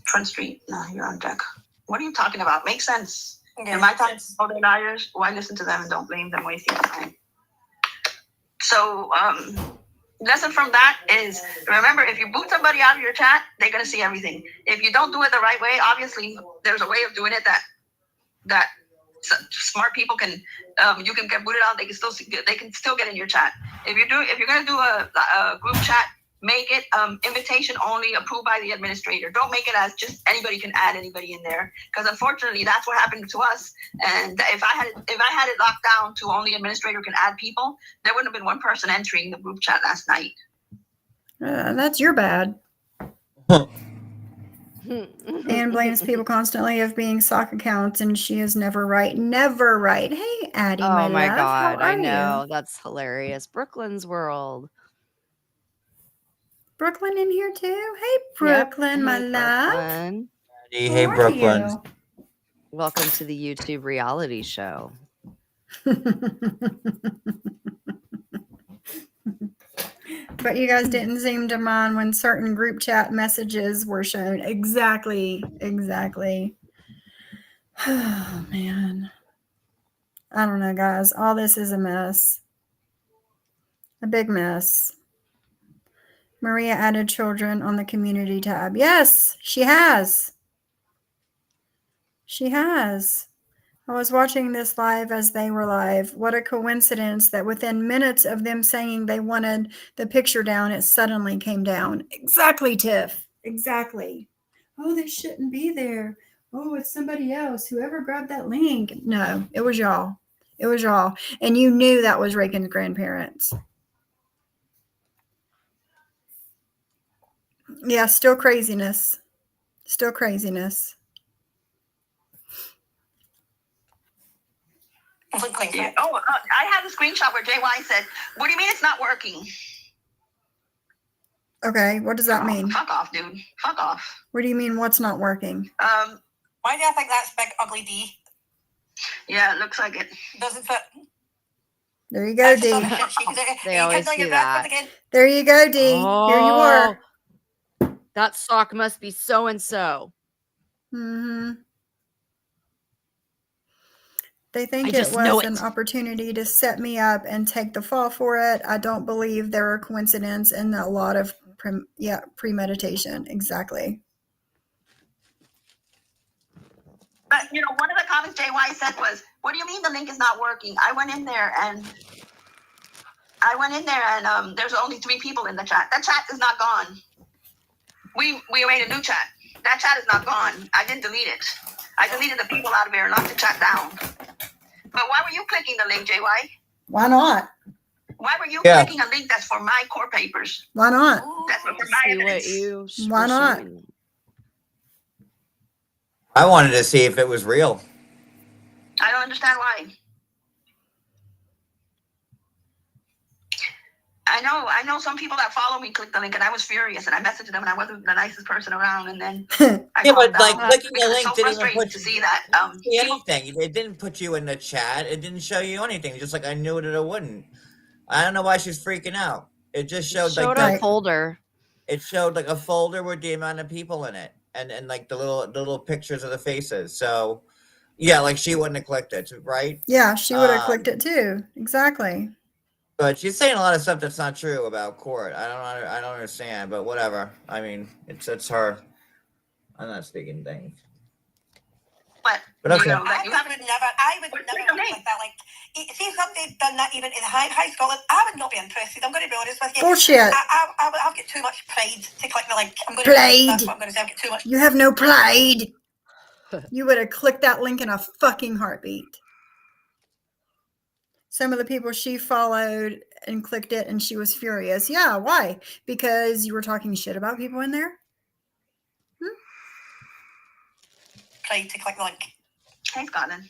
Front Street. No, you're on deck. What are you talking about? Makes sense. In my time, all they're liars. Why listen to them and don't blame them? Wasting time. So, lesson from that is, remember, if you boot somebody out of your chat, they're gonna see everything. If you don't do it the right way, obviously there's a way of doing it that smart people can. You can get booted out. They can still get in your chat. If you're gonna do a group chat, make it invitation only, approved by the administrator. Don't make it as just anybody can add anybody in there, because unfortunately that's what happened to us. And if I had it locked down to only administrator can add people, there wouldn't have been one person entering the group chat last night. That's your bad. Anne blames people constantly of being sock accounts, and she is never right. Never right. Hey, Addie, Oh my love, God, how I are know. you? That's hilarious. Brooklyn's World. Brooklyn in here too? Hey, Brooklyn, my Hey, love. Brooklyn. Hey, How are Brooklyn. you? Welcome to the YouTube reality show. But you guys didn't seem to mind when certain group chat messages were shown. Exactly. Oh, man. I don't know, guys. All this is a mess. A big mess. Maria added children on the community tab. Yes, she has. She has. I was watching this live as they were live. What a coincidence that within minutes of them saying they wanted the picture down, it suddenly came down. Exactly, Tiff. Exactly. Oh, this shouldn't be there. Oh, it's somebody else. Whoever grabbed that link. No, it was y'all. It was y'all. And you knew that was Raiken's grandparents. Yeah, still craziness. Still craziness. Yeah. Oh, I have a screenshot where JY said, "What do you mean it's not working?" Okay, what does that mean? Fuck off, dude. Fuck off. What do you mean what's not working? Why do I think that's big ugly D? Yeah, it looks like it. Doesn't fit. There you go, D. They always do that. There you go, D. Here you are. That sock must be so and so. Mm-hmm. They think I it just know was it. an opportunity to set me up and take the fall for it. I don't believe there are coincidence and a lot of premeditation. Exactly. But one of the comments JY said was, "What do you mean the link is not working?" I went in there and there's only 3 people in the chat. That chat is not gone. We made a new chat. That chat is not gone. I didn't delete it. I deleted the people out of there and locked the chat down. But why were you clicking the link, JY? Why not? Why were you clicking a link that's for my court papers? Why not? That's for my evidence. Why not? I wanted to see if it was real. I don't understand why. I know some people that follow me clicked the link and I was furious and I messaged them and I wasn't the nicest person around, and then Yeah, but like clicking the link so didn't even frustrating put to see that anything. It didn't put you in the chat. It didn't show you anything. Just like I knew that it wouldn't. I don't know why she's freaking out. It just showed like a folder. It showed like a folder with the amount of people in it, and like the little pictures of the faces. So yeah, like she wouldn't have clicked it, right? Yeah, she would have clicked it too. Exactly. But she's saying a lot of stuff that's not true about court. I don't understand, but whatever. I mean, it's her. I'm not speaking things. But okay. I would never like that. Like, see if somebody done that even in high Scotland, I would not be interested. I'm going to be honest with you. Bullshit. I'll get too much pride to click the link. I'm going Pride. That's what I'm going to say. I'll get too much. You have no pride. You would have clicked that link in a fucking heartbeat. Some of the people she followed and clicked it, and she was furious. Yeah, why? Because you were talking shit about people in there? Pride to click the link. Thanks, Scotland.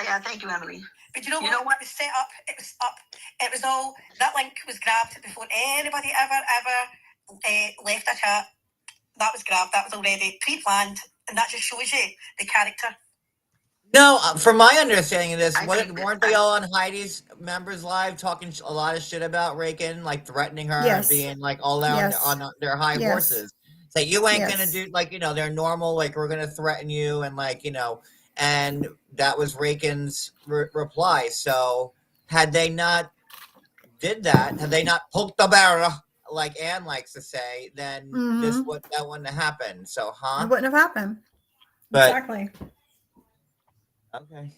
Yeah, thank you, Emily. But you know what? It was set up. It was up. It was all, that link was grabbed before anybody ever left a chat. That was grabbed. That was already pre-planned. And that just shows you the character. No, from my understanding of this, weren't they all on Heidi's members live talking a lot of shit about Raiken, like threatening her and being like all out on their high horses? So you ain't gonna Yes. do like, they're normal, like we're gonna threaten you and like, and that was Raiken's reply. So had they not did that, had they not poked the barrel, like Anne likes to say, then Mhm. that wouldn't have happened. So, It wouldn't have happened. But- Exactly. Okay.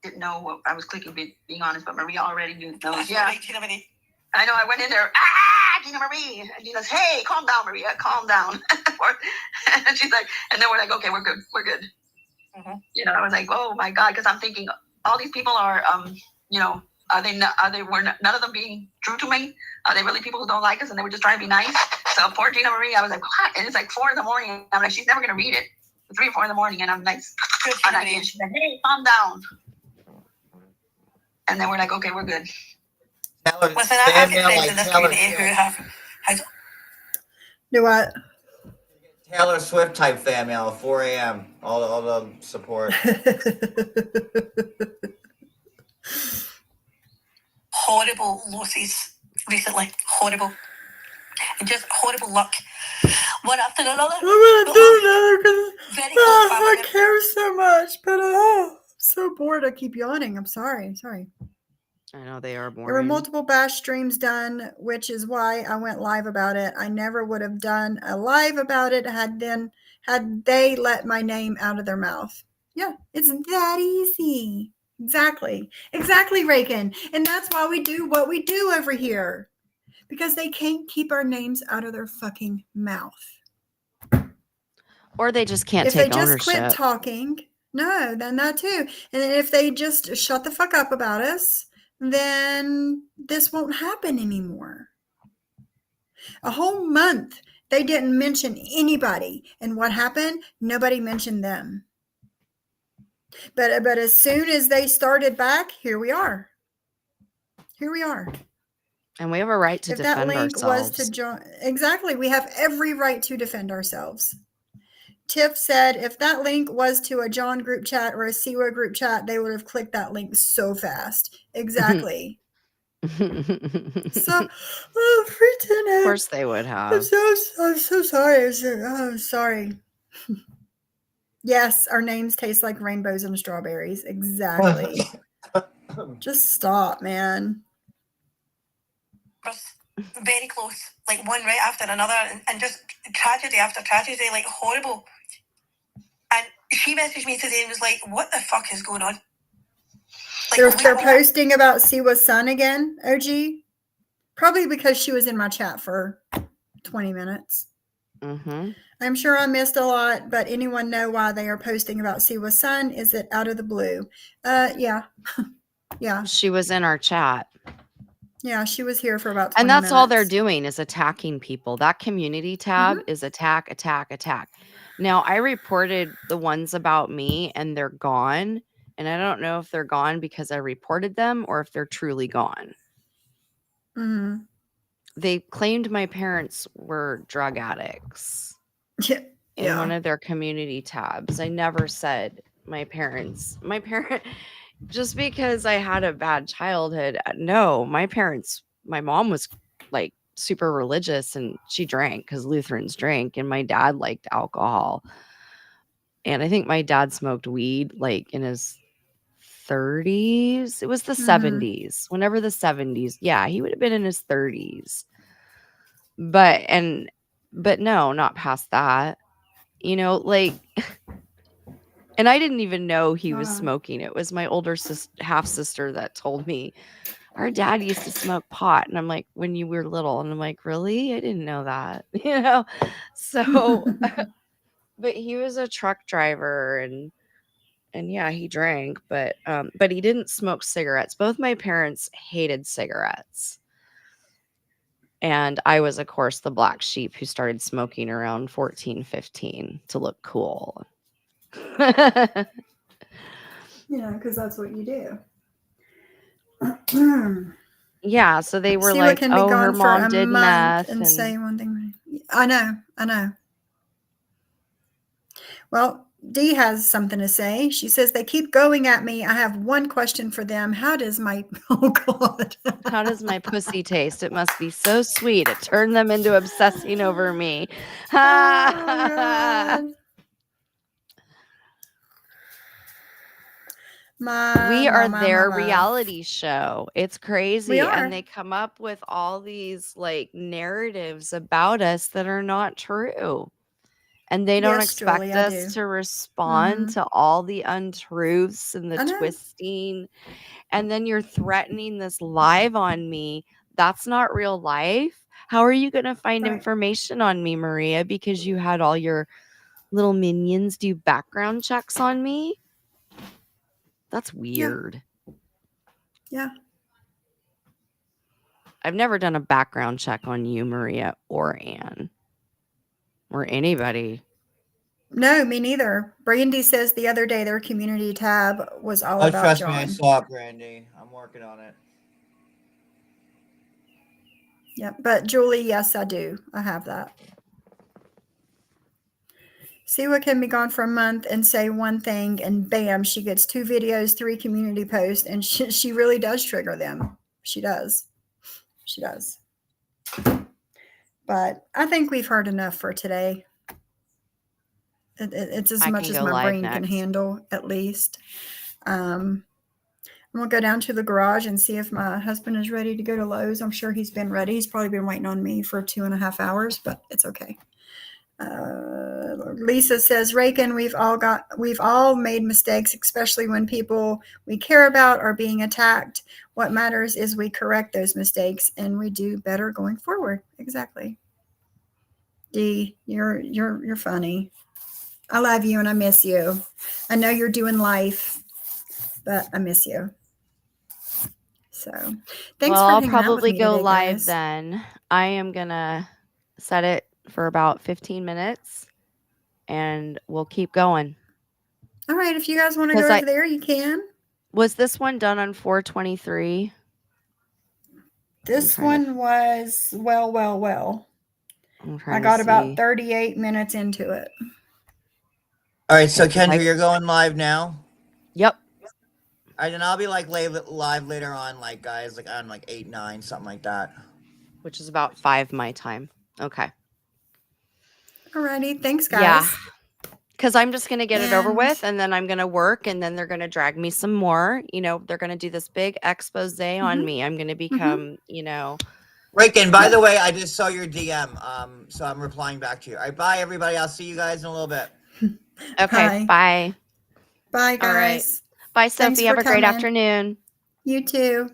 Didn't know what I was clicking, being honest, but Maria already knew those. Yeah. Yeah. I know. I went in there. Gina Marie. And she goes, "Hey, calm down, Maria. Calm down." And she's like, and then we're like, "Okay, we're good. We're good." Mm-hmm. I was like, "Oh my God," because I'm thinking all these people are, are they not, none of them being true to me? Are they really people who don't like us and they were just trying to be nice? So poor Gina Marie, I was like, what? And it's like 4 a.m. I'm like, she's never gonna read it. 3 or 4 a.m, and I'm like, and she's like, "Hey, calm down." And then we're like, "Okay, we're good." Taylor, Listen, I have friends in this community who have Do what? Taylor Swift type fan mail, 4 a.m. All the support. horrible losses recently. Horrible. And just horrible luck. One after another. I'm gonna do another because Very close family I care so much, but I'm so bored. I keep yawning. I'm sorry. I know they are There were boring. multiple bash streams done, which is why I went live about it. I never would have done a live about it had they let my name out of their mouth. Yeah, it's that easy. Exactly, Raiken. And that's why we do what we do over here. Because they can't keep our names out of their fucking mouth. Or they just can't If take they just ownership. quit talking, no, then that too. And then if they just shut the fuck up about us, then this won't happen anymore. A whole month, they didn't mention anybody. And what happened? Nobody mentioned them. But as soon as they started back, here we are. And we have a right to If that defend link ourselves. was to join, exactly, we have every right to defend ourselves. Tiff said if that link was to a John group chat or a Siwa group chat, they would have clicked that link so fast. Exactly. So, freaking Of course they would have. I'm so sorry. I'm sorry. Yes, our names taste like rainbows and strawberries. Exactly. Just stop, man. very close, like one right after another, and just tragedy after tragedy, like horrible. And she messaged me today and was like, "What the fuck is going on?" Like, They're posting about Siwa's son again, OG. Probably because she was in my chat for 20 minutes. Mm-hmm. I'm sure I missed a lot, but anyone know why they are posting about Siwa's son? Is it out of the blue? Yeah. Yeah. She was in our chat. Yeah, she was here for about 20 And that's minutes. all they're doing is attacking people. That community tab is attack. Now, I reported the ones about me and they're gone. And I don't know if they're gone because I reported them or if they're truly gone. Mm-hmm. They claimed my parents were drug addicts in one of their community tabs. I never said my parents. Just because I had a bad childhood, no, my mom was like super religious and she drank because Lutherans drank, and my dad liked alcohol. And I think my dad smoked weed like in his 30s. It was the 70s, whenever the 70s. Yeah, he would have been in his 30s. But no, not past that. Like and I didn't even know he was smoking. It was my older half sister that told me our dad used to smoke pot. And I'm like, when you were little. And I'm like, really? I didn't know that. So, but he was a truck driver and yeah, he drank, but he didn't smoke cigarettes. Both my parents hated cigarettes. And I was, of course, the black sheep who started smoking around 14, 15 to look cool. Because that's what you do. Yeah, so they were Siwa like, can be oh, her gone for mom a did month meth. and say one thing. I know. Well, Dee has something to say. She says, they keep going at me. I have one question for them. How does my, oh God. How does my pussy taste? It must be so sweet. It turned them into obsessing over me. Oh, God. We are their reality show. It's crazy. We are. And they come up with all these like narratives about us that are not true. And they don't Yes, expect Julie, I us do. to respond to all the untruths and the I know. twisting. And then you're threatening this live on me. That's not real life. How are you going to find Right. information on me, Maria? Because you had all your little minions do background checks on me? That's weird. Yeah. I've never done a background check on you, Maria, or Anne, or anybody. No, me neither. Brandy says the other day their community tab was all Oh, about trust John. me, I saw it, Brandy. I'm working on it. Yeah, but Julie, yes, I do. I have that. See what can be gone for a month and say one thing, and bam, she gets 2 videos, 3 community posts, and she really does trigger them. She does. She does. But I think we've heard enough for today. It's as I much can as go my live brain can next. handle, at least. I'm going to go down to the garage and see if my husband is ready to go to Lowe's. I'm sure he's been ready. He's probably been waiting on me for 2.5 hours, but it's okay. Lisa says, Raiken, we've all made mistakes, especially when people we care about are being attacked. What matters is we correct those mistakes and we do better going forward. Exactly. Dee, you're funny. I love you and I miss you. I know you're doing life, but I miss you. So thanks Well, for I'll hanging out with probably me go today, live guys. then. I am going to set it for about 15 minutes and we'll keep going. All right. If you guys want to go over there, you can. Was this one done on 423? This one was well. I got about 38 minutes into it. All right, so Kendra, you're going live now? Yep. All right, and I'll be like live later on, like guys, like on like 8, 9, something like that. Which is about 5 my time. Okay. Alrighty, thanks, guys. Yeah. Because I'm just going to get it over with, and then I'm going to work, and then they're going to drag me some more. You know, they're going to do this big expose on me. I'm going to become, you know. Raiken, by the way, I just saw your DM, so I'm replying back to you. All right, bye, everybody. I'll see you guys in a little bit. Okay, bye. Bye, guys. All right. Bye, Sophie. Have a great afternoon. You too.